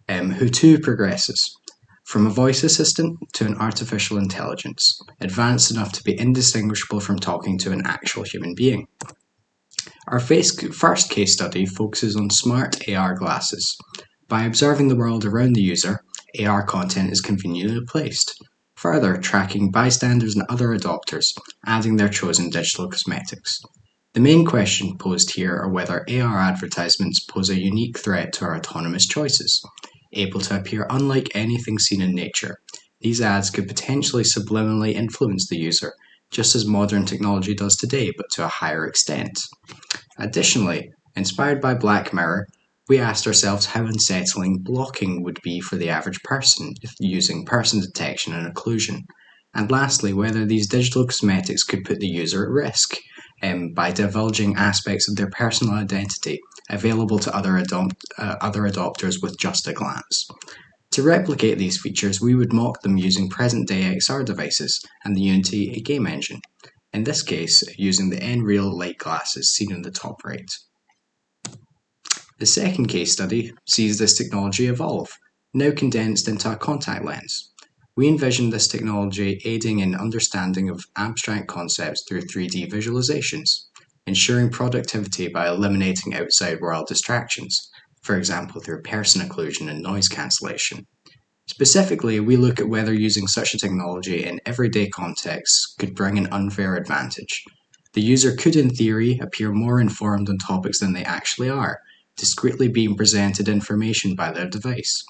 who too progresses, from a voice assistant to an artificial intelligence, advanced enough to be indistinguishable from talking to an actual human being. Our first case study focuses on smart AR glasses. By observing the world around the user, AR content is conveniently placed, further tracking bystanders and other adopters, adding their chosen digital cosmetics. The main question posed here are whether AR advertisements pose a unique threat to our autonomous choices. Able to appear unlike anything seen in nature, these ads could potentially subliminally influence the user, just as modern technology does today, but to a higher extent. Additionally, inspired by Black Mirror, we asked ourselves how unsettling blocking would be for the average person using person detection and occlusion. And lastly, whether these digital cosmetics could put the user at risk by divulging aspects of their personal identity available to other adopters with just a glance. To replicate these features, we would mock them using present-day XR devices and the Unity game engine, in this case using the Nreal light glasses seen in the top right. The second case study sees this technology evolve, now condensed into a contact lens. We envision this technology aiding in understanding of abstract concepts through 3D visualizations, ensuring productivity by eliminating outside world distractions, for example through person occlusion and noise cancellation. Specifically, we look at whether using such a technology in everyday contexts could bring an unfair advantage. The user could, in theory, appear more informed on topics than they actually are, discreetly being presented information by their device.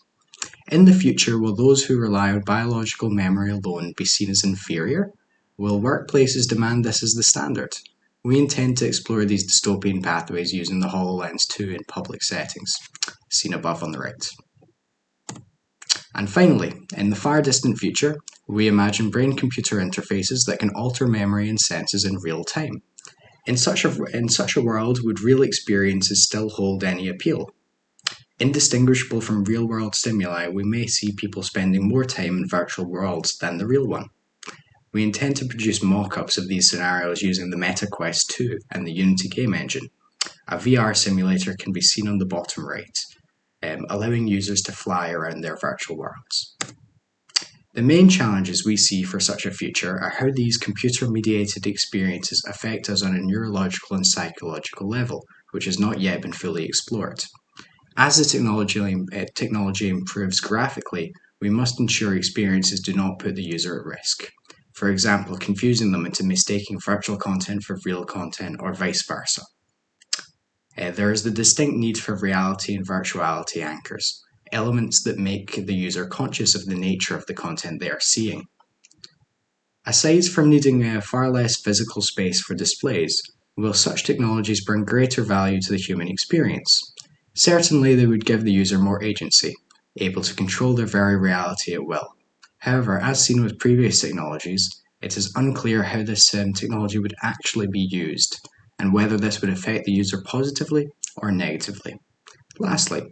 In the future, will those who rely on biological memory alone be seen as inferior? Will workplaces demand this as the standard? We intend to explore these dystopian pathways using the HoloLens 2 in public settings, seen above on the right. And finally, in the far distant future, we imagine brain-computer interfaces that can alter memory and senses in real time. In such a world, would real experiences still hold any appeal? Indistinguishable from real-world stimuli, we may see people spending more time in virtual worlds than the real one. We intend to produce mock-ups of these scenarios using the Meta Quest 2 and the Unity game engine. A VR simulator can be seen on the bottom right, allowing users to fly around their virtual worlds. The main challenges we see for such a future are how these computer-mediated experiences affect us on a neurological and psychological level, which has not yet been fully explored. As the technology improves graphically, we must ensure experiences do not put the user at risk. For example, confusing them into mistaking virtual content for real content or vice versa. There is the distinct need for reality and virtuality anchors, elements that make the user conscious of the nature of the content they are seeing. Aside from needing far less physical space for displays, will such technologies bring greater value to the human experience? Certainly they would give the user more agency, able to control their very reality at will. However, as seen with previous technologies, it is unclear how this technology would actually be used, and whether this would affect the user positively or negatively. Lastly,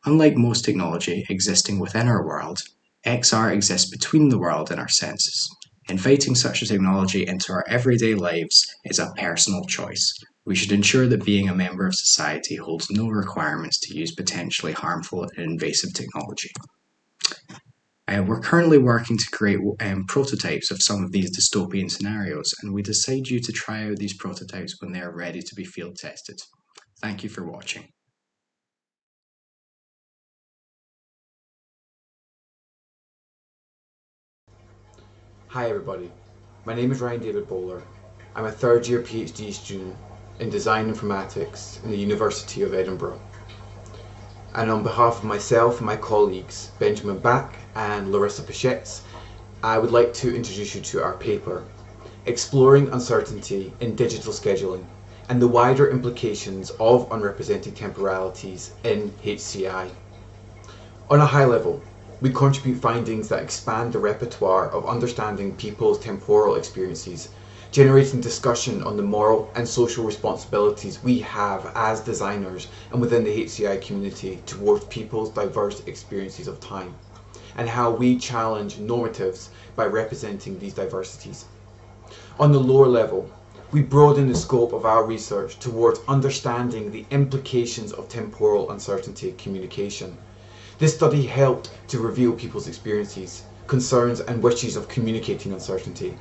unlike most technology existing within our world, XR exists between the world and our senses. Inviting such a technology into our everyday lives is a personal choice. We should ensure that being a member of society holds no requirements to use potentially harmful and invasive technology. We're currently working to create prototypes of some of these dystopian scenarios, and we decide you to try out these prototypes when they are ready to be field tested. Thank you for watching. Hi everybody, my name is Ryan David Bowler. I'm a third year PhD student in Design Informatics in the University of Edinburgh. And on behalf of myself and my colleagues, Benjamin Bach and Larissa Pichetz, I would like to introduce you to our paper, Exploring Uncertainty in Digital Scheduling and the Wider Implications of Unrepresented Temporalities in HCI. On a high level, we contribute findings that expand the repertoire of understanding people's temporal experiences, generating discussion on the moral and social responsibilities we have as designers and within the HCI community towards people's diverse experiences of time, and how we challenge normatives by representing these diversities. On the lower level, we broaden the scope of our research towards understanding the implications of temporal uncertainty communication. This study helped to reveal people's experiences, concerns and wishes of communicating uncertainty.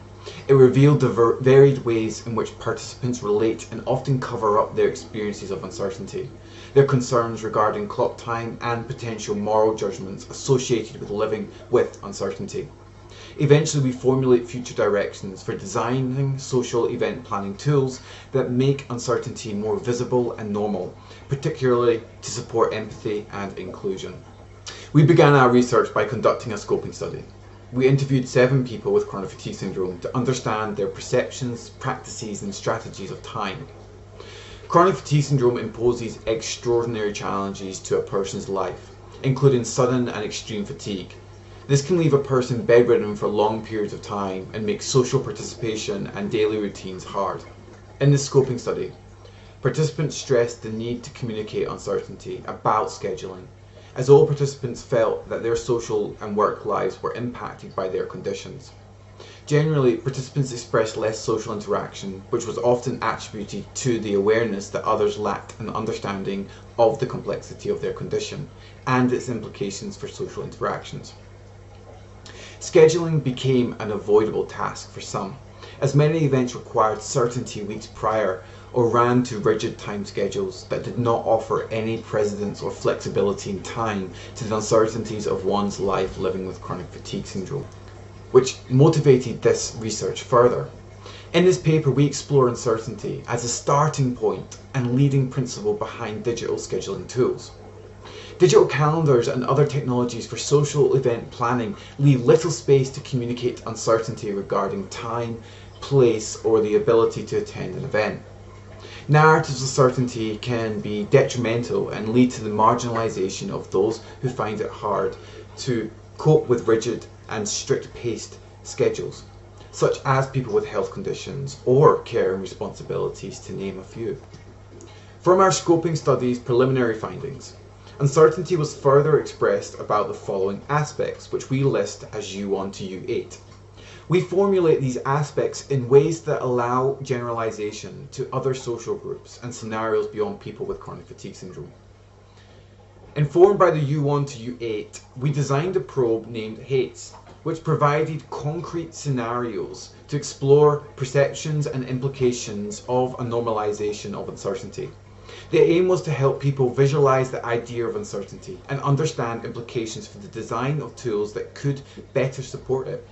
It revealed the varied ways in which participants relate and often cover up their experiences of uncertainty, their concerns regarding clock time and potential moral judgments associated with living with uncertainty. Eventually we formulate future directions for designing social event planning tools that make uncertainty more visible and normal, particularly to support empathy and inclusion. We began our research by conducting a scoping study. We interviewed 7 people with chronic fatigue syndrome to understand their perceptions, practices and strategies of time. Chronic fatigue syndrome imposes extraordinary challenges to a person's life, including sudden and extreme fatigue. This can leave a person bedridden for long periods of time and make social participation and daily routines hard. In this scoping study, participants stressed the need to communicate uncertainty about scheduling, as all participants felt that their social and work lives were impacted by their conditions. Generally, participants expressed less social interaction, which was often attributed to the awareness that others lacked an understanding of the complexity of their condition and its implications for social interactions. Scheduling became an avoidable task for some, as many events required certainty weeks prior or ran to rigid time schedules that did not offer any precedence or flexibility in time to the uncertainties of one's life living with chronic fatigue syndrome, which motivated this research further. In this paper, we explore uncertainty as a starting point and leading principle behind digital scheduling tools. Digital calendars and other technologies for social event planning leave little space to communicate uncertainty regarding time, place, or the ability to attend an event. Narratives of certainty can be detrimental and lead to the marginalization of those who find it hard to cope with rigid and strict-paced schedules, such as people with health conditions or care and responsibilities, to name a few. From our scoping study's preliminary findings, uncertainty was further expressed about the following aspects, which we list as U1 to U8. We formulate these aspects in ways that allow generalization to other social groups and scenarios beyond people with chronic fatigue syndrome. Informed by the U1 to U8, we designed a probe named HATES, which provided concrete scenarios to explore perceptions and implications of a normalization of uncertainty. The aim was to help people visualize the idea of uncertainty and understand implications for the design of tools that could better support it.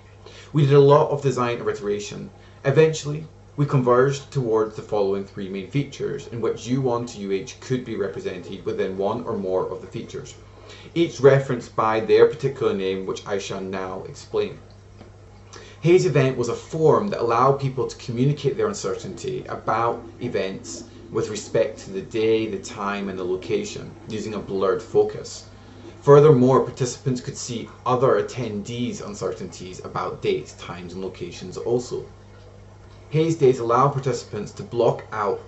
We did a lot of design iteration. Eventually, we converged towards the following three main features, in which U1 to UH could be represented within one or more of the features, each referenced by their particular name, which I shall now explain. Haze Event was a forum that allowed people to communicate their uncertainty about events with respect to the day, the time, and the location, using a blurred focus. Furthermore, participants could see other attendees' uncertainties about dates, times, and locations also. Haze days allow participants to block out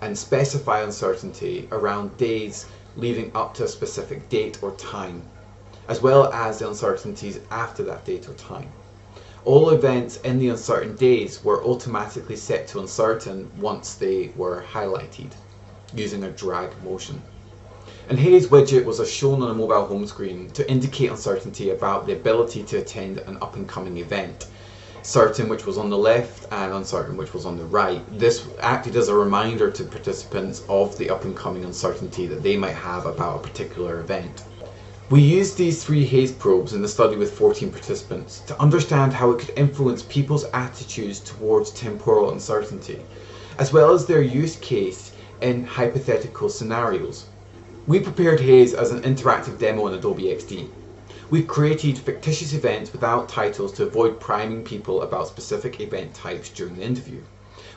and specify uncertainty around days leading up to a specific date or time, as well as the uncertainties after that date or time. All events in the uncertain days were automatically set to uncertain once they were highlighted, using a drag motion. And Haze widget was as shown on a mobile home screen to indicate uncertainty about the ability to attend an up-and-coming event, certain which was on the left and uncertain which was on the right. This acted as a reminder to participants of the up-and-coming uncertainty that they might have about a particular event. We used these three Haze probes in the study with 14 participants to understand how it could influence people's attitudes towards temporal uncertainty, as well as their use case in hypothetical scenarios. We prepared Haze as an interactive demo in Adobe XD. We created fictitious events without titles to avoid priming people about specific event types during the interview.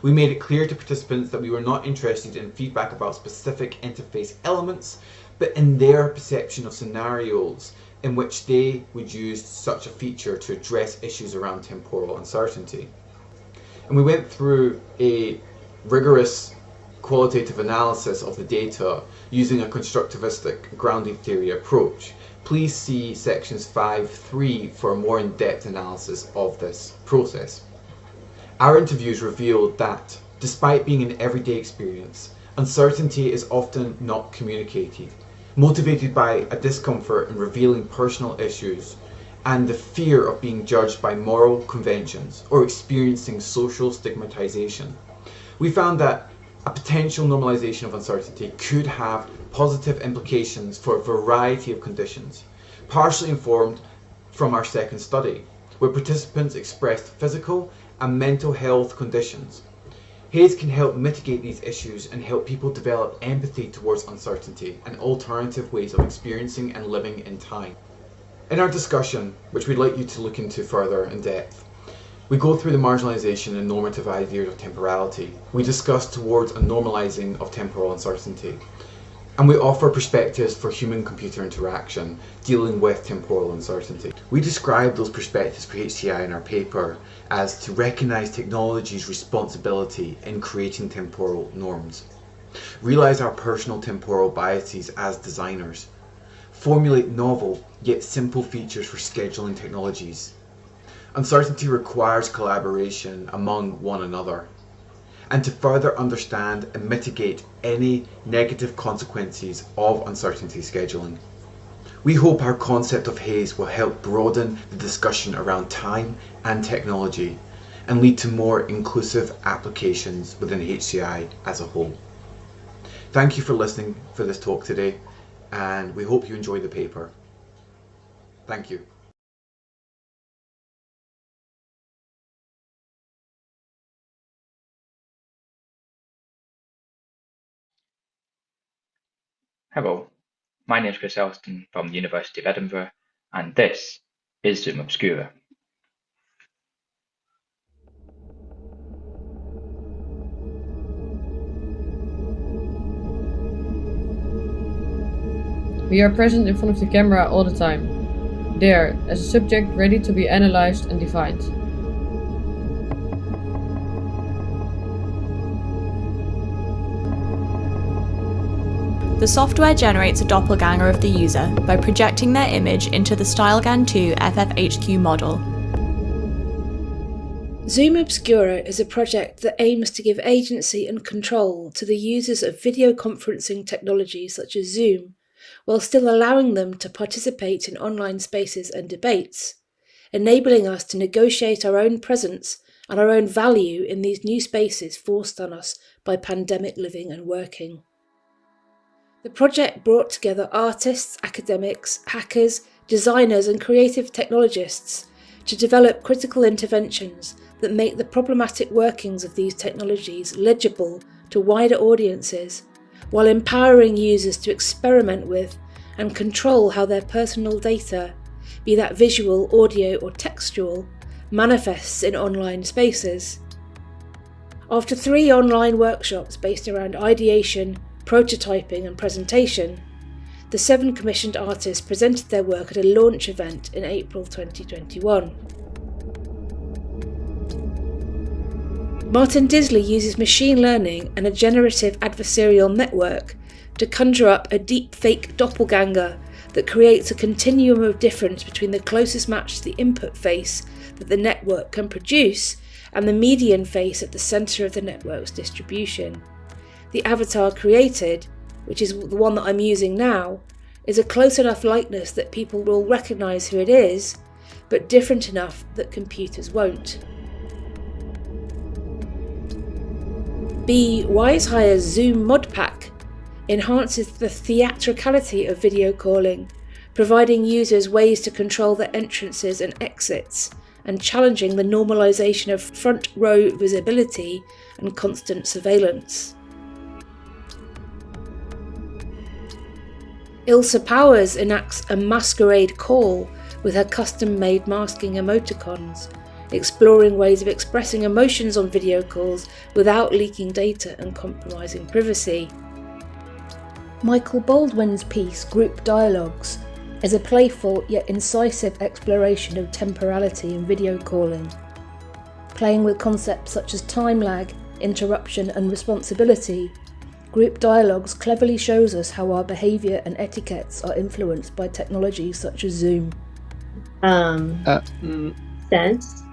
We made it clear to participants that we were not interested in feedback about specific interface elements, but in their perception of scenarios in which they would use such a feature to address issues around temporal uncertainty. And we went through a rigorous qualitative analysis of the data using a constructivistic grounding theory approach. Please see sections 5.3 for a more in-depth analysis of this process. Our interviews revealed that, despite being an everyday experience, uncertainty is often not communicated, motivated by a discomfort in revealing personal issues and the fear of being judged by moral conventions or experiencing social stigmatization. We found that a potential normalization of uncertainty could have positive implications for a variety of conditions, partially informed from our second study, where participants expressed physical and mental health conditions. Haze can help mitigate these issues and help people develop empathy towards uncertainty and alternative ways of experiencing and living in time. In our discussion, which we'd like you to look into further in depth, we go through the marginalization and normative ideas of temporality. We discuss towards a normalizing of temporal uncertainty. And we offer perspectives for human-computer interaction dealing with temporal uncertainty. We describe those perspectives for HCI in our paper as to recognize technology's responsibility in creating temporal norms, realize our personal temporal biases as designers, formulate novel yet simple features for scheduling technologies, Uncertainty requires collaboration among one another, and to further understand and mitigate any negative consequences of uncertainty scheduling. We hope our concept of haze will help broaden the discussion around time and technology and lead to more inclusive applications within HCI as a whole. Thank you for listening for this talk today, and we hope you enjoy the paper. Thank you. Hello, my name is Chris Elston from the University of Edinburgh, and this is Zoom Obscura. We are present in front of the camera all the time, there as a subject ready to be analyzed and defined. The software generates a doppelganger of the user by projecting their image into the StyleGAN2 FFHQ model. Zoom Obscura is a project that aims to give agency and control to the users of video conferencing technologies such as Zoom, while still allowing them to participate in online spaces and debates, enabling us to negotiate our own presence and our own value in these new spaces forced on us by pandemic living and working. The project brought together artists, academics, hackers, designers and creative technologists to develop critical interventions that make the problematic workings of these technologies legible to wider audiences, while empowering users to experiment with and control how their personal data, be that visual, audio or textual, manifests in online spaces. After 3 online workshops based around ideation, prototyping and presentation, the 7 commissioned artists presented their work at a launch event in April 2021. Martin Disley uses machine learning and a generative adversarial network to conjure up a deep-fake doppelganger that creates a continuum of difference between the closest match to the input face that the network can produce and the median face at the centre of the network's distribution. The avatar created, which is the one that I'm using now, is a close enough likeness that people will recognise who it is, but different enough that computers won't. B. Wisehire's Zoom mod pack enhances the theatricality of video calling, providing users ways to control their entrances and exits, and challenging the normalisation of front row visibility and constant surveillance. Ilse Powers enacts a masquerade call with her custom-made masking emoticons, exploring ways of expressing emotions on video calls without leaking data and compromising privacy. Michael Baldwin's piece Group Dialogues is a playful yet incisive exploration of temporality in video calling. Playing with concepts such as time lag, interruption and responsibility, Group Dialogues cleverly shows us how our behaviour and etiquettes are influenced by technologies such as Zoom. Sense.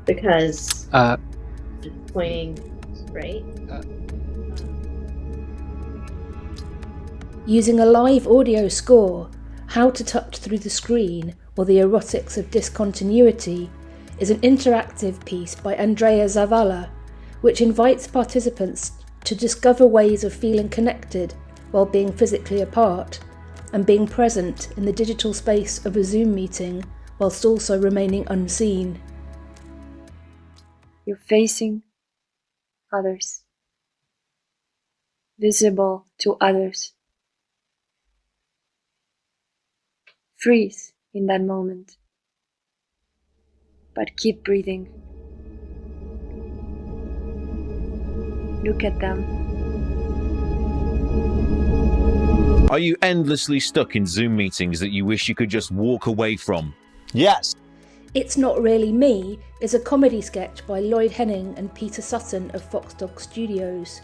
Because pointing straight. Using a live audio score, How to Touch Through the Screen, or the Erotics of Discontinuity, is an interactive piece by Andrea Zavala, which invites participants to discover ways of feeling connected while being physically apart, and being present in the digital space of a Zoom meeting whilst also remaining unseen. You're facing others, visible to others. Freeze in that moment, but keep breathing. Look at them. Are you endlessly stuck in Zoom meetings that you wish you could just walk away from? Yes. It's Not Really Me is a comedy sketch by Lloyd Henning and Peter Sutton of Foxdog Studios.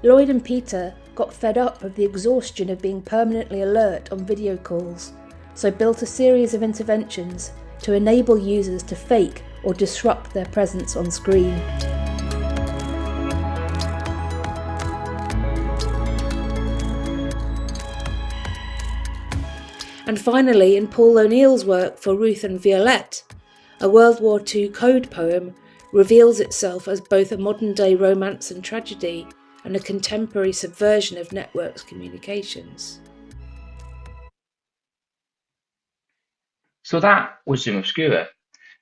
Lloyd and Peter got fed up of the exhaustion of being permanently alert on video calls, so built a series of interventions to enable users to fake or disrupt their presence on screen. And finally, in Paul O'Neill's work for Ruth and Violette, a World War II code poem reveals itself as both a modern-day romance and tragedy and a contemporary subversion of networks communications. So that was Zoom Obscura,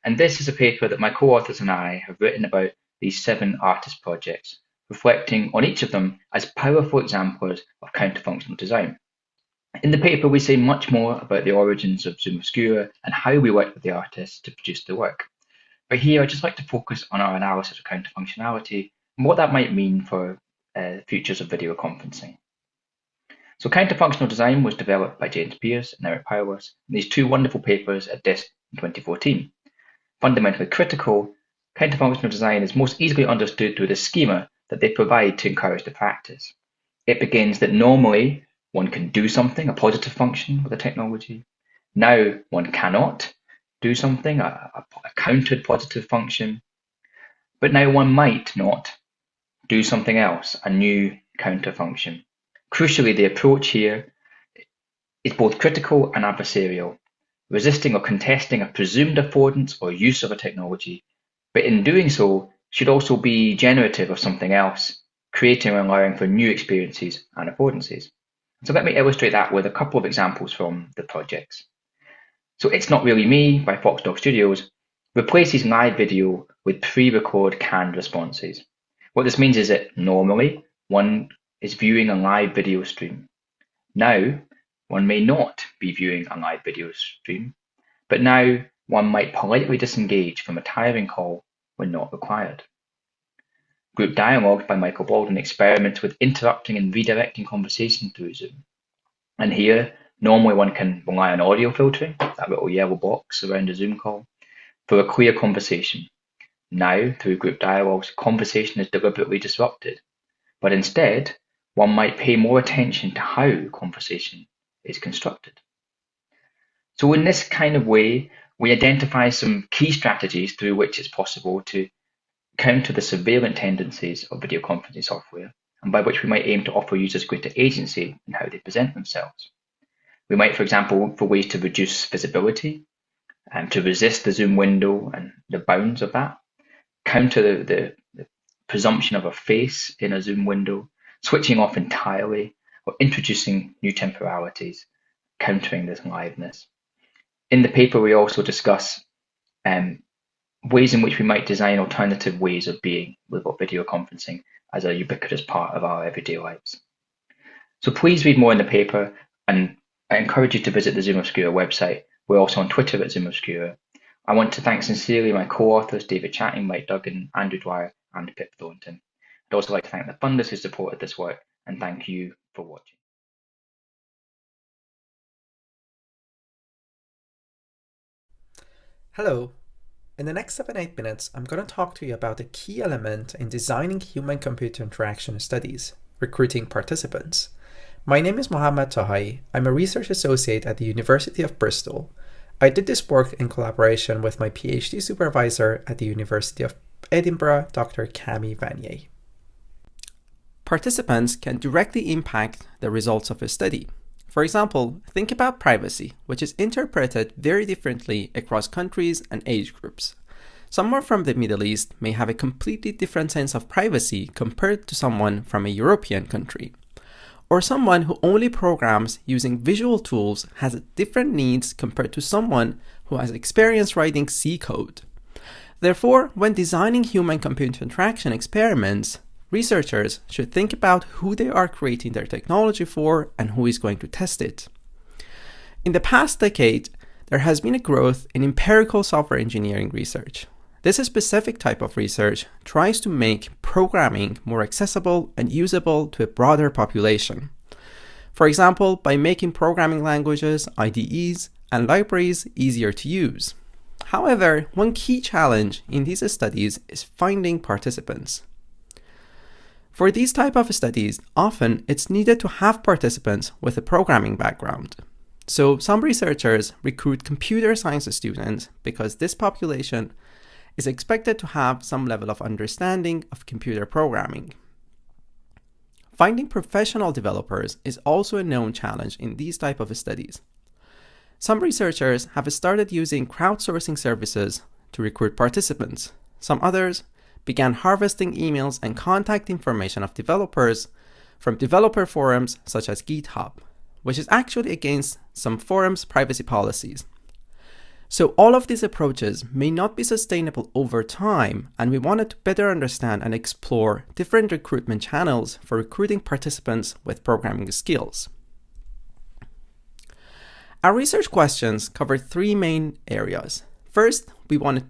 and this is a paper that my co-authors and I have written about these 7 artist projects, reflecting on each of them as powerful examples of counterfunctional design. In the paper, we say much more about the origins of Zoom Obscura and how we worked with the artists to produce the work. But here, I'd just like to focus on our analysis of counterfunctionality and what that might mean for futures of video conferencing. So counterfunctional design was developed by James Pearce and Eric Powers in these 2 wonderful papers at DISC in 2014. Fundamentally critical, counterfunctional design is most easily understood through the schema that they provide to encourage the practice. It begins that normally one can do something, a positive function with a technology. Now one cannot do something, a countered positive function. But now one might not do something else, a new counter function. Crucially, the approach here is both critical and adversarial, resisting or contesting a presumed affordance or use of a technology, but in doing so should also be generative of something else, creating and allowing for new experiences and affordances. So let me illustrate that with a couple of examples from the projects. So It's Not Really Me by Foxdog Studios replaces live video with pre-record canned responses. What this means is that normally one is viewing a live video stream. Now one may not be viewing a live video stream, but now one might politely disengage from a tiring call when not required. Group Dialogues by Michael Baldwin experiments with interrupting and redirecting conversation through Zoom. And here, normally one can rely on audio filtering, that little yellow box around a Zoom call, for a clear conversation. Now, through Group Dialogues, conversation is deliberately disrupted, but instead, one might pay more attention to how conversation is constructed. So in this kind of way, we identify some key strategies through which it's possible to counter the surveillance tendencies of video conferencing software, and by which we might aim to offer users greater agency in how they present themselves. We might, for example, look for ways to reduce visibility, and to resist the Zoom window and the bounds of that, counter the presumption of a face in a Zoom window, switching off entirely, or introducing new temporalities, countering this liveness. In the paper, we also discuss ways in which we might design alternative ways of being with video conferencing as a ubiquitous part of our everyday lives. So please read more in the paper, and I encourage you to visit the Zoom Obscura website. We're also on Twitter at Zoom Obscura. I want to thank sincerely my co-authors David Chatting, Mike Duggan, Andrew Dwyer, and Pip Thornton. I'd also like to thank the funders who supported this work, and thank you for watching. Hello. In the next 7-8 minutes, I'm going to talk to you about a key element in designing human-computer interaction studies, recruiting participants. My name is Mohammad Tahai. I'm a research associate at the University of Bristol. I did this work in collaboration with my PhD supervisor at the University of Edinburgh, Dr. Camille Vanier. Participants can directly impact the results of a study. For example, think about privacy, which is interpreted very differently across countries and age groups. Someone from the Middle East may have a completely different sense of privacy compared to someone from a European country. Or someone who only programs using visual tools has different needs compared to someone who has experience writing C code. Therefore, when designing human-computer interaction experiments, researchers should think about who they are creating their technology for and who is going to test it. In the past decade, there has been a growth in empirical software engineering research. This specific type of research tries to make programming more accessible and usable to a broader population. For example, by making programming languages, IDEs, and libraries easier to use. However, one key challenge in these studies is finding participants. For these type of studies, often it's needed to have participants with a programming background. So some researchers recruit computer science students because this population is expected to have some level of understanding of computer programming. Finding professional developers is also a known challenge in these type of studies. Some researchers have started using crowdsourcing services to recruit participants. Some others began harvesting emails and contact information of developers from developer forums such as GitHub, which is actually against some forums' privacy policies. So all of these approaches may not be sustainable over time, and we wanted to better understand and explore different recruitment channels for recruiting participants with programming skills. Our research questions covered three main areas. First, we wanted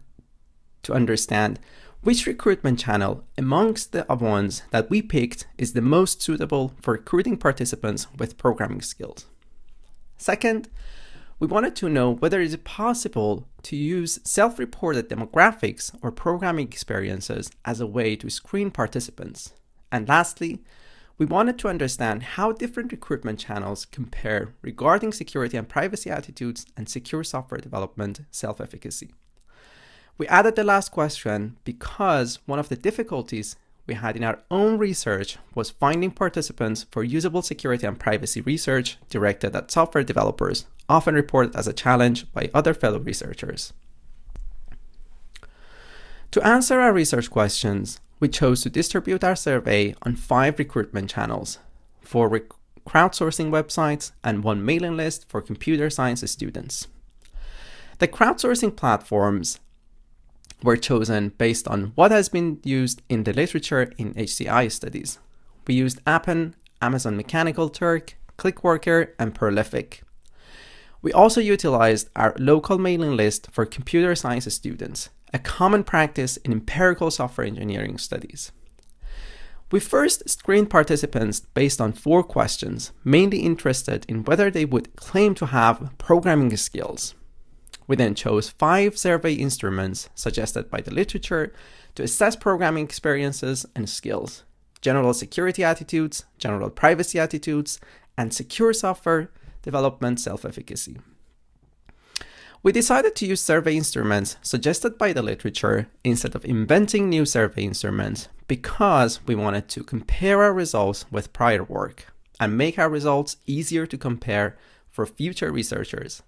to understand which recruitment channel amongst the ones that we picked is the most suitable for recruiting participants with programming skills. Second, we wanted to know whether it is possible to use self-reported demographics or programming experiences as a way to screen participants. And lastly, we wanted to understand how different recruitment channels compare regarding security and privacy attitudes and secure software development self-efficacy. We added the last question because one of the difficulties we had in our own research was finding participants for usable security and privacy research directed at software developers, often reported as a challenge by other fellow researchers. To answer our research questions, we chose to distribute our survey on 5 recruitment channels, 4 crowdsourcing websites, and 1 mailing list for computer science students. The crowdsourcing platforms were chosen based on what has been used in the literature in HCI studies. We used Appen, Amazon Mechanical Turk, Clickworker, and Prolific. We also utilized our local mailing list for computer science students, a common practice in empirical software engineering studies. We first screened participants based on 4 questions, mainly interested in whether they would claim to have programming skills. We then chose 5 survey instruments suggested by the literature to assess programming experiences and skills: general security attitudes, general privacy attitudes, and secure software development self-efficacy. We decided to use survey instruments suggested by the literature instead of inventing new survey instruments because we wanted to compare our results with prior work and make our results easier to compare for future researchers.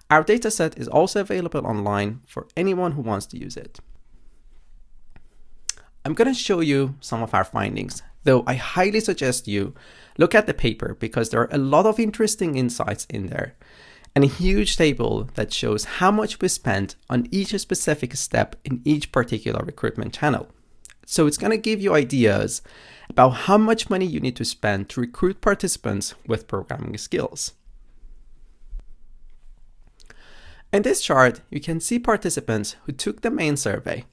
Our dataset is also available online for anyone who wants to use it. I'm going to show you some of our findings, though I highly suggest you look at the paper because there are a lot of interesting insights in there and a huge table that shows how much we spent on each specific step in each particular recruitment channel. So it's going to give you ideas about how much money you need to spend to recruit participants with programming skills. In this chart, you can see participants who took the main survey.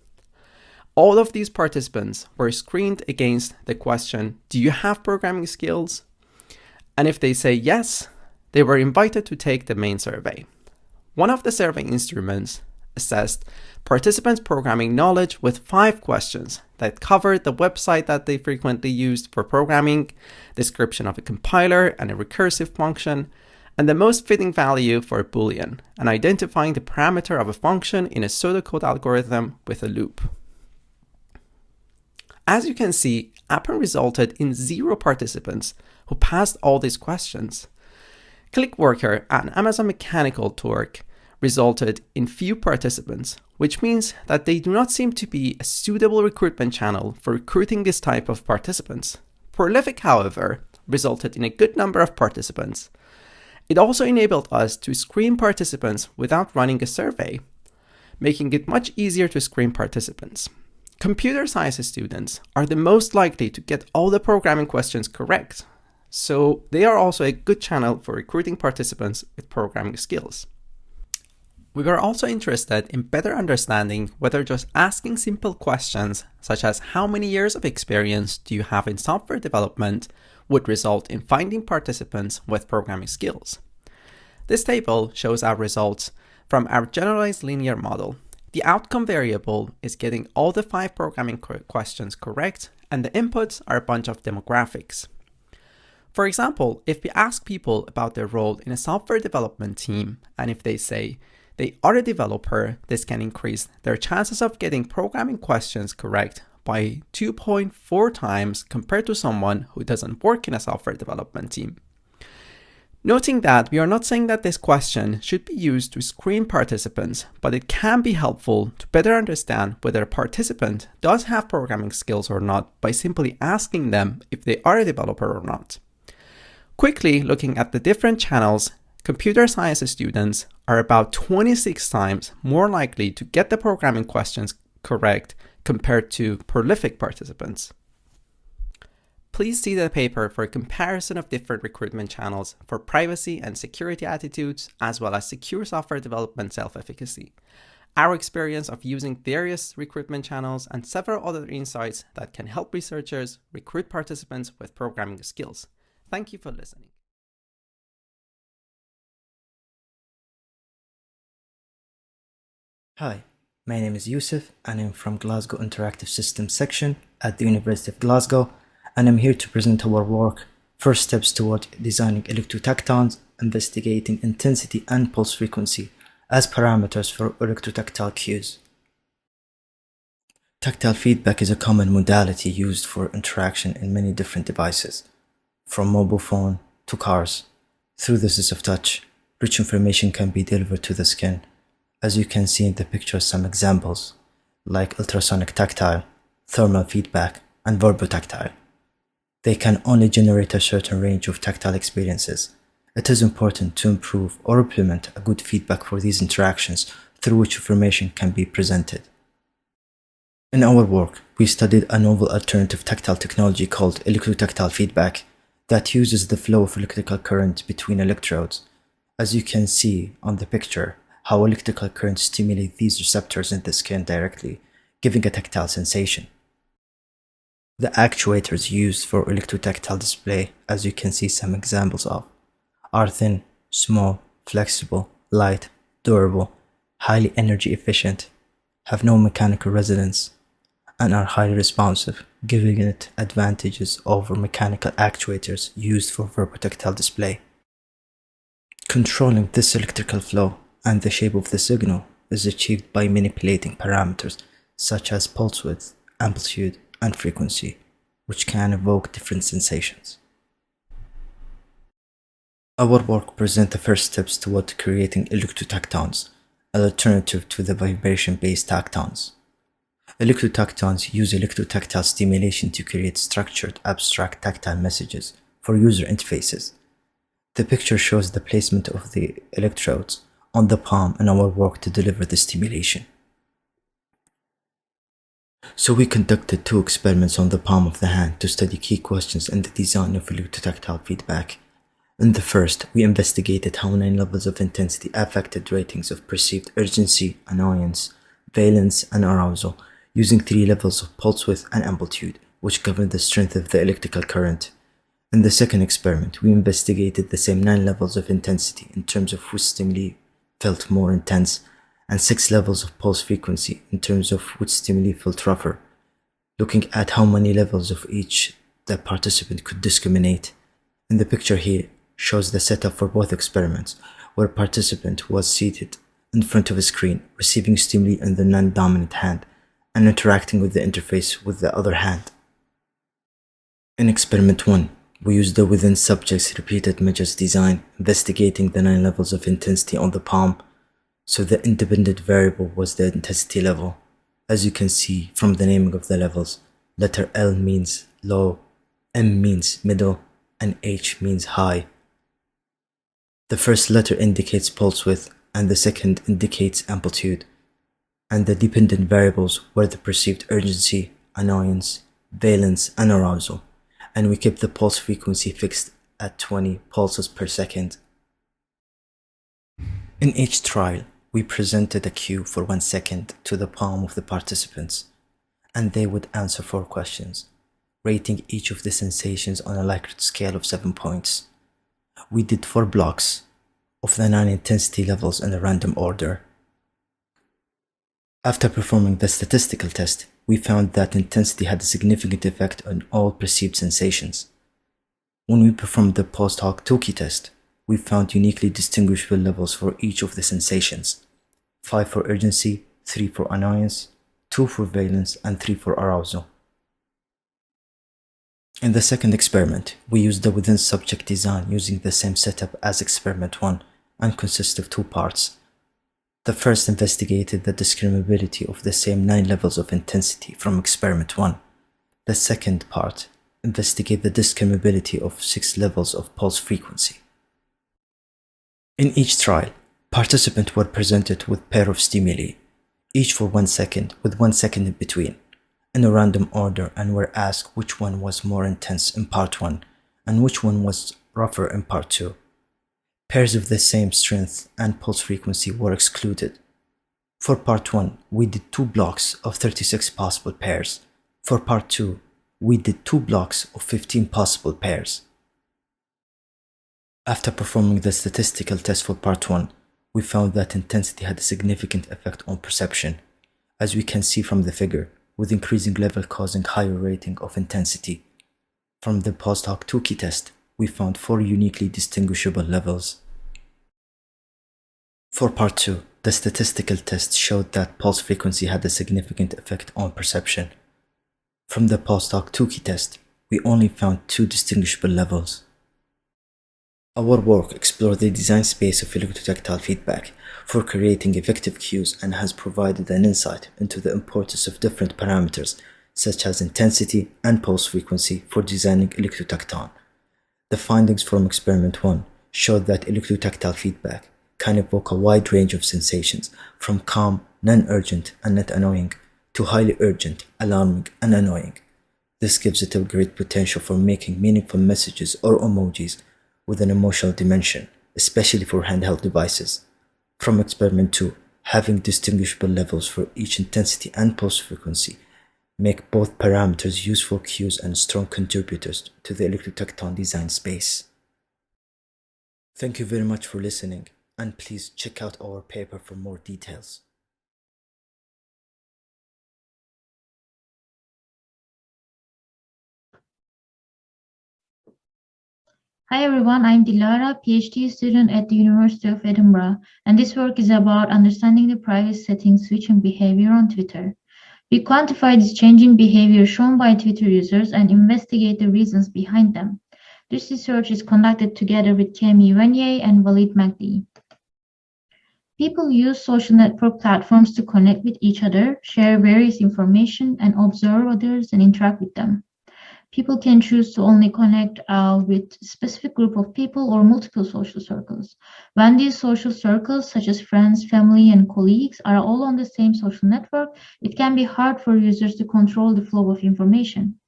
All of these participants were screened against the question, do you have programming skills? And if they say yes, they were invited to take the main survey. One of the survey instruments assessed participants' programming knowledge with 5 questions that covered the website that they frequently used for programming, description of a compiler and a recursive function, and the most fitting value for a Boolean, and identifying the parameter of a function in a pseudocode algorithm with a loop. As you can see, Appen resulted in 0 participants who passed all these questions. Clickworker and Amazon Mechanical Turk resulted in few participants, which means that they do not seem to be a suitable recruitment channel for recruiting this type of participants. Prolific, however, resulted in a good number of participants. It also enabled us to screen participants without running a survey, making it much easier to screen participants. Computer science students are the most likely to get all the programming questions correct, so they are also a good channel for recruiting participants with programming skills. We were also interested in better understanding whether just asking simple questions such as how many years of experience do you have in software development would result in finding participants with programming skills. This table shows our results from our generalized linear model. The outcome variable is getting all the 5 programming questions correct, and the inputs are a bunch of demographics. For example, if we ask people about their role in a software development team, and if they say they are a developer, this can increase their chances of getting programming questions correct by 2.4 times compared to someone who doesn't work in a software development team. Noting that we are not saying that this question should be used to screen participants, but it can be helpful to better understand whether a participant does have programming skills or not by simply asking them if they are a developer or not. Quickly looking at the different channels, computer science students are about 26 times more likely to get the programming questions correct compared to prolific participants. Please see the paper for a comparison of different recruitment channels for privacy and security attitudes, as well as secure software development self-efficacy, our experience of using various recruitment channels, and several other insights that can help researchers recruit participants with programming skills. Thank you for listening. Hi, my name is Yusuf and I'm from Glasgow Interactive Systems section at the University of Glasgow, and I'm here to present our work, First Steps Toward Designing Electrotactiles, Investigating Intensity and Pulse Frequency as Parameters for Electrotactile Cues. Tactile feedback is a common modality used for interaction in many different devices, from mobile phone to cars. Through the use of touch, rich information can be delivered to the skin. As you can see in the picture, some examples like ultrasonic tactile, thermal feedback, and verbotactile. They can only generate a certain range of tactile experiences. It is important to improve or implement a good feedback for these interactions through which information can be presented. In our work, we studied a novel alternative tactile technology called electrotactile feedback that uses the flow of electrical current between electrodes. As you can see on the picture, how electrical current stimulate these receptors in the skin directly, giving a tactile sensation. The actuators used for electrotactile display, as you can see some examples of, are thin, small, flexible, light, durable, highly energy efficient, have no mechanical resonance, and are highly responsive, giving it advantages over mechanical actuators used for verbotactile display. Controlling this electrical flow and the shape of the signal is achieved by manipulating parameters such as pulse width, amplitude, and frequency, which can evoke different sensations. Our work presents the first steps toward creating electrotactons, an alternative to the vibration-based tactons. Electrotactons use electrotactile stimulation to create structured, abstract tactile messages for user interfaces. The picture shows the placement of the electrodes on the palm in our work to deliver the stimulation. So we conducted 2 experiments on the palm of the hand to study key questions in the design of electrotactile feedback. In the first, we investigated how 9 levels of intensity affected ratings of perceived urgency, annoyance, valence, and arousal, using 3 levels of pulse width and amplitude, which govern the strength of the electrical current. In the second experiment, we investigated the same 9 levels of intensity in terms of which stimuli felt more intense, and 6 levels of pulse frequency in terms of which stimuli felt rougher, looking at how many levels of each the participant could discriminate. In the picture here shows the setup for both experiments, where a participant was seated in front of a screen, receiving stimuli in the non-dominant hand and interacting with the interface with the other hand. In experiment 1, we used the within subjects repeated measures design, investigating the 9 levels of intensity on the palm. So the independent variable was the intensity level. As you can see from the naming of the levels, letter L means low, M means middle, and H means high. The first letter indicates pulse width, and the second indicates amplitude. And the dependent variables were the perceived urgency, annoyance, valence, and arousal. And we kept the pulse frequency fixed at 20 pulses per second. In each trial, we presented a cue for 1 second to the palm of the participants, and they would answer 4 questions, rating each of the sensations on a Likert scale of 7 points. We did 4 blocks of the 9 intensity levels in a random order. After performing the statistical test, we found that intensity had a significant effect on all perceived sensations. When we performed the post-hoc Tukey test, we found uniquely distinguishable levels for each of the sensations: 5 for urgency, 3 for annoyance, 2 for valence, and 3 for arousal. In the second experiment, we used the within-subject design using the same setup as experiment 1 and consists of 2 parts. The first investigated the discriminability of the same 9 levels of intensity from experiment 1. The second part investigated the discriminability of 6 levels of pulse frequency. In each trial, participants were presented with a pair of stimuli, each for 1 second with 1 second in between, in a random order, and were asked which one was more intense in part 1 and which one was rougher in part 2. Pairs of the same strength and pulse frequency were excluded. For part 1, we did 2 blocks of 36 possible pairs. For part 2, we did 2 blocks of 15 possible pairs. After performing the statistical test for part 1, we found that intensity had a significant effect on perception, as we can see from the figure, with increasing level causing higher rating of intensity. From the post-hoc Tukey test, we found 4 uniquely distinguishable levels. For part 2, the statistical test showed that pulse frequency had a significant effect on perception. From the post-hoc Tukey test, we only found 2 distinguishable levels. Our work explored the design space of electrotactile feedback for creating effective cues and has provided an insight into the importance of different parameters such as intensity and pulse frequency for designing electrotacton. The findings from experiment 1 showed that electrotactile feedback can evoke a wide range of sensations from calm, non-urgent and not annoying to highly urgent, alarming and annoying. This gives it a great potential for making meaningful messages or emojis with an emotional dimension, especially for handheld devices. From experiment 2, having distinguishable levels for each intensity and pulse frequency make both parameters useful cues and strong contributors to the electrotacton design space. Thank you very much for listening, and please check out our paper for more details. Hi everyone, I'm Dilara, PhD student at the University of Edinburgh, and this work is about understanding the privacy settings switching behavior on Twitter. We quantify this changing behavior shown by Twitter users and investigate the reasons behind them. This research is conducted together with Kemi Wenye and Walid Magdi. People use social network platforms to connect with each other, share various information, and observe others and interact with them. People can choose to only connect with a specific group of people or multiple social circles. When these social circles, such as friends, family, and colleagues, are all on the same social network, it can be hard for users to control the flow of information.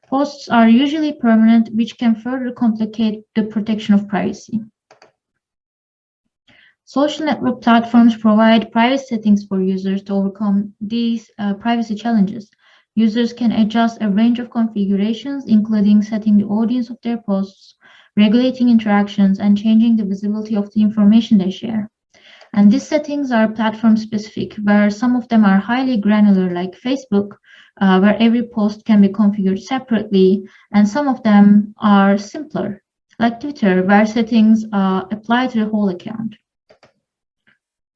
Posts are usually permanent, which can further complicate the protection of privacy. Social network platforms provide private settings for users to overcome these privacy challenges. Users can adjust a range of configurations, including setting the audience of their posts, regulating interactions, and changing the visibility of the information they share. And these settings are platform-specific, where some of them are highly granular, like Facebook, where every post can be configured separately, and some of them are simpler, like Twitter, where settings apply to the whole account.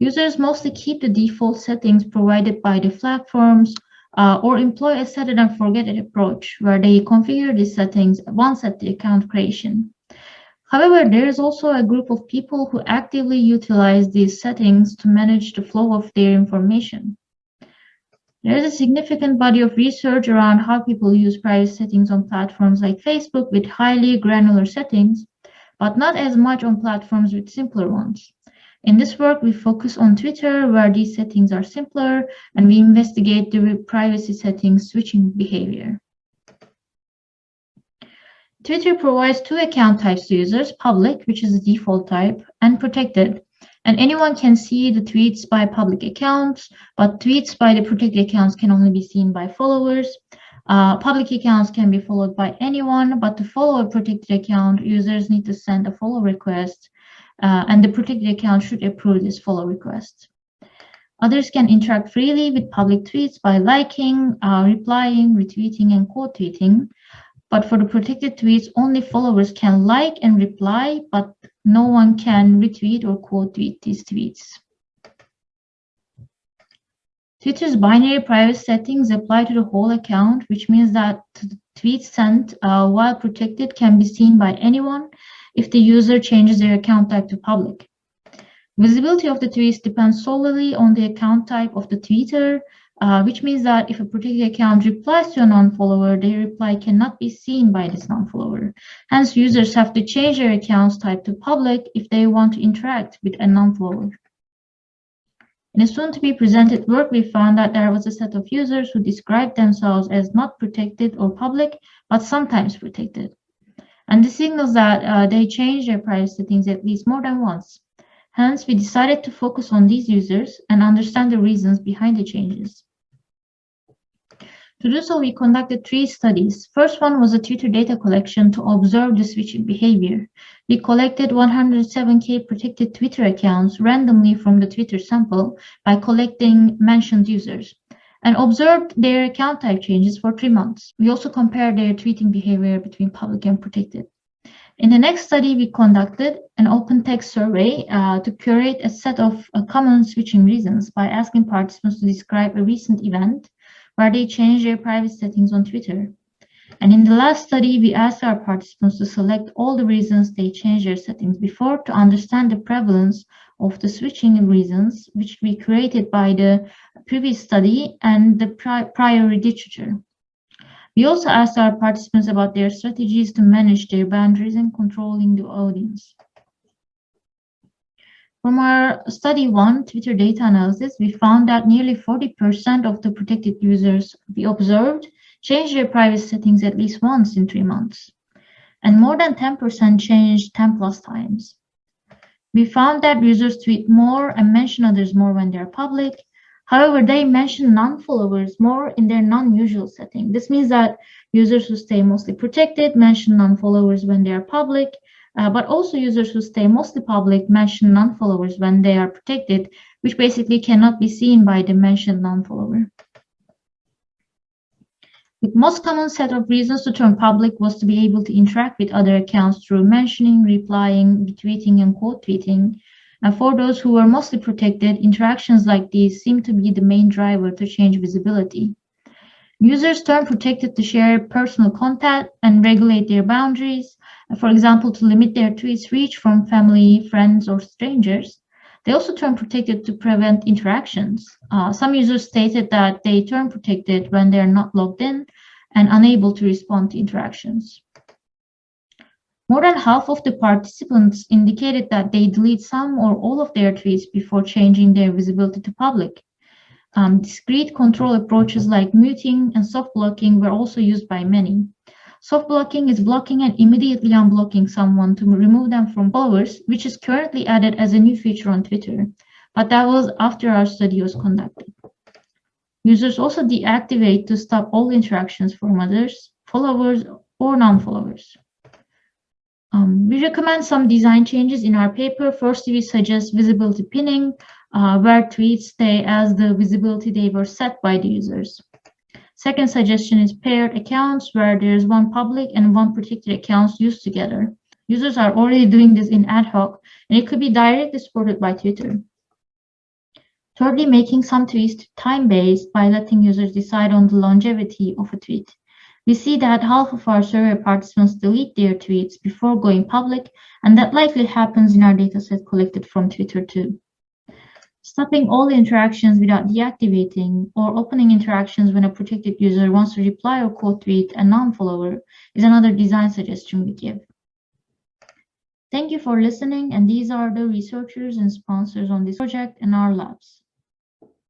Users mostly keep the default settings provided by the platforms, or employ a set it and forget it approach, where they configure these settings once at the account creation. However, there is also a group of people who actively utilize these settings to manage the flow of their information. There is a significant body of research around how people use private settings on platforms like Facebook with highly granular settings, but not as much on platforms with simpler ones. In this work, we focus on Twitter, where these settings are simpler, and we investigate the privacy settings switching behavior. Twitter provides 2 account types to users: public, which is the default type, and protected. And anyone can see the tweets by public accounts, but tweets by the protected accounts can only be seen by followers. Public accounts can be followed by anyone, but to follow a protected account, users need to send a follow request, and the protected account should approve this follow request. Others can interact freely with public tweets by liking, replying, retweeting, and quote tweeting. But for the protected tweets, only followers can like and reply, but no one can retweet or quote tweet these tweets. Twitter's binary private settings apply to the whole account, which means that the tweets sent while protected can be seen by anyone if the user changes their account type to public. Visibility of the tweets depends solely on the account type of the tweeter, which means that if a protected account replies to a non-follower, their reply cannot be seen by this non-follower. Hence, users have to change their account's type to public if they want to interact with a non-follower. In a soon-to-be presented work, we found that there was a set of users who described themselves as not protected or public, but sometimes protected. And this signals that they changed their private settings at least more than once. Hence, we decided to focus on these users and understand the reasons behind the changes. To do so, we conducted 3 studies. First one was a Twitter data collection to observe the switching behavior. We collected 107K protected Twitter accounts randomly from the Twitter sample by collecting mentioned users and observed their account type changes for 3 months. We also compared their tweeting behavior between public and protected. In the next study, we conducted an open text survey to curate a set of common switching reasons by asking participants to describe a recent event where they changed their private settings on Twitter. And in the last study, we asked our participants to select all the reasons they changed their settings before to understand the prevalence of the switching reasons, which we created by the previous study and the prior literature. We also asked our participants about their strategies to manage their boundaries and controlling the audience. From our study 1, Twitter data analysis, we found that nearly 40% of the protected users we observed changed their private settings at least once in 3 months, and more than 10% changed 10 plus times. We found that users tweet more and mention others more when they're public. However, they mention non-followers more in their non-usual setting. This means that users who stay mostly protected mention non-followers when they are public, but also users who stay mostly public mention non-followers when they are protected, which basically cannot be seen by the mentioned non-follower. The most common set of reasons to turn public was to be able to interact with other accounts through mentioning, replying, retweeting, and quote tweeting. And for those who were mostly protected, interactions like these seem to be the main driver to change visibility. Users turn protected to share personal content and regulate their boundaries, for example, to limit their tweets' reach from family, friends, or strangers. They also turn protected to prevent interactions. Some users stated that they turn protected when they are not logged in and unable to respond to interactions. More than half of the participants indicated that they delete some or all of their tweets before changing their visibility to public. Discrete control approaches like muting and soft blocking were also used by many. Soft blocking is blocking and immediately unblocking someone to remove them from followers, which is currently added as a new feature on Twitter, but that was after our study was conducted. Users also deactivate to stop all interactions from others, followers, or non-followers. We recommend some design changes in our paper. First, we suggest visibility pinning, where tweets stay as the visibility they were set by the users. Second suggestion is paired accounts, where there's one public and one protected accounts used together. Users are already doing this in ad hoc, and it could be directly supported by Twitter. Thirdly, making some tweets time-based by letting users decide on the longevity of a tweet. We see that half of our survey participants delete their tweets before going public, and that likely happens in our dataset collected from Twitter too. Stopping all interactions without deactivating or opening interactions when a protected user wants to reply or quote tweet a non-follower is another design suggestion we give. Thank you for listening, and these are the researchers and sponsors on this project and our labs.